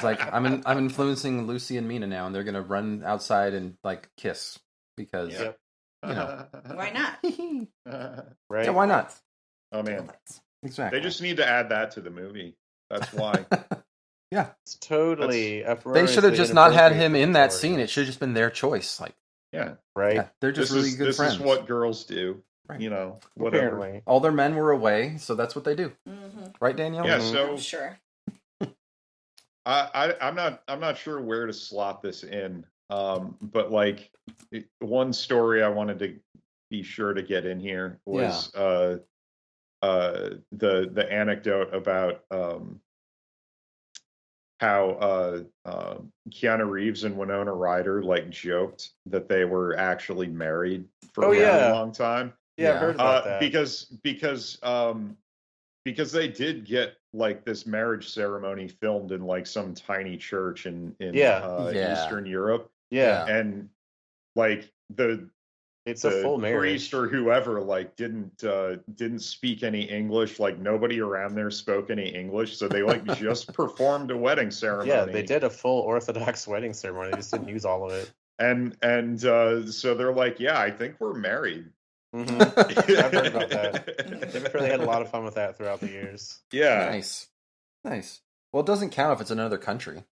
Speaker 3: like I'm influencing Lucy and Mina now, and they're gonna run outside and like kiss because
Speaker 2: Why not?
Speaker 4: Right?
Speaker 3: Yeah, why not?
Speaker 1: Oh man,
Speaker 3: exactly.
Speaker 1: They just need to add that to the movie. That's why.
Speaker 3: Yeah,
Speaker 4: it's totally.
Speaker 3: They should have just not had him in that scene. It should have just been their choice. Like,
Speaker 1: yeah,
Speaker 4: right.
Speaker 3: Yeah, they're just really good friends.
Speaker 1: This is what girls do.
Speaker 3: Right.
Speaker 1: Whatever.
Speaker 4: Apparently.
Speaker 3: All their men were away, so that's what they do.
Speaker 2: Mm-hmm.
Speaker 3: Right, Danielle?
Speaker 1: Yeah.
Speaker 2: I'm
Speaker 1: So
Speaker 2: sure.
Speaker 1: I'm not sure where to slot this in. But like one story I wanted to be sure to get in here was the anecdote about how Keanu Reeves and Winona Ryder like joked that they were actually married for a really long time.
Speaker 4: Yeah, I've heard about that.
Speaker 1: Because they did get like this marriage ceremony filmed in like some tiny church in Eastern Europe.
Speaker 4: Yeah.
Speaker 1: And like
Speaker 4: it's a full marriage.
Speaker 1: Priest or whoever like didn't speak any English. Like nobody around there spoke any English, so they like just performed a wedding ceremony.
Speaker 4: Yeah, they did a full Orthodox wedding ceremony. They just didn't use all of it.
Speaker 1: And so they're like, yeah, I think we're married.
Speaker 4: Mm-hmm. I've heard about that. I'm sure they had a lot of fun with that throughout the years.
Speaker 1: Yeah.
Speaker 3: Nice. Well, it doesn't count if it's another country.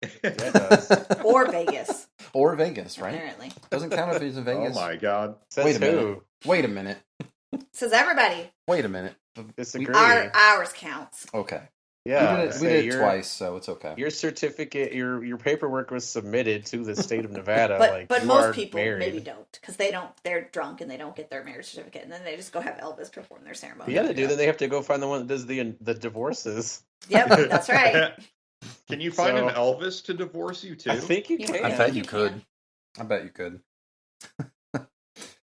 Speaker 4: Yeah, it does.
Speaker 2: Or Vegas.
Speaker 3: Or Vegas, right?
Speaker 2: Apparently.
Speaker 3: Doesn't count if he's in Vegas.
Speaker 1: Oh my god.
Speaker 4: Says
Speaker 3: Wait a
Speaker 4: who?
Speaker 3: minute. Wait a minute.
Speaker 2: Says everybody.
Speaker 3: Wait a minute.
Speaker 4: Disagree.
Speaker 2: Ours counts.
Speaker 3: Okay.
Speaker 4: Yeah,
Speaker 3: we did it twice, so it's okay.
Speaker 4: Your certificate, your paperwork was submitted to the state of Nevada.
Speaker 2: But
Speaker 4: you
Speaker 2: most
Speaker 4: are
Speaker 2: people
Speaker 4: married.
Speaker 2: maybe don't, because they're drunk and they don't get their marriage certificate, and then they just go have Elvis perform their ceremony.
Speaker 4: Yeah, they do. Then they have to go find the one that does the divorces.
Speaker 2: Yep, that's right.
Speaker 1: Can you find an Elvis to divorce you too?
Speaker 4: I think you can.
Speaker 3: I bet you could. I bet you could.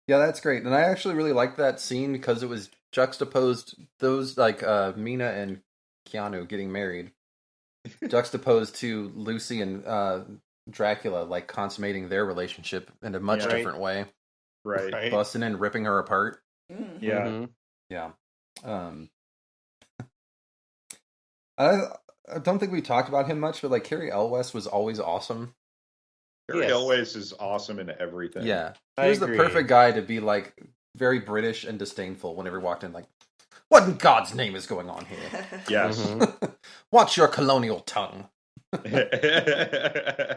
Speaker 3: Yeah, that's great. And I actually really liked that scene because it was juxtaposed those Mina and Keanu getting married, juxtaposed to Lucy and Dracula consummating their relationship in a much different way.
Speaker 1: Right.
Speaker 3: Busting in, ripping her apart.
Speaker 2: Mm.
Speaker 1: Yeah.
Speaker 4: Mm-hmm.
Speaker 3: Yeah. I don't think we talked about him much, but Carrie Elwes was always awesome.
Speaker 1: Carrie Elwes is awesome in everything.
Speaker 3: Yeah. He was the perfect guy to be very British and disdainful whenever he walked in what in God's name is going on here?
Speaker 1: Yes.
Speaker 4: Mm-hmm.
Speaker 3: Watch your colonial tongue.
Speaker 4: That's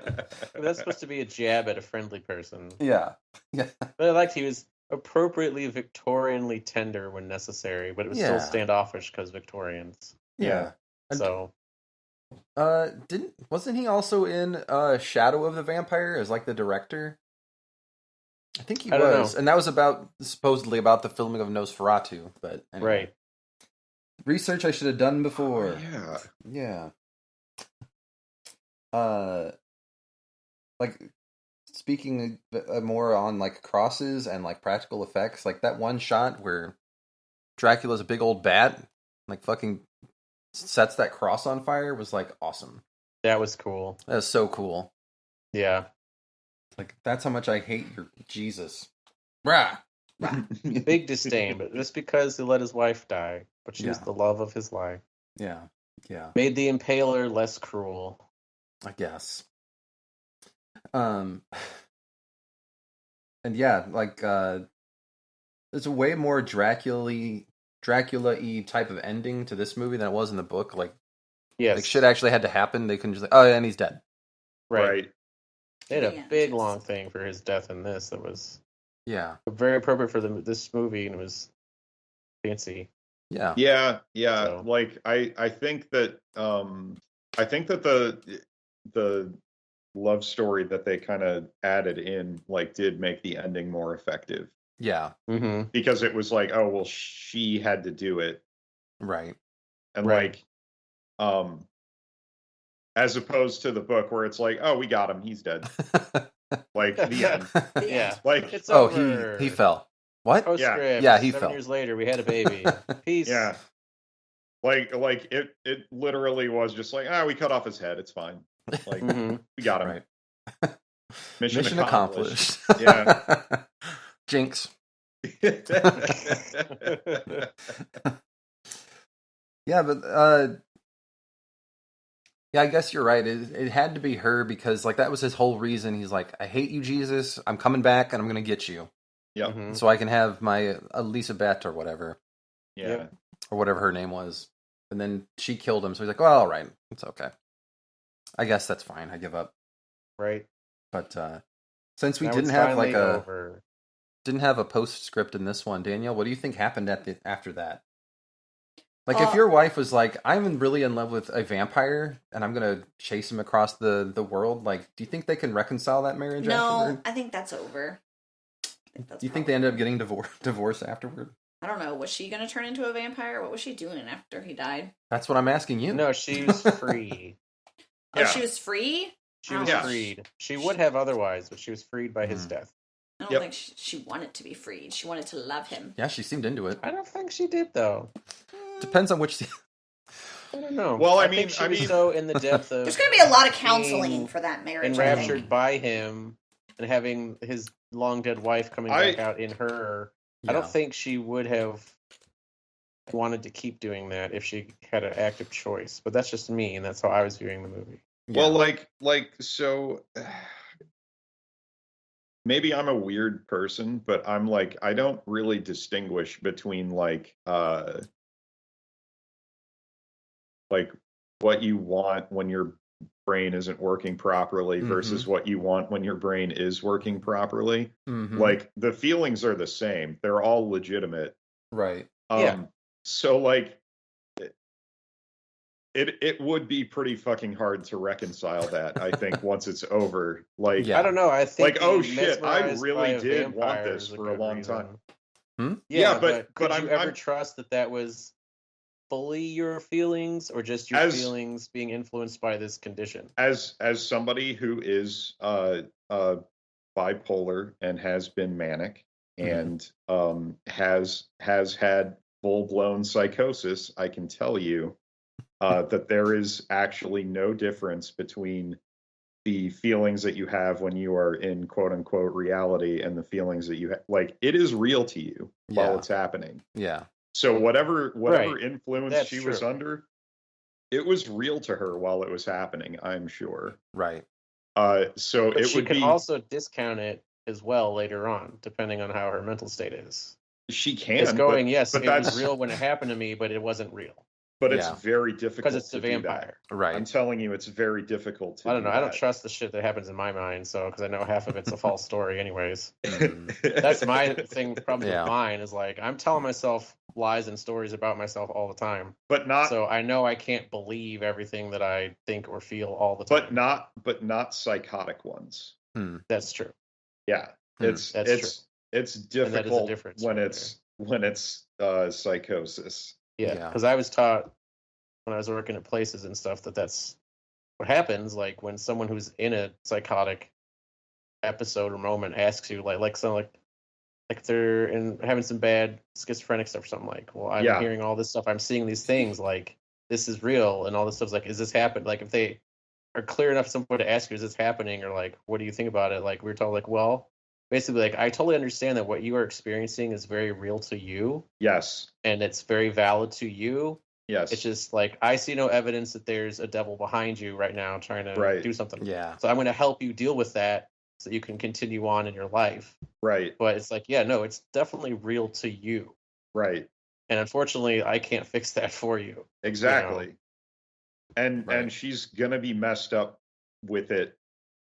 Speaker 4: supposed to be a jab at a friendly person.
Speaker 3: Yeah. Yeah.
Speaker 4: But I liked he was appropriately Victorianly tender when necessary, but it was still standoffish because Victorians.
Speaker 3: Yeah.
Speaker 4: So
Speaker 3: wasn't he also in Shadow of the Vampire as the director? I think he was. And that was supposedly about the filming of Nosferatu, but anyway.
Speaker 4: Right.
Speaker 3: Research I should have done before.
Speaker 1: Yeah.
Speaker 3: Speaking more on crosses and practical effects, that one shot where Dracula's a big old bat, fucking sets that cross on fire was awesome.
Speaker 4: That was cool.
Speaker 3: That was so cool.
Speaker 4: Yeah.
Speaker 3: That's how much I hate your Jesus. Rah!
Speaker 4: Big disdain, but just because he let his wife die, but she was the love of his life.
Speaker 3: Yeah. Yeah.
Speaker 4: Made the Impaler less cruel.
Speaker 3: I guess. And yeah, there's a way more Dracula-y type of ending to this movie than it was in the book.
Speaker 4: Yes.
Speaker 3: Shit actually had to happen. They couldn't just oh, yeah, and he's dead.
Speaker 1: Right.
Speaker 4: They had a big long thing for his death in this. That was very appropriate for this movie, and it was fancy.
Speaker 3: Yeah.
Speaker 1: Yeah.
Speaker 4: So.
Speaker 1: I think that the love story that they kind of added in did make the ending more effective.
Speaker 3: Yeah.
Speaker 4: Mm-hmm.
Speaker 1: Because it was oh well, she had to do it.
Speaker 3: Right.
Speaker 1: And as opposed to the book where it's oh, we got him, he's dead. The end.
Speaker 4: Yeah.
Speaker 3: It's over. He fell. What?
Speaker 4: Postscript.
Speaker 3: Yeah, he
Speaker 4: 7
Speaker 3: fell.
Speaker 4: years later, we had a baby. Peace.
Speaker 1: Yeah. It literally was just we cut off his head, it's fine. We got him.
Speaker 3: Right.
Speaker 1: Mission accomplished.
Speaker 3: Yeah. Jinx. Yeah, but I guess you're right. It had to be her because that was his whole reason. He's I hate you, Jesus. I'm coming back and I'm gonna get you.
Speaker 1: Yeah.
Speaker 4: Mm-hmm.
Speaker 3: So I can have my Elizabeth or whatever.
Speaker 1: Yeah.
Speaker 4: Yep.
Speaker 3: Or whatever her name was. And then she killed him, so he's well, all right, it's okay. I guess that's fine. I give up.
Speaker 4: Right.
Speaker 3: But since we
Speaker 4: Now
Speaker 3: didn't
Speaker 4: it's
Speaker 3: have
Speaker 4: finally over.
Speaker 3: didn't have a postscript in this one, Danielle, what do you think happened after that? If your wife was I'm really in love with a vampire and I'm gonna chase him across the world, do you think they can reconcile that marriage afterward?
Speaker 2: No, I think that's over.
Speaker 3: Do you think they ended up getting divorced afterward?
Speaker 2: I don't know. Was she going to turn into a vampire? What was she doing after he died?
Speaker 3: That's what I'm asking you.
Speaker 4: No, she was free.
Speaker 2: Oh, she was free?
Speaker 4: She was freed. She would have otherwise, but she was freed by his death.
Speaker 2: I don't think she wanted to be freed. She wanted to love him.
Speaker 3: Yeah, she seemed into it.
Speaker 4: I don't think she did, though.
Speaker 3: Depends on which...
Speaker 4: I don't know.
Speaker 1: Well, I
Speaker 4: think she was so in the depth of...
Speaker 2: There's going to be a lot of counseling for that marriage,
Speaker 4: enraptured by him and having his long-dead wife coming back out in her... I don't think she would have wanted to keep doing that if she had an active choice. But that's just me, and that's how I was viewing the movie.
Speaker 1: Yeah. Well, so maybe I'm a weird person, but I'm I don't really distinguish between what you want when your brain isn't working properly versus what you want when your brain is working properly.
Speaker 3: Mm-hmm.
Speaker 1: The feelings are the same. They're all legitimate.
Speaker 3: Right.
Speaker 1: So like it would be pretty fucking hard to reconcile that, I think, once it's over. Like
Speaker 3: Yeah.
Speaker 4: I don't know. I think
Speaker 1: like, oh
Speaker 4: being
Speaker 1: shit, I
Speaker 4: mesmerized by
Speaker 1: really
Speaker 4: a
Speaker 1: did want
Speaker 4: vampire
Speaker 1: this
Speaker 4: is
Speaker 1: for a
Speaker 4: good
Speaker 1: long
Speaker 4: reason.
Speaker 1: time.
Speaker 4: Yeah,
Speaker 1: but
Speaker 4: could you ever
Speaker 1: I'm
Speaker 4: trust that was fully your feelings, or just your
Speaker 1: as
Speaker 4: feelings being influenced by this condition?
Speaker 1: as somebody who is bipolar and has been manic and has had full blown psychosis, I can tell you that there is actually no difference between the feelings that you have when you are in quote unquote reality and the feelings that you have. Like, it is real to you while
Speaker 3: Yeah.
Speaker 1: it's happening.
Speaker 3: Yeah.
Speaker 1: So whatever
Speaker 4: Right.
Speaker 1: influence
Speaker 4: That's
Speaker 1: she was
Speaker 4: true.
Speaker 1: under, it was real to her while it was happening, I'm sure.
Speaker 3: Right.
Speaker 1: So
Speaker 4: But
Speaker 1: it
Speaker 4: she
Speaker 1: would
Speaker 4: can
Speaker 1: be
Speaker 4: also discount it as well later on, depending on how her mental state is.
Speaker 1: she
Speaker 4: It's
Speaker 1: can,
Speaker 4: going, yes,
Speaker 1: but
Speaker 4: it was
Speaker 1: that's
Speaker 4: real when it happened to me, but it wasn't real
Speaker 1: but it's
Speaker 3: Yeah.
Speaker 1: very
Speaker 4: because
Speaker 1: difficult
Speaker 4: it's
Speaker 1: to
Speaker 4: a
Speaker 1: do that.
Speaker 4: vampire.
Speaker 3: Right.
Speaker 1: I'm telling you, it's very difficult to
Speaker 4: I don't know.
Speaker 1: do
Speaker 4: I don't
Speaker 1: that.
Speaker 4: trust the shit that happens in my mind, so because I know half of it's a false story, anyways.
Speaker 3: Mm.
Speaker 4: That's my thing. Problem
Speaker 3: Yeah.
Speaker 4: with mine is like I'm telling myself lies and stories about myself all the time,
Speaker 1: but not
Speaker 4: so I know I can't believe everything that I think or feel all the time.
Speaker 1: but not psychotic ones.
Speaker 4: That's true.
Speaker 1: Yeah.
Speaker 3: Hmm.
Speaker 1: It's
Speaker 4: true.
Speaker 1: it's
Speaker 4: And that is a
Speaker 1: difficult
Speaker 4: difference
Speaker 1: when
Speaker 4: right
Speaker 1: it's psychosis.
Speaker 4: Yeah,
Speaker 3: Yeah.
Speaker 4: because I was taught when I was working at places and stuff that's what happens. Like when someone who's in a psychotic episode or moment asks you, like if they're having some bad schizophrenic stuff or something, like, well, I'm
Speaker 1: Yeah.
Speaker 4: hearing all this stuff, I'm seeing these things, like this is real, and all this stuff's like, is this happening? Like if they are clear enough to someone to ask you, is this happening, or like, what do you think about it? Like we were told, like, well, basically, like I totally understand that what you are experiencing is very real to you,
Speaker 1: Yes.
Speaker 4: and it's very valid to you.
Speaker 1: Yes.
Speaker 4: It's just like I see no evidence that there's a devil behind you right now trying to
Speaker 1: Right.
Speaker 4: do something.
Speaker 3: Yeah.
Speaker 4: So I'm going to help you deal with that so you can continue on in your life.
Speaker 1: Right.
Speaker 4: But it's like, yeah, no, it's definitely real to you.
Speaker 1: Right.
Speaker 4: And unfortunately, I can't fix that for you.
Speaker 1: Exactly.
Speaker 3: Right.
Speaker 1: And she's gonna be messed up with it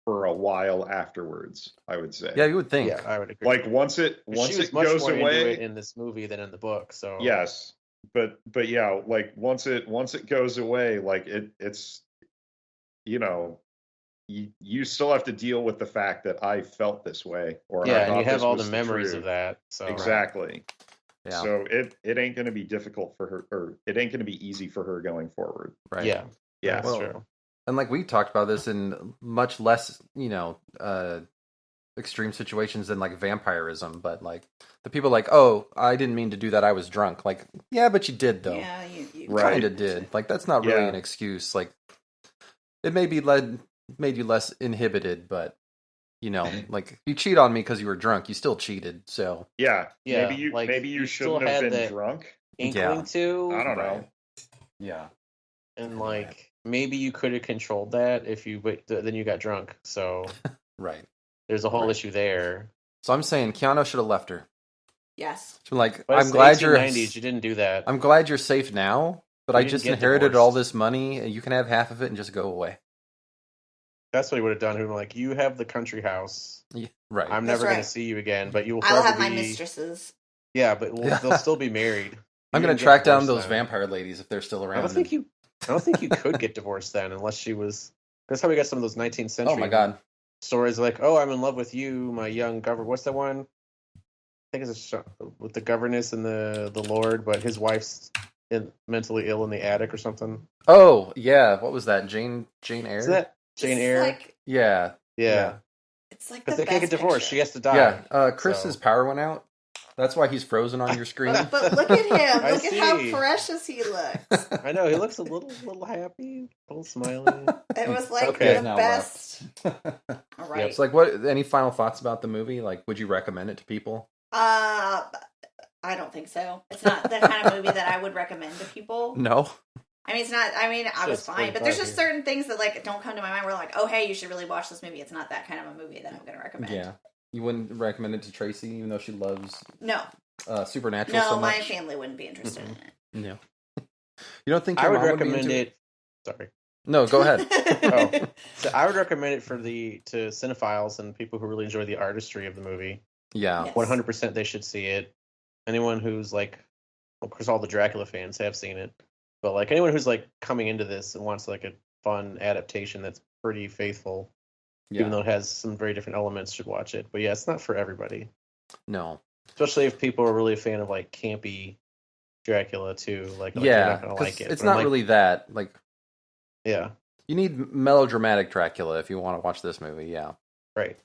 Speaker 1: for a while afterwards, I would say.
Speaker 3: Yeah, you would think.
Speaker 4: Yeah, I would agree.
Speaker 1: Like once
Speaker 4: she
Speaker 1: it
Speaker 4: was much
Speaker 1: goes
Speaker 4: more into
Speaker 1: away
Speaker 4: it in this movie than in the book. So
Speaker 1: yes. But yeah, like once it goes away, like it's you still have to deal with the fact that I felt this way, or I
Speaker 4: yeah, and
Speaker 1: thought
Speaker 4: you have
Speaker 1: this
Speaker 4: all
Speaker 1: was
Speaker 4: the memories
Speaker 1: truth.
Speaker 4: of that. So
Speaker 1: Exactly.
Speaker 3: Yeah.
Speaker 1: So it ain't going to be difficult for her, or it ain't going to be easy for her going forward.
Speaker 3: Right.
Speaker 4: yeah,
Speaker 1: Yeah.
Speaker 4: that's
Speaker 3: Well,
Speaker 4: true.
Speaker 3: And like we talked about this in much less, extreme situations than like vampirism, but like the people like, oh, I didn't mean to do that, I was drunk. Like, yeah, but you did though.
Speaker 2: Yeah, you
Speaker 1: Right.
Speaker 3: Kind of did. Like that's not really
Speaker 1: Yeah.
Speaker 3: an excuse. Like it made you less inhibited, but like you cheat on me because you were drunk, you still cheated. So
Speaker 1: Yeah.
Speaker 4: Yeah,
Speaker 1: Maybe
Speaker 4: like,
Speaker 1: you
Speaker 4: you still
Speaker 1: shouldn't have
Speaker 4: had
Speaker 1: been
Speaker 4: that
Speaker 1: drunk.
Speaker 4: Inkling
Speaker 3: Yeah.
Speaker 4: to,
Speaker 1: I don't know.
Speaker 3: Right. Yeah.
Speaker 4: and like maybe you could have controlled that if you, but then you got drunk. So
Speaker 3: Right.
Speaker 4: there's a whole
Speaker 3: Right.
Speaker 4: issue there.
Speaker 3: So I'm saying Keanu should have left her.
Speaker 2: Yes.
Speaker 3: So like,
Speaker 4: But
Speaker 3: I'm
Speaker 4: it's the
Speaker 3: glad you're
Speaker 4: 1890s. You didn't do that.
Speaker 3: I'm glad you're safe now, but
Speaker 4: You
Speaker 3: I
Speaker 4: didn't
Speaker 3: just
Speaker 4: get
Speaker 3: inherited all
Speaker 4: divorced.
Speaker 3: this money, and you can have half of it and just go away.
Speaker 4: That's what he would have done. He would have been like, you have the country house.
Speaker 3: Yeah, right.
Speaker 4: I'm
Speaker 2: That's
Speaker 4: never going
Speaker 2: right.
Speaker 4: to see you again, but you will
Speaker 2: I'll
Speaker 4: forever
Speaker 2: have my
Speaker 4: be.
Speaker 2: mistresses.
Speaker 4: Yeah, but
Speaker 3: Yeah.
Speaker 4: they'll still be married.
Speaker 3: I'm
Speaker 4: You
Speaker 3: gonna
Speaker 4: didn't get
Speaker 3: track down
Speaker 4: divorced
Speaker 3: those
Speaker 4: then.
Speaker 3: vampire ladies if they're still around.
Speaker 4: I don't think you could get divorced then, unless she was. That's how we got some of those 19th century.
Speaker 3: Oh my god.
Speaker 4: Stories like, oh, I'm in love with you, my young governor. What's that one? I think it's with the governess and the lord, but his wife's mentally ill in the attic or something.
Speaker 3: Oh yeah, what was that? Jane Eyre?
Speaker 4: Is that Jane
Speaker 2: It's
Speaker 4: Eyre?
Speaker 2: Like,
Speaker 3: Yeah.
Speaker 4: Yeah,
Speaker 2: it's like
Speaker 4: because
Speaker 2: the
Speaker 4: they can't
Speaker 2: best
Speaker 4: get divorced.
Speaker 2: picture.
Speaker 4: She has to die.
Speaker 3: Yeah. Chris's
Speaker 4: so.
Speaker 3: power went out. That's why he's frozen on your screen.
Speaker 2: But look at him.
Speaker 4: I
Speaker 2: Look at how
Speaker 4: see.
Speaker 2: precious he looks.
Speaker 4: I know he looks a little happy, a little smiling.
Speaker 2: It was like
Speaker 4: Okay.
Speaker 2: the
Speaker 3: Now
Speaker 2: best. All
Speaker 3: Yeah,
Speaker 2: right.
Speaker 3: it's like what? Any final thoughts about the movie? Like, would you recommend it to people?
Speaker 2: I don't think so. It's not the kind of movie that I would recommend to people.
Speaker 3: No.
Speaker 2: I mean, it's not. I mean, I was
Speaker 4: Just
Speaker 2: fine, but there's
Speaker 4: 45
Speaker 2: just
Speaker 4: here.
Speaker 2: certain things that like don't come to my mind. Where like, oh, hey, you should really watch this movie. It's not that kind of a movie that I'm going to recommend.
Speaker 3: Yeah. You wouldn't recommend it to Tracy, even though she loves
Speaker 2: No,
Speaker 3: Supernatural
Speaker 2: no,
Speaker 3: so
Speaker 2: my
Speaker 3: much.
Speaker 2: family wouldn't be interested in it.
Speaker 3: No. You don't think
Speaker 4: I
Speaker 3: your
Speaker 4: would
Speaker 3: mom would be
Speaker 4: recommend
Speaker 3: into
Speaker 4: it. Sorry.
Speaker 3: No, go ahead.
Speaker 4: Oh. So I would recommend it to cinephiles and people who really enjoy the artistry of the movie.
Speaker 3: Yeah.
Speaker 2: Yes.
Speaker 4: 100% they should see it. Anyone who's like of course, all the Dracula fans have seen it, but like anyone who's like coming into this and wants like a fun adaptation that's pretty faithful, even though it has some very different elements, should watch it. But yeah, it's not for everybody.
Speaker 3: No.
Speaker 4: Especially if people are really a fan of like campy Dracula too. Like
Speaker 3: Yeah,
Speaker 4: they're not gonna like it.
Speaker 3: it's
Speaker 4: But I'm
Speaker 3: not really that. Like,
Speaker 4: yeah,
Speaker 3: you need melodramatic Dracula if you want to watch this movie. Yeah,
Speaker 4: right.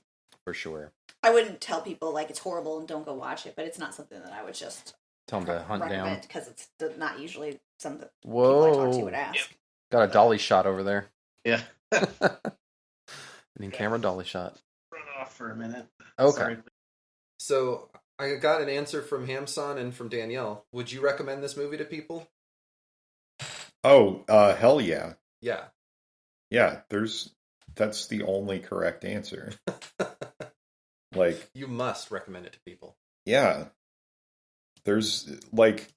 Speaker 3: for sure.
Speaker 2: I wouldn't tell people like it's horrible and don't go watch it, but it's not something that I would just
Speaker 3: Tell them to hunt down.
Speaker 2: because it's not usually something people I
Speaker 3: Whoa.
Speaker 2: talk to would ask.
Speaker 3: Got a dolly shot over there.
Speaker 4: Yeah.
Speaker 3: In camera dolly shot.
Speaker 4: Run off for a minute.
Speaker 3: Okay.
Speaker 4: Sorry.
Speaker 3: So I got an answer from Hamson and from Danielle. Would you recommend this movie to people?
Speaker 1: Oh, hell yeah.
Speaker 3: Yeah.
Speaker 1: Yeah, that's the only correct answer. Like,
Speaker 3: you must recommend it to people.
Speaker 1: yeah. There's like,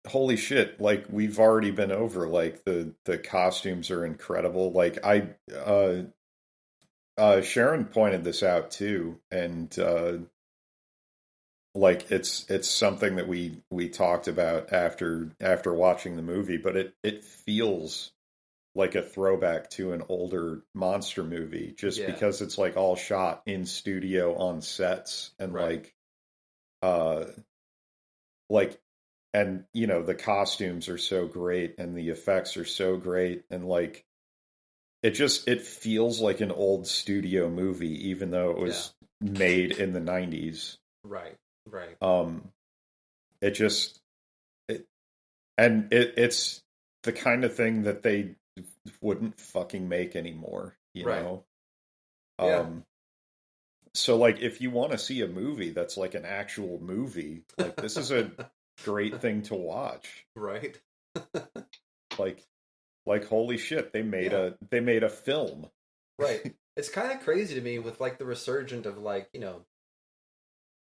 Speaker 1: holy shit, like we've already been over, like the costumes are incredible. Like Sharon pointed this out too, and like it's something that we talked about after watching the movie, but it feels like a throwback to an older monster movie just because it's like all shot in studio on sets and like and you know the costumes are so great and the effects are so great and like it feels like an old studio movie even though it was made in the 90s.
Speaker 3: Right.
Speaker 1: It's the kind of thing that they wouldn't fucking make anymore, you know? So like if you want to see a movie that's like an actual movie, like this is a great thing to watch.
Speaker 3: Right.
Speaker 1: like holy shit, they made a film.
Speaker 3: Right. It's kind of crazy to me with like the resurgent of like, you know,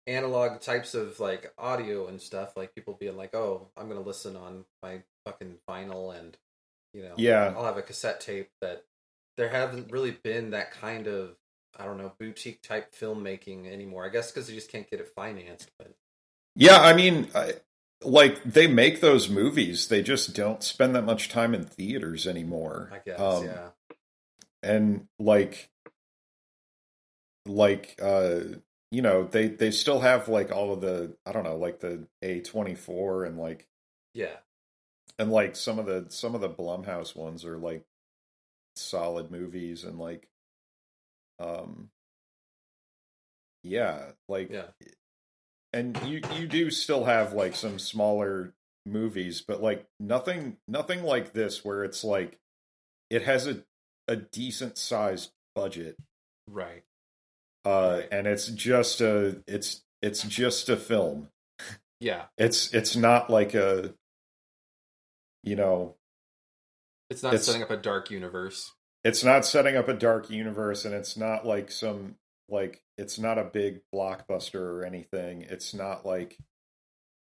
Speaker 3: analog types of like audio and stuff, like people being like, oh, I'm gonna listen on my fucking vinyl and you know, I'll have a cassette tape. That there haven't really been that kind of, I don't know, boutique type filmmaking anymore. I guess because they just can't get it financed. But
Speaker 1: yeah, I mean, like they make those movies, they just don't spend that much time in theaters anymore.
Speaker 3: I guess,
Speaker 1: and like you know, they still have like all of the, I don't know, like the A24 and like and like some of the Blumhouse ones are like solid movies and like and you do still have like some smaller movies, but like nothing like this where it's like it has a decent sized budget.
Speaker 3: Right.
Speaker 1: And it's just a film.
Speaker 3: Yeah.
Speaker 1: It's not like a, you know,
Speaker 3: it's not setting up a dark universe.
Speaker 1: It's not setting up a dark universe, and it's not like some like it's not a big blockbuster or anything. It's not like,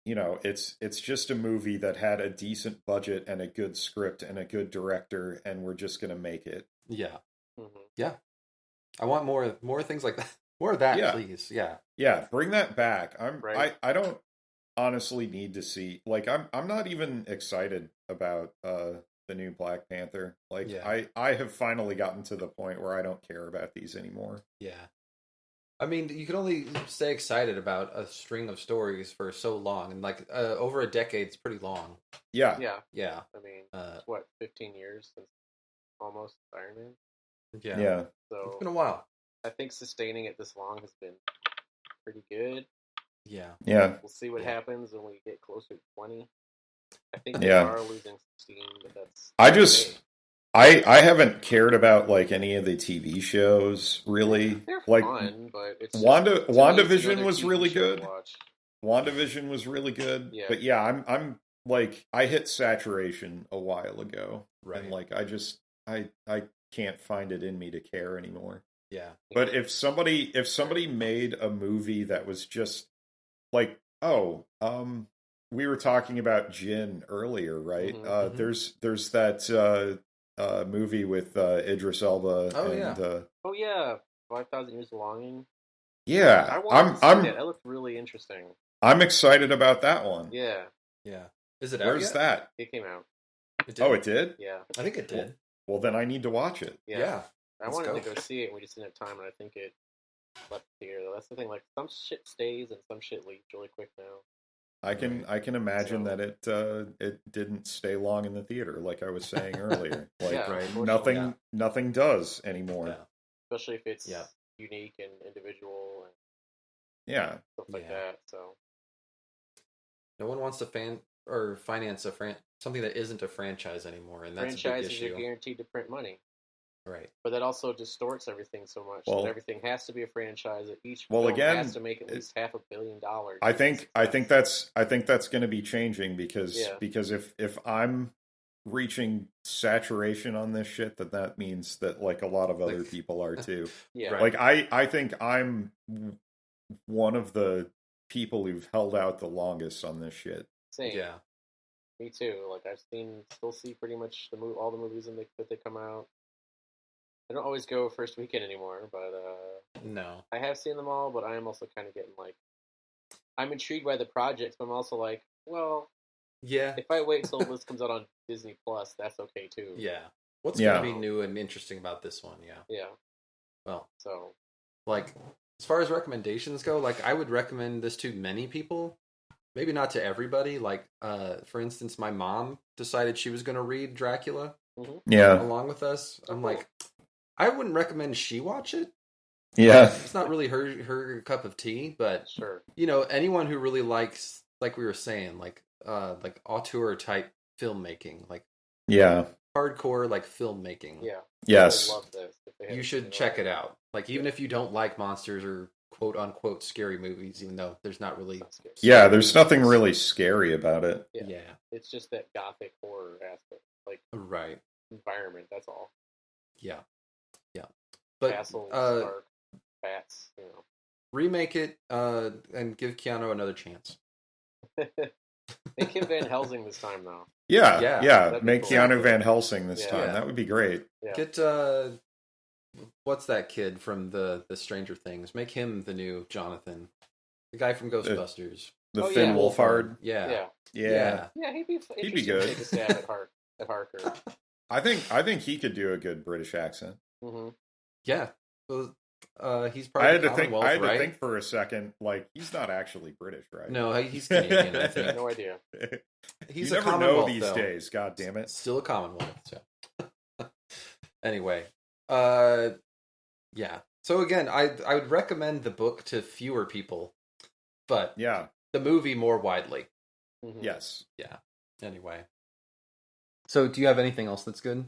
Speaker 1: you know, it's just a movie that had a decent budget and a good script and a good director, and we're just gonna make it.
Speaker 3: Yeah. Mm-hmm. Yeah. I want more things like that. More of that, please. Yeah. Yeah,
Speaker 1: bring that back. I don't honestly need to see, like I'm not even excited about the new Black Panther. Like I have finally gotten to the point where I don't care about these anymore.
Speaker 3: Yeah. I mean, you can only stay excited about a string of stories for so long, and like over a decade's pretty long.
Speaker 1: Yeah.
Speaker 4: I mean, what, 15 years since almost Iron Man?
Speaker 3: Yeah.
Speaker 4: So
Speaker 3: it's been a while.
Speaker 4: I think sustaining it this long has been pretty good.
Speaker 3: Yeah.
Speaker 1: We'll
Speaker 4: see what happens when we get closer to 20. I think they are losing steam, but that's
Speaker 1: I haven't cared about like any of the TV shows really.
Speaker 4: They're
Speaker 1: like
Speaker 4: fun, but it's
Speaker 1: WandaVision was really good. WandaVision was really good.
Speaker 4: Yeah.
Speaker 1: But yeah, I'm like I hit saturation a while ago.
Speaker 3: Right.
Speaker 1: And like I can't find it in me to care anymore.
Speaker 3: Yeah.
Speaker 1: But if somebody made a movie that was just like, we were talking about Jin earlier, right?
Speaker 3: Mm-hmm.
Speaker 1: There's that movie with Idris Elba.
Speaker 4: Oh yeah, 5,000 Years of Longing.
Speaker 1: Yeah,
Speaker 4: I want to see that. That looked really interesting.
Speaker 1: I'm excited about that one.
Speaker 4: Yeah.
Speaker 3: Is it out
Speaker 1: Where's
Speaker 3: yet?
Speaker 1: that?
Speaker 4: It came out.
Speaker 3: It did?
Speaker 1: Oh, it did?
Speaker 4: Yeah.
Speaker 3: I think it did.
Speaker 1: Well, then I need to watch it.
Speaker 3: Yeah.
Speaker 4: I
Speaker 3: Let's
Speaker 4: wanted
Speaker 3: go.
Speaker 4: to go see it, and we just didn't have time, and I think it left the theater. That's the thing. Like, some shit stays, and some shit leaves really quick now.
Speaker 1: I can imagine that it didn't stay long in the theater, like I was saying earlier. Like
Speaker 4: Yeah,
Speaker 3: right.
Speaker 4: unfortunately,
Speaker 1: nothing does anymore.
Speaker 3: Yeah.
Speaker 4: especially if it's
Speaker 3: Yeah.
Speaker 4: unique and individual and
Speaker 1: Yeah.
Speaker 4: stuff like
Speaker 3: Yeah.
Speaker 4: that. So
Speaker 3: No one wants to finance something that isn't a franchise anymore, and that's a big
Speaker 4: franchises
Speaker 3: issue.
Speaker 4: are guaranteed to print money,
Speaker 3: Right.
Speaker 4: but that also distorts everything so much.
Speaker 1: Well-
Speaker 4: that everything has to be a franchise. That each
Speaker 1: Well,
Speaker 4: film
Speaker 1: again,
Speaker 4: has to make at least $500 million.
Speaker 1: I think that's going to be changing because
Speaker 4: Yeah.
Speaker 1: if I'm reaching saturation on this shit, that means that like a lot of other people are too.
Speaker 4: Yeah,
Speaker 3: Right.
Speaker 1: Like I think I'm one of the people who've held out the longest on this shit.
Speaker 4: same.
Speaker 3: Yeah.
Speaker 4: Me too. Like I've still see pretty much all the movies that they come out. I don't always go first weekend anymore, but
Speaker 3: No.
Speaker 4: I have seen them all. But I am also kind of getting like, I'm intrigued by the projects, but I'm also like, well,
Speaker 3: Yeah.
Speaker 4: if I wait till this comes out on Disney Plus, that's okay too.
Speaker 3: Yeah. What's
Speaker 1: Yeah.
Speaker 3: going to be new and interesting about this one? Yeah.
Speaker 4: Yeah.
Speaker 3: Well,
Speaker 4: So
Speaker 3: like, as far as recommendations go, like, I would recommend this to many people. Maybe not to everybody. Like, for instance, my mom decided she was going to read Dracula
Speaker 1: Yeah.
Speaker 3: along with us. I'm
Speaker 4: cool.
Speaker 3: like, I wouldn't recommend she watch it.
Speaker 1: Yeah.
Speaker 3: It's not really her cup of tea, but
Speaker 4: sure.
Speaker 3: you know, anyone who really likes, like we were saying, like auteur type filmmaking, like
Speaker 1: Yeah.
Speaker 3: hardcore like filmmaking.
Speaker 4: Yeah.
Speaker 1: Yes.
Speaker 4: I would love this. If they had
Speaker 3: You should
Speaker 4: something
Speaker 3: check
Speaker 4: like
Speaker 3: it out. Like, even if you don't like monsters or quote unquote scary movies, even though there's not really.
Speaker 4: That's good.
Speaker 1: Yeah, there's nothing really scary about it.
Speaker 4: Yeah.
Speaker 3: Yeah.
Speaker 4: It's just that gothic horror aspect, like
Speaker 3: Right.
Speaker 4: environment. That's all.
Speaker 3: Yeah. Yeah. But
Speaker 4: Castles, dark, bats. You know.
Speaker 3: remake it and give Keanu another chance.
Speaker 4: Make him Van Helsing this time, though.
Speaker 3: Yeah,
Speaker 1: Yeah.
Speaker 4: that'd be
Speaker 1: Make
Speaker 4: cool.
Speaker 1: Keanu Van Helsing this
Speaker 4: Yeah.
Speaker 1: time.
Speaker 3: Yeah.
Speaker 1: That would be great.
Speaker 4: Yeah.
Speaker 3: Get what's that kid from the Stranger Things? Make him the new Jonathan, the guy from Ghostbusters.
Speaker 1: The
Speaker 4: Oh,
Speaker 1: Finn
Speaker 4: yeah.
Speaker 1: Wolfhard.
Speaker 3: Yeah.
Speaker 4: Yeah.
Speaker 1: Yeah.
Speaker 4: Yeah, he'd be
Speaker 1: He'd be
Speaker 4: interesting
Speaker 1: good.
Speaker 4: to take a stab at Harker.
Speaker 1: I think he could do a good British accent.
Speaker 4: Mm-hmm.
Speaker 3: Yeah. Well, he's
Speaker 1: I
Speaker 3: part of
Speaker 1: had
Speaker 3: the
Speaker 1: to think.
Speaker 3: Commonwealth,
Speaker 1: I had to
Speaker 3: right?
Speaker 1: think for a second. Like, he's not actually British, right?
Speaker 3: No, he's Canadian. I think
Speaker 4: No idea.
Speaker 3: he's
Speaker 1: you
Speaker 3: a
Speaker 1: never know
Speaker 3: Commonwealth
Speaker 1: these
Speaker 3: though.
Speaker 1: days. God damn it.
Speaker 3: Still a Commonwealth. So. Anyway, yeah. So again, I would recommend the book to fewer people, but
Speaker 1: Yeah.
Speaker 3: the movie more widely.
Speaker 4: Mm-hmm.
Speaker 1: Yes.
Speaker 3: Yeah. Anyway. So, do you have anything else that's good?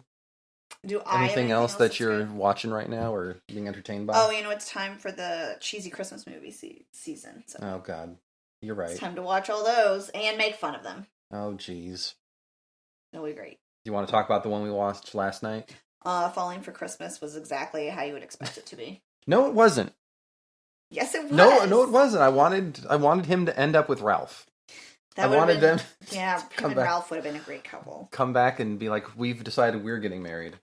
Speaker 2: Do I have
Speaker 3: Anything else that
Speaker 2: that's
Speaker 3: you're
Speaker 2: good?
Speaker 3: watching right now or being entertained by?
Speaker 2: Oh, you know, it's time for the cheesy Christmas movie season. So
Speaker 3: Oh, God. You're right.
Speaker 2: it's time to watch all those and make fun of them.
Speaker 3: Oh, jeez.
Speaker 2: It'll be great.
Speaker 3: Do you want to talk about the one we watched last night?
Speaker 2: Falling for Christmas was exactly how you would expect it to be.
Speaker 3: No, it wasn't.
Speaker 2: Yes, it was.
Speaker 3: No, it wasn't. I wanted him to end up with Ralph.
Speaker 2: That
Speaker 3: I
Speaker 2: would've
Speaker 3: wanted
Speaker 2: been,
Speaker 3: them
Speaker 2: Yeah,
Speaker 3: to
Speaker 2: him
Speaker 3: come
Speaker 2: and
Speaker 3: back.
Speaker 2: Ralph would have been a great couple.
Speaker 3: Come back and be like, we've decided we're getting married.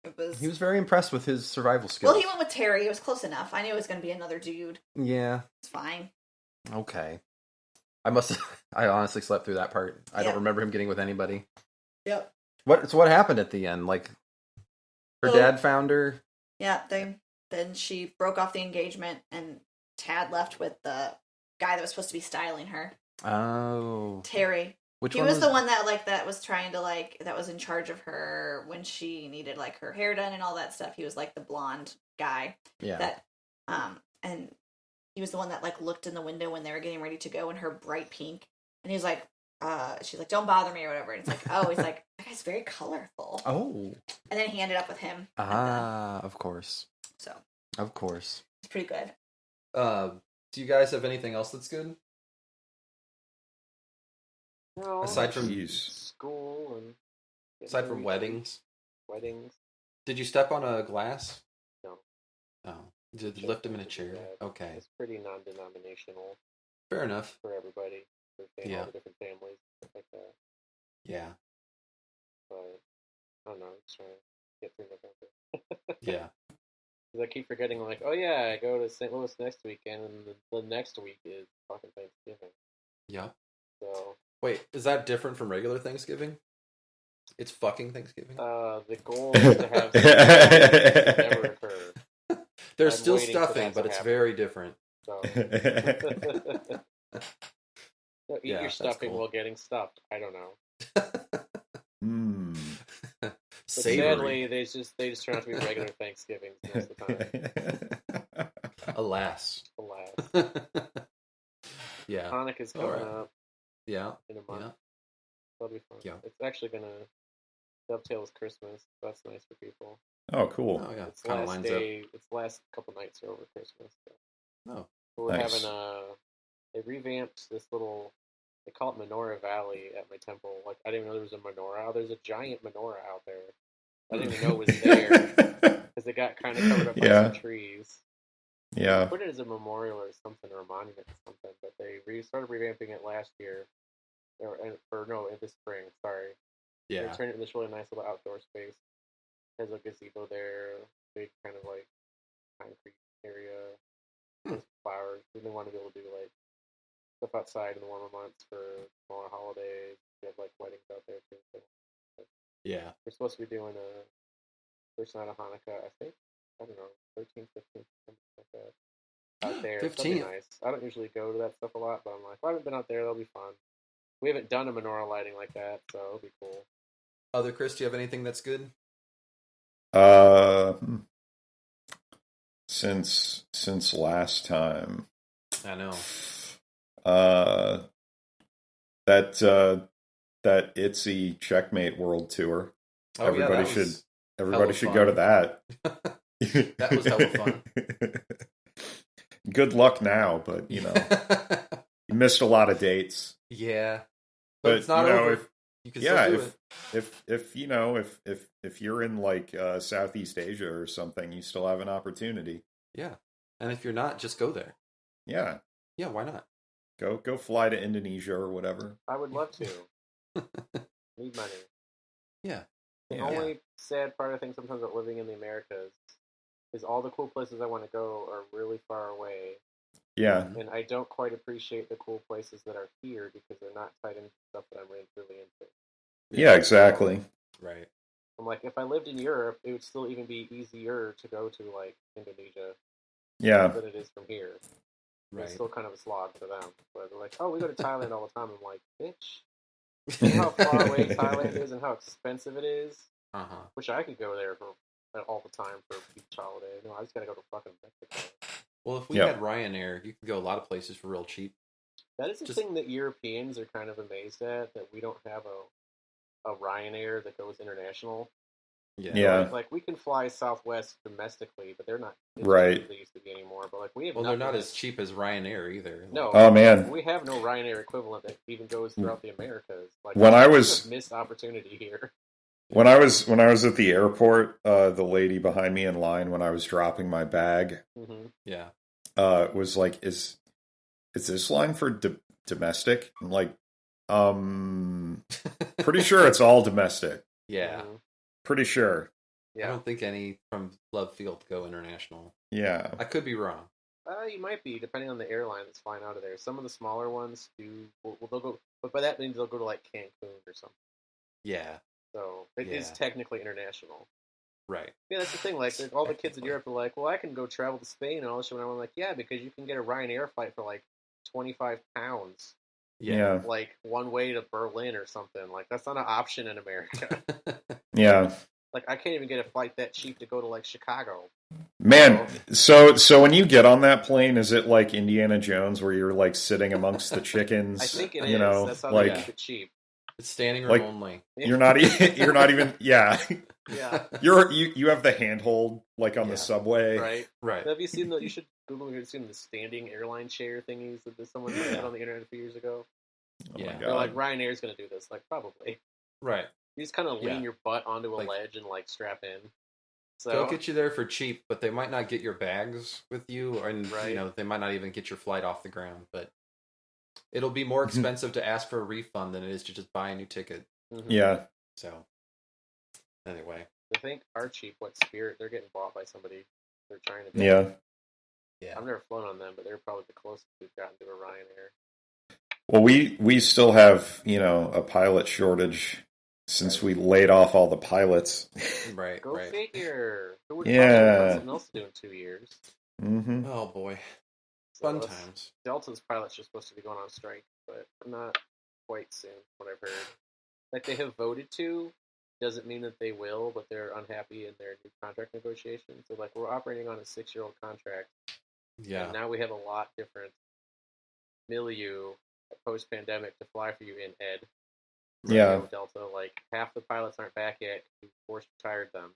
Speaker 2: It was.
Speaker 3: He was very impressed with his survival skills.
Speaker 2: Well, he went with Terry. It was close enough. I knew it was going to be another dude.
Speaker 3: Yeah.
Speaker 2: It's fine.
Speaker 3: Okay. I honestly slept through that part. I don't
Speaker 2: Yeah.
Speaker 3: remember him getting with anybody.
Speaker 2: Yep.
Speaker 3: What happened at the end? Like, her
Speaker 2: Well-
Speaker 3: dad found her.
Speaker 2: Yeah. Then she broke off the engagement, and Tad left with the guy that was supposed to be styling her,
Speaker 3: Oh.
Speaker 2: Terry.
Speaker 3: Which
Speaker 2: He
Speaker 3: one
Speaker 2: was the one that was trying to that was in charge of her when she needed like her hair done and all that stuff. He was like the blonde guy
Speaker 3: Yeah.
Speaker 2: that and he was the one that like looked in the window when they were getting ready to go in her bright pink, and he was like she's like, don't bother me or whatever, and it's like, oh, he's like, that guy's very colorful.
Speaker 3: Oh.
Speaker 2: And then he ended up with him.
Speaker 3: Of course.
Speaker 2: So
Speaker 3: Of course.
Speaker 2: it's pretty good.
Speaker 3: Do you guys have anything else that's good?
Speaker 4: No,
Speaker 3: Aside from
Speaker 1: Jeez.
Speaker 4: school and
Speaker 3: aside from weddings?
Speaker 4: weddings.
Speaker 3: Did you step on a glass?
Speaker 4: No.
Speaker 3: Oh. Did you lift him in a chair?
Speaker 4: Yeah,
Speaker 3: Okay.
Speaker 4: It's pretty non-denominational
Speaker 3: Fair enough.
Speaker 4: for everybody. For
Speaker 3: Yeah.
Speaker 4: all the different families, stuff like that.
Speaker 3: Yeah.
Speaker 4: But I don't know. Just trying to get through November.
Speaker 3: Yeah.
Speaker 4: 'Cause I keep forgetting, like, oh yeah, I go to St. Louis next weekend, and the next week is fucking Thanksgiving.
Speaker 3: Yeah.
Speaker 4: So
Speaker 3: Wait, is that different from regular Thanksgiving? It's fucking Thanksgiving?
Speaker 4: The goal is to have something never occur.
Speaker 3: There's
Speaker 4: I'm
Speaker 3: still
Speaker 4: waiting for
Speaker 3: stuffing,
Speaker 4: that
Speaker 3: but
Speaker 4: to
Speaker 3: it's
Speaker 4: happen.
Speaker 3: very different.
Speaker 4: So. No, eat
Speaker 3: Yeah,
Speaker 4: your
Speaker 3: that's
Speaker 4: stuffing
Speaker 3: cool.
Speaker 4: while getting stuffed. I don't know. But
Speaker 3: Savory.
Speaker 4: sadly, they just turn out to be regular Thanksgivings most of the time.
Speaker 3: Alas.
Speaker 4: Alas.
Speaker 3: Yeah.
Speaker 4: Hanukkah's coming up
Speaker 3: Yeah.
Speaker 4: in a month.
Speaker 3: Yeah.
Speaker 4: That'll be fun.
Speaker 3: Yeah.
Speaker 4: It's actually gonna dovetail with Christmas. That's nice for people.
Speaker 1: Oh, cool.
Speaker 3: Oh, yeah.
Speaker 4: It's
Speaker 3: Kind of
Speaker 4: last
Speaker 3: lines
Speaker 4: day. It's last couple nights are over Christmas. So.
Speaker 3: up. Oh.
Speaker 4: But we're
Speaker 1: Nice.
Speaker 4: having they revamped this little. They call it Menorah Valley at my temple. Like I didn't even know there was a menorah. Oh, there's a giant menorah out there. I didn't even know it was there because it got kind of covered up by some trees.
Speaker 1: Yeah.
Speaker 4: They put it as a memorial or something, or a monument or something. But they started revamping it last year, in the spring. Sorry.
Speaker 3: Yeah.
Speaker 4: They turned it into this really nice little outdoor space. There's a gazebo there, big kind of like concrete area, with flowers. We didn't want to be able to do like stuff outside in the warmer months for smaller holidays. We have like weddings out there too. So
Speaker 3: Yeah.
Speaker 4: we're supposed to be doing a first night of Hanukkah, I think. I don't know, 13th, 15th, something like that. Out there.
Speaker 3: 15th.
Speaker 4: That'll be nice. I don't usually go to that stuff a lot, but I'm like, well, I haven't been out there. That'll be fun. We haven't done a menorah lighting like that, so it'll be cool.
Speaker 3: Other Chris, do you have anything that's good?
Speaker 1: Since last time.
Speaker 3: I know.
Speaker 1: That Itsy Checkmate World Tour.
Speaker 3: Oh,
Speaker 1: Everybody should go to that.
Speaker 3: That was hella fun.
Speaker 1: Good luck now, but you missed a lot of dates.
Speaker 3: Yeah, but it's not over. You can still do it.
Speaker 1: If you're in like Southeast Asia or something, you still have an opportunity.
Speaker 3: Yeah, and if you're not, just go there.
Speaker 1: Yeah,
Speaker 3: why not?
Speaker 1: Go fly to Indonesia or whatever.
Speaker 4: I would love to. Need money.
Speaker 3: Yeah.
Speaker 4: The only sad part I think sometimes about living in the Americas is all the cool places I want to go are really far away.
Speaker 1: Yeah.
Speaker 4: And I don't quite appreciate the cool places that are here because they're not tied into stuff that I'm really into.
Speaker 1: Yeah, exactly.
Speaker 3: Right.
Speaker 4: I'm like, if I lived in Europe, it would still even be easier to go to, like, Indonesia than it is from here. Right. It's still kind of a slog for them. But they're like, oh, we go to Thailand all the time. I'm like, bitch. You know how far away Thailand is and how expensive it is? Wish I could go there for all the time for a beach holiday. No, I just gotta go to fucking Mexico.
Speaker 3: Well, if we had Ryanair, you can go a lot of places for real cheap.
Speaker 4: That is the thing that Europeans are kind of amazed at, that we don't have a Ryanair that goes international.
Speaker 1: Yeah.
Speaker 4: Like we can fly Southwest domestically, but they're not
Speaker 1: right.
Speaker 4: They used to be anymore. But like we have.
Speaker 3: Well, they're not as cheap as Ryanair either.
Speaker 4: No.
Speaker 1: Oh man.
Speaker 4: We have no Ryanair equivalent that even goes throughout the Americas. Like
Speaker 1: when I was
Speaker 4: missed opportunity here.
Speaker 1: When I was at the airport, the lady behind me in line when I was dropping my bag, was like, "Is this line for domestic?" I'm like, pretty sure it's all domestic.
Speaker 3: Yeah.
Speaker 1: Pretty sure.
Speaker 3: Yeah. I don't think any from Love Field go international.
Speaker 1: Yeah.
Speaker 3: I could be wrong.
Speaker 4: You might be, depending on the airline that's flying out of there. Some of the smaller ones do. Well, they'll go, but by that means they'll go to like Cancun or something.
Speaker 3: Yeah.
Speaker 4: So it is technically international.
Speaker 3: Right.
Speaker 4: Yeah, that's the thing. Like all the kids in Europe are like, "Well, I can go travel to Spain and all this shit." And I'm like, "Yeah, because you can get a Ryanair flight for like £25."
Speaker 1: Yeah.
Speaker 4: Like one way to Berlin or something. Like that's not an option in America.
Speaker 1: Yeah.
Speaker 4: Like I can't even get a flight that cheap to go to like Chicago.
Speaker 1: Man, so when you get on that plane, is it like Indiana Jones where you're like sitting amongst the chickens?
Speaker 4: I think it is. That's how they keep it cheap.
Speaker 3: It's standing room only.
Speaker 1: You're not even
Speaker 4: Yeah.
Speaker 1: You have the handhold like on the subway.
Speaker 4: Right. Have you seen you should Google, you've seen the standing airline chair thingies that someone did on the internet a few years ago?
Speaker 1: Oh my God.
Speaker 4: They're like, Ryanair's going to do this. Like, probably.
Speaker 3: Right.
Speaker 4: You just kind of lean your butt onto a ledge and like strap in. So
Speaker 3: they'll get you there for cheap, but they might not get your bags with you, and they might not even get your flight off the ground. But it'll be more expensive to ask for a refund than it is to just buy a new ticket.
Speaker 4: Mm-hmm.
Speaker 1: Yeah.
Speaker 3: So anyway,
Speaker 4: I think are cheap. What Spirit? They're getting bought by somebody. They're trying to.
Speaker 1: Yeah.
Speaker 4: I've never flown on them, but they're probably the closest we've gotten to a Ryanair.
Speaker 1: Well, we still have, a pilot shortage since we laid off all the pilots.
Speaker 3: Right,
Speaker 4: Go
Speaker 3: right.
Speaker 4: figure. Who would
Speaker 1: Yeah.
Speaker 4: find something else to do in 2 years?
Speaker 1: Mm-hmm.
Speaker 3: Oh boy,
Speaker 4: So
Speaker 3: fun times.
Speaker 4: Delta's pilots are supposed to be going on strike, but not quite soon. What I've heard, like they have voted to, doesn't mean that they will, but they're unhappy in their new contract negotiations. So like we're operating on a 6-year-old contract,
Speaker 3: Yeah,
Speaker 4: and now we have a lot different milieu post pandemic to fly for you in Ed.
Speaker 1: Yeah.
Speaker 4: Delta, like half the pilots aren't back yet. We forced retired them,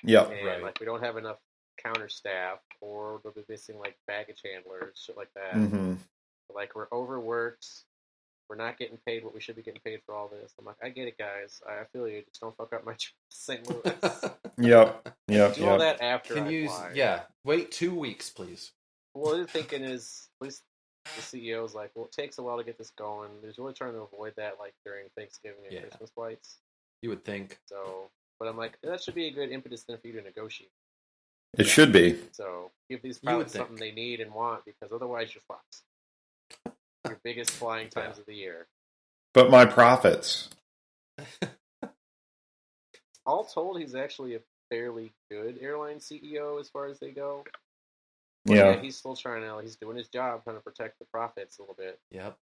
Speaker 1: Yep.
Speaker 4: and
Speaker 3: Right.
Speaker 4: like we don't have enough counter staff, or they'll be missing like baggage handlers, shit like that.
Speaker 1: Mm-hmm.
Speaker 4: Like we're overworked. We're not getting paid what we should be getting paid for all this. I'm like, I get it, guys. I feel you. Just don't fuck up my trip to St. Louis.
Speaker 1: Yep. Yep.
Speaker 4: Do all
Speaker 1: Yep.
Speaker 4: that after
Speaker 3: Can
Speaker 4: I
Speaker 3: you?
Speaker 4: fly.
Speaker 3: Yeah, wait 2 weeks, please.
Speaker 4: Well, the thinking is, at least the CEO is like, well, it takes a while to get this going. They're really trying to avoid that, like during Thanksgiving and
Speaker 3: Yeah.
Speaker 4: Christmas flights.
Speaker 3: You would think.
Speaker 4: So, but I'm like, that should be a good impetus then for you to negotiate.
Speaker 1: It should be.
Speaker 4: So give these
Speaker 3: You would
Speaker 4: pilots something they need and want, because otherwise you're fucked. Your biggest flying times of the year.
Speaker 1: But my profits.
Speaker 4: All told, he's actually a fairly good airline CEO as far as they go. But
Speaker 1: Yeah.
Speaker 4: he's still he's doing his job, trying to protect the profits a little bit.
Speaker 3: Yep.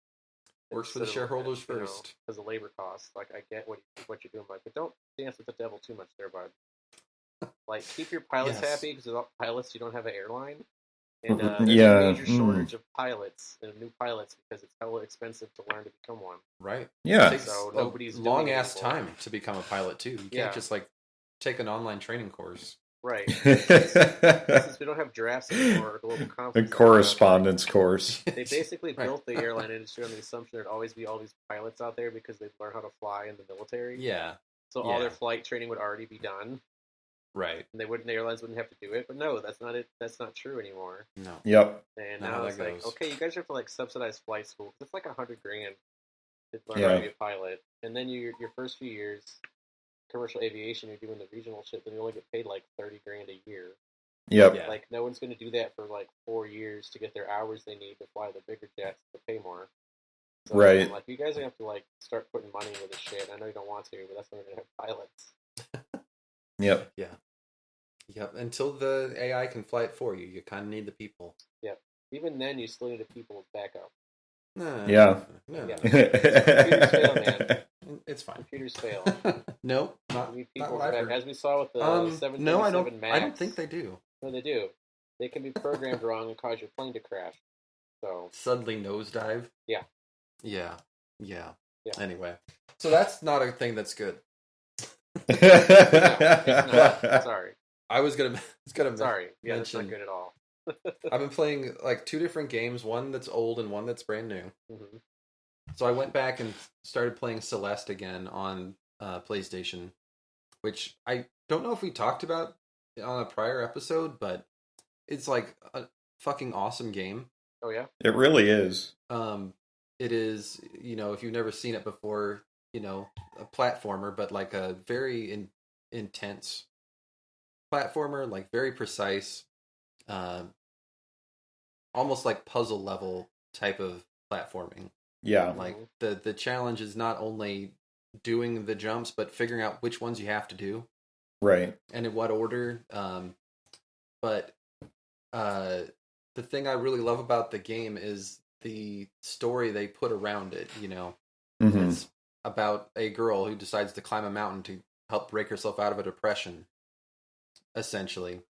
Speaker 3: Works for the
Speaker 4: Instead of,
Speaker 3: shareholders first.
Speaker 4: Because of labor costs. Like, I get what you're doing, but don't dance with the devil too much there, bud. Like, keep your pilots
Speaker 3: Yes.
Speaker 4: happy, because without pilots, you don't have an airline. And
Speaker 1: Yeah.
Speaker 4: there's a major shortage of pilots and new pilots because it's hella expensive to learn to become one.
Speaker 3: Right.
Speaker 1: Yeah.
Speaker 3: It takes
Speaker 4: So
Speaker 3: a
Speaker 4: nobody's doing
Speaker 3: long
Speaker 4: it
Speaker 3: ass
Speaker 4: anymore.
Speaker 3: time to become a pilot too. You
Speaker 4: Yeah.
Speaker 3: can't just like take an online training course.
Speaker 4: Right. Since we don't have drafts anymore or global
Speaker 1: A
Speaker 4: conference,
Speaker 1: correspondence course.
Speaker 4: they basically
Speaker 3: Right.
Speaker 4: built the airline industry on the assumption there'd always be all these pilots out there because they'd learn how to fly in the military.
Speaker 3: Yeah.
Speaker 4: So all
Speaker 3: Yeah.
Speaker 4: their flight training would already be done,
Speaker 3: Right.
Speaker 4: and the airlines wouldn't have to do it. But no, that's not it. That's not true anymore.
Speaker 3: No.
Speaker 1: Yep.
Speaker 4: And
Speaker 3: Not
Speaker 4: now
Speaker 3: how
Speaker 4: it's
Speaker 3: that
Speaker 4: like,
Speaker 3: goes.
Speaker 4: okay, you guys have to like subsidize flight school. It's like $100,000 to learn
Speaker 1: Yeah.
Speaker 4: how to be a pilot, and then your first few years, commercial aviation, you're doing the regional shit, then you only get paid like $30,000 a year.
Speaker 1: Yep.
Speaker 3: Yeah.
Speaker 4: Like no one's going to do that for like 4 years to get their hours they need to fly the bigger jets to pay more. So,
Speaker 1: Right.
Speaker 4: I'm like, you guys are going to have to like start putting money into this shit. I know you don't want to, but that's when we're going to have pilots.
Speaker 1: Yep.
Speaker 3: Yep. Until the AI can fly it for you, you kind of need the people.
Speaker 4: Even then, you still need a people as backup.
Speaker 3: No.
Speaker 1: Yeah.
Speaker 3: No.
Speaker 4: Yeah.
Speaker 1: Computers
Speaker 4: fail, man.
Speaker 3: It's fine.
Speaker 4: Computers fail.
Speaker 3: Nope. Not.
Speaker 4: You need
Speaker 3: Not
Speaker 4: people
Speaker 3: what I've
Speaker 4: as
Speaker 3: heard.
Speaker 4: back, as we saw with the
Speaker 3: No,
Speaker 4: 737 Max.
Speaker 3: I don't think they do.
Speaker 4: No, they do. They can be programmed wrong and cause your plane to crash. So
Speaker 3: Suddenly nosedive.
Speaker 4: Yeah.
Speaker 3: Yeah.
Speaker 4: Yeah.
Speaker 3: Anyway, so that's not a thing that's good.
Speaker 4: no, it's not. Sorry,
Speaker 3: I was gonna
Speaker 4: sorry. Yeah, that's not
Speaker 3: mention-
Speaker 4: good at all.
Speaker 3: I've been playing like 2 different games, one that's old and one that's brand new.
Speaker 4: Mhm.
Speaker 3: So I went back and started playing Celeste again on PlayStation, which I don't know if we talked about on a prior episode, but it's like a fucking awesome game.
Speaker 4: Oh yeah.
Speaker 1: It really is.
Speaker 3: It is, if you've never seen it before, a platformer, but like a very intense platformer, like very precise, almost like puzzle level type of platforming.
Speaker 1: Yeah.
Speaker 3: Like the challenge is not only doing the jumps, but figuring out which ones you have to do
Speaker 1: Right.
Speaker 3: and in what order. But the thing I really love about the game is the story they put around it.
Speaker 1: Mhm.
Speaker 3: It's about a girl who decides to climb a mountain to help break herself out of a depression, essentially.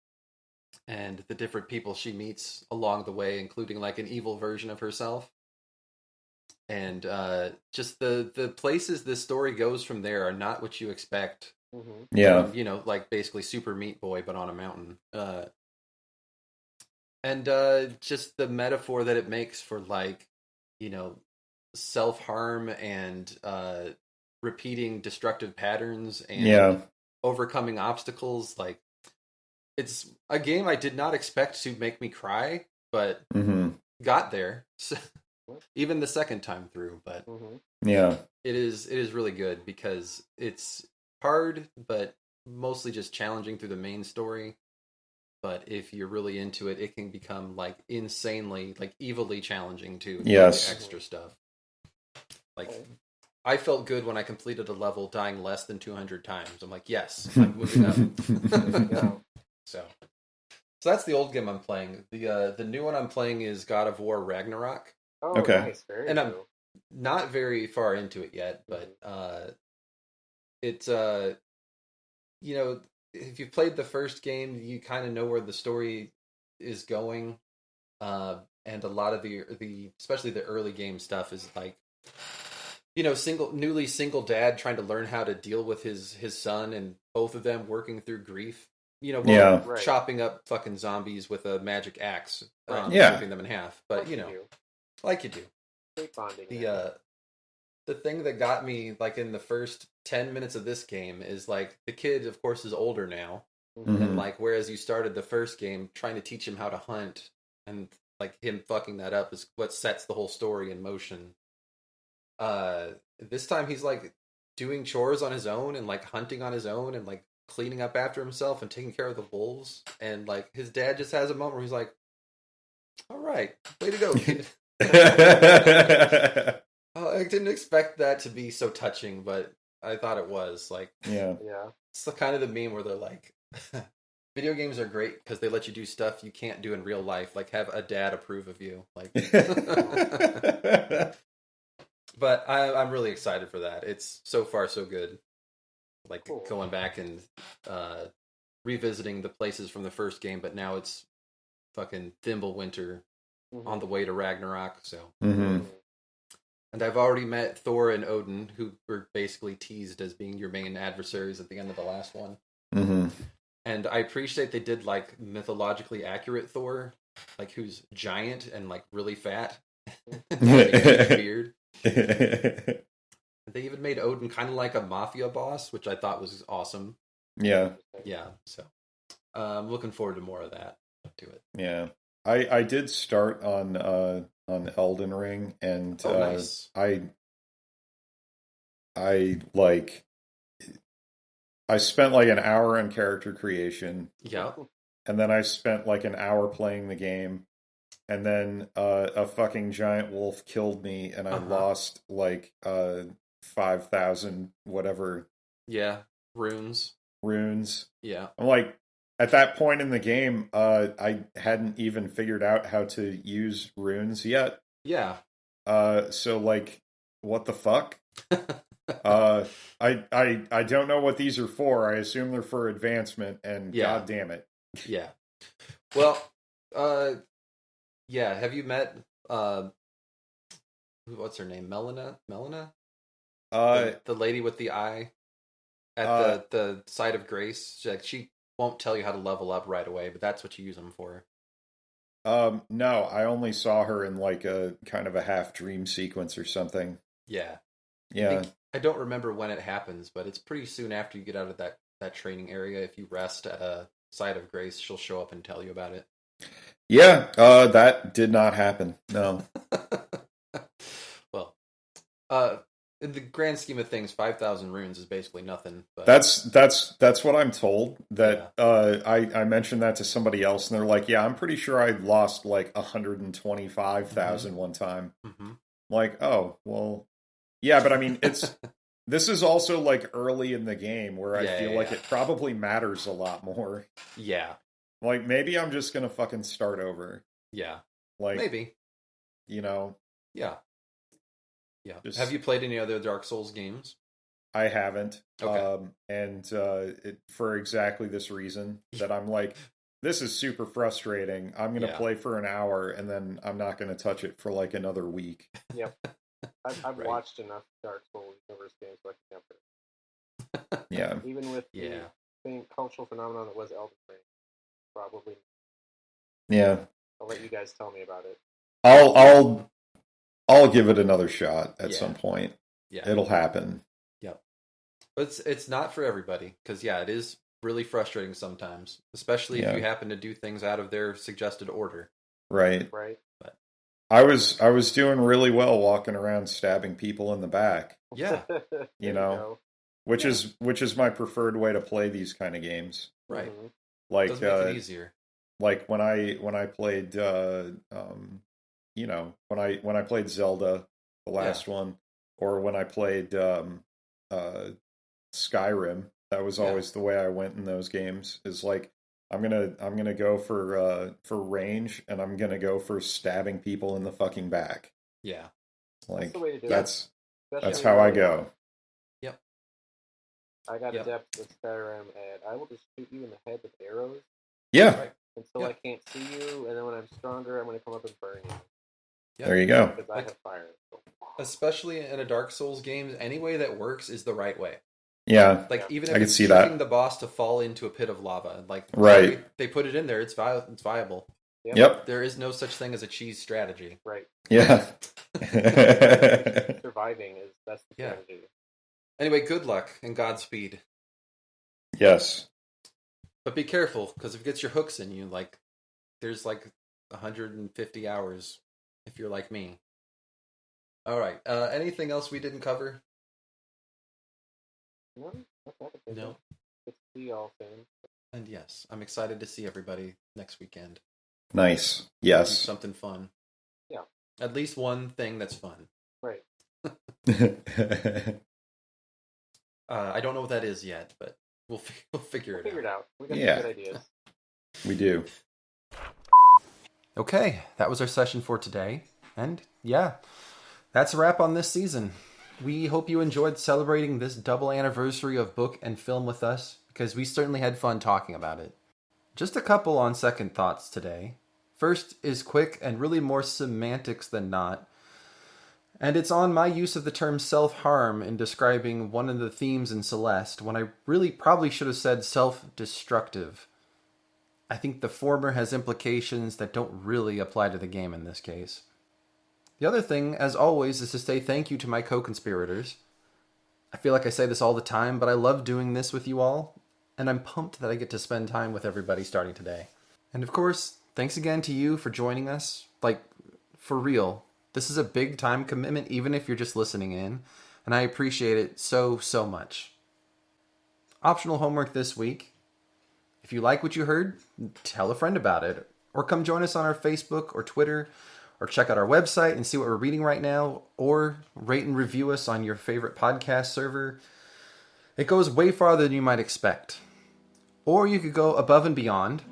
Speaker 3: And the different people she meets along the way, including like an evil version of herself. And just the places this story goes from there are not what you expect.
Speaker 4: Mm-hmm.
Speaker 1: Yeah.
Speaker 3: Like basically Super Meat Boy, but on a mountain. And just the metaphor that it makes for like, self-harm and repeating destructive patterns and
Speaker 1: Yeah.
Speaker 3: overcoming obstacles. Like, it's a game I did not expect to make me cry, but
Speaker 1: Hmm.
Speaker 3: got there. Even the second time through, but
Speaker 4: Mm-hmm.
Speaker 1: Yeah.
Speaker 3: it is really good because it's hard, but mostly just challenging through the main story. But if you're really into it, it can become like insanely, like evilly challenging too.
Speaker 1: Yes.
Speaker 3: Extra stuff. Like, I felt good when I completed a level dying less than 200 times. I'm like, yes, I'm moving up. So that's the old game I'm playing. The new one I'm playing is God of War Ragnarok.
Speaker 5: Oh,
Speaker 1: Okay.
Speaker 5: nice. Very
Speaker 3: And I'm
Speaker 5: cool.
Speaker 3: not very far into it yet, but it's you know, if you've played the first game, you kind of know where the story is going, and a lot of the especially the early game stuff is like, you know, newly single dad trying to learn how to deal with his son, and both of them working through grief. You know, while
Speaker 5: Right.
Speaker 3: chopping up fucking zombies with a magic axe,
Speaker 1: Yeah.
Speaker 3: ripping them in half. But
Speaker 5: Like
Speaker 3: you know,
Speaker 5: do.
Speaker 3: like you do.
Speaker 5: Great bonding. there.
Speaker 3: The thing that got me like in the first 10 minutes of this game is like the kid, of course, is older now,
Speaker 1: Mhm.
Speaker 3: and like whereas you started the first game trying to teach him how to hunt, and like him fucking that up is what sets the whole story in motion. This time he's like doing chores on his own and like hunting on his own and like cleaning up after himself and taking care of the wolves, and like his dad just has a moment where he's like, all right, way to go, kid. I didn't expect that to be so touching, but I thought it was. Like,
Speaker 1: Yeah.
Speaker 5: Yeah.
Speaker 3: it's the kind of the meme where they're like, video games are great because they let you do stuff you can't do in real life, like have a dad approve of you. Like, but I'm really excited for that. It's so far so good. Like
Speaker 5: Cool.
Speaker 3: going back and revisiting the places from the first game, but now it's fucking Thimblewinter on the way to Ragnarok. So,
Speaker 1: Mhm.
Speaker 3: and I've already met Thor and Odin, who were basically teased as being your main adversaries at the end of the last one.
Speaker 1: Mhm.
Speaker 3: And I appreciate they did like mythologically accurate Thor, like who's giant and like really fat, beard. They even made Odin kind of like a mafia boss, which I thought was awesome.
Speaker 1: Yeah.
Speaker 3: Yeah, so I'm looking forward to more of that. To it.
Speaker 1: Yeah. I did start on Elden Ring, and
Speaker 3: Nice.
Speaker 1: I like I spent like an hour on character creation,
Speaker 3: Yeah.
Speaker 1: and then I spent like an hour playing the game, and then a fucking giant wolf killed me, and I lost like 5,000 whatever.
Speaker 3: Yeah. Runes. Yeah.
Speaker 1: I'm like, at that point in the game, I hadn't even figured out how to use runes yet.
Speaker 3: Yeah.
Speaker 1: So like, what the fuck? I don't know what these are for. I assume they're for advancement, and
Speaker 3: Yeah.
Speaker 1: god damn it.
Speaker 3: Yeah. Well, yeah. Have you met what's her name? Melina? The lady with the eye at the site of grace. She won't tell you how to level up right away, but that's what you use them for.
Speaker 1: No, I only saw her in like a kind of a half dream sequence or something.
Speaker 3: Yeah.
Speaker 1: Yeah.
Speaker 3: I don't remember when it happens, but it's pretty soon after you get out of that training area. If you rest at a site of grace, she'll show up and tell you about it.
Speaker 1: Yeah, that did not happen. No.
Speaker 3: Well, in the grand scheme of things, 5,000 runes is basically nothing. But
Speaker 1: That's what I'm told. That I mentioned that to somebody else, and they're like, "Yeah, I'm pretty sure I lost like 125,000 one time."
Speaker 3: Mm-hmm.
Speaker 1: Like, oh well, yeah, but I mean, this is also like early in the game where I feel like it probably matters a lot more.
Speaker 3: Yeah.
Speaker 1: Like maybe I'm just gonna fucking start over.
Speaker 3: Yeah.
Speaker 1: Like
Speaker 3: maybe.
Speaker 1: You know.
Speaker 3: Yeah. Yeah. Have you played any other Dark Souls games?
Speaker 1: I haven't.
Speaker 3: Okay.
Speaker 1: And for exactly this reason that I'm like, this is super frustrating. I'm going to play for an hour and then I'm not going to touch it for like another week.
Speaker 5: Yep. I've watched enough Dark Souls universe games so I can jump in.
Speaker 1: Yeah.
Speaker 5: Even with the same cultural phenomenon that was Elden Ring. Probably.
Speaker 1: Yeah.
Speaker 5: I'll let you guys tell me about it.
Speaker 1: I'll give it another shot at some point.
Speaker 3: Yeah.
Speaker 1: It'll happen.
Speaker 3: Yep. But it's not for everybody, because it is really frustrating sometimes, especially if you happen to do things out of their suggested order.
Speaker 1: Right.
Speaker 3: But
Speaker 1: I was doing really well walking around stabbing people in the back.
Speaker 3: Yeah.
Speaker 1: you know. Which is my preferred way to play these kind of games.
Speaker 3: Right.
Speaker 5: Mm-hmm.
Speaker 1: Like
Speaker 3: does make it easier.
Speaker 1: Like when I played when I played Zelda, the last one, or when I played Skyrim. That was always the way I went in those games. Is like I'm gonna go for range, and I'm gonna go for stabbing people in the fucking back.
Speaker 3: Yeah.
Speaker 1: Like
Speaker 5: the way to do it.
Speaker 1: that's
Speaker 5: Especially
Speaker 1: how I
Speaker 5: early
Speaker 1: go.
Speaker 5: on.
Speaker 3: Yep.
Speaker 5: I got
Speaker 3: Yep.
Speaker 5: adept with Skyrim, and I will just shoot you in the head with arrows
Speaker 1: Yeah,
Speaker 3: Right.
Speaker 5: until
Speaker 3: Yeah.
Speaker 5: I can't see you, and then when I'm stronger, I'm going to come up and burn you.
Speaker 3: Yeah.
Speaker 1: there you go.
Speaker 5: Because I have fire. So.
Speaker 3: Especially in a Dark Souls game, any way that works is the right way.
Speaker 1: Yeah,
Speaker 3: Like even
Speaker 1: I
Speaker 3: if
Speaker 1: can
Speaker 3: it's
Speaker 1: see
Speaker 3: tricking
Speaker 1: that.
Speaker 3: the boss to fall into a pit of lava, like
Speaker 1: Right.
Speaker 3: they put it in there, it's viable.
Speaker 1: Yep.
Speaker 3: There is no such thing as a cheese strategy.
Speaker 5: Right.
Speaker 1: Yeah.
Speaker 5: Surviving that's the
Speaker 3: Yeah.
Speaker 5: strategy.
Speaker 3: Anyway, good luck and Godspeed.
Speaker 1: Yes.
Speaker 3: But be careful, because if it gets your hooks in you, like there's like 150 hours if you're like me. All right. Anything else we didn't cover?
Speaker 5: No, that's not a big
Speaker 3: No.
Speaker 5: one. Good to see y'all soon.
Speaker 3: And yes, I'm excited to see everybody next weekend.
Speaker 1: Nice.
Speaker 3: Do
Speaker 1: Yes.
Speaker 3: something fun.
Speaker 5: Yeah.
Speaker 3: At least one thing that's fun.
Speaker 5: Right.
Speaker 3: I don't know what that is yet, but we'll figure
Speaker 5: We'll figure it out. We got
Speaker 1: Yeah.
Speaker 5: some good ideas.
Speaker 1: We do.
Speaker 3: Okay, that was our session for today. And yeah, that's a wrap on this season. We hope you enjoyed celebrating this double anniversary of book and film with us, because we certainly had fun talking about it. Just a couple on second thoughts today. First is quick and really more semantics than not. And it's on my use of the term self-harm in describing one of the themes in Celeste, when I really probably should have said self-destructive. I think the former has implications that don't really apply to the game in this case. The other thing, as always, is to say thank you to my co-conspirators. I feel like I say this all the time, but I love doing this with you all, and I'm pumped that I get to spend time with everybody starting today. And of course, thanks again to you for joining us. Like, for real. This is a big time commitment, even if you're just listening in, and I appreciate it so, so much. Optional homework this week. If you like what you heard, tell a friend about it, or come join us on our Facebook or Twitter, or check out our website and see what we're reading right now, or rate and review us on your favorite podcast server. It goes way farther than you might expect. Or you could go above and beyond.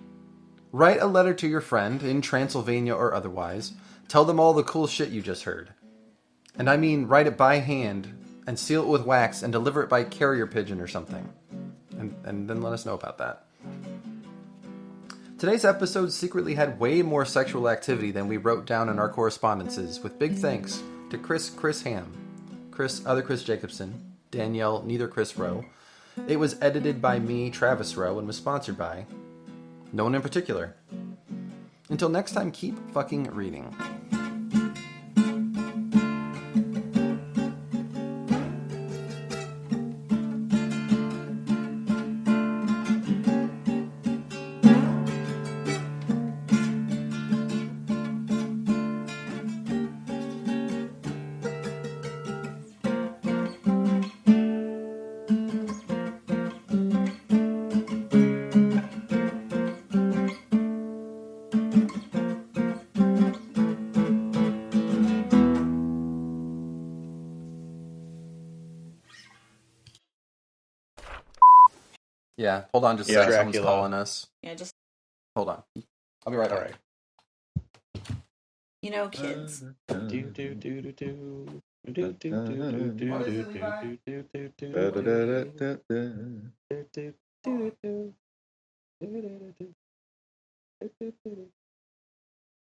Speaker 3: Write a letter to your friend, in Transylvania or otherwise. Tell them all the cool shit you just heard. And I mean write it by hand, and seal it with wax, and deliver it by carrier pigeon or something. And then let us know about that. Today's episode secretly had way more sexual activity than we wrote down in our correspondences, with big thanks to Chris Ham, other Chris Jacobson, Danielle, neither Chris Rowe. It was edited by me, Travis Rowe, and was sponsored by no one in particular. Until next time, keep fucking reading. Yeah, hold on just a second. Someone's
Speaker 4: Dracula.
Speaker 3: calling us.
Speaker 2: Yeah, just
Speaker 3: Hold on. I'll be right
Speaker 4: All
Speaker 3: back.
Speaker 4: right.
Speaker 2: you know, kids.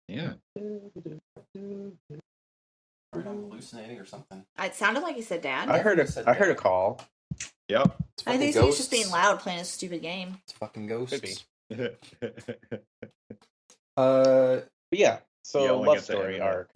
Speaker 1: Yeah.
Speaker 3: I'm hallucinating or something.
Speaker 2: It sounded like he said dad.
Speaker 4: I heard a call.
Speaker 1: Yep.
Speaker 3: It's
Speaker 2: I
Speaker 3: fucking
Speaker 2: think he was just
Speaker 3: ghosts.
Speaker 2: being loud playing a stupid game.
Speaker 3: It's fucking ghosts.
Speaker 4: Could be.
Speaker 3: Uh,
Speaker 4: But yeah, so
Speaker 1: Yelling
Speaker 4: love
Speaker 1: at the
Speaker 4: story
Speaker 1: internet.
Speaker 4: arc.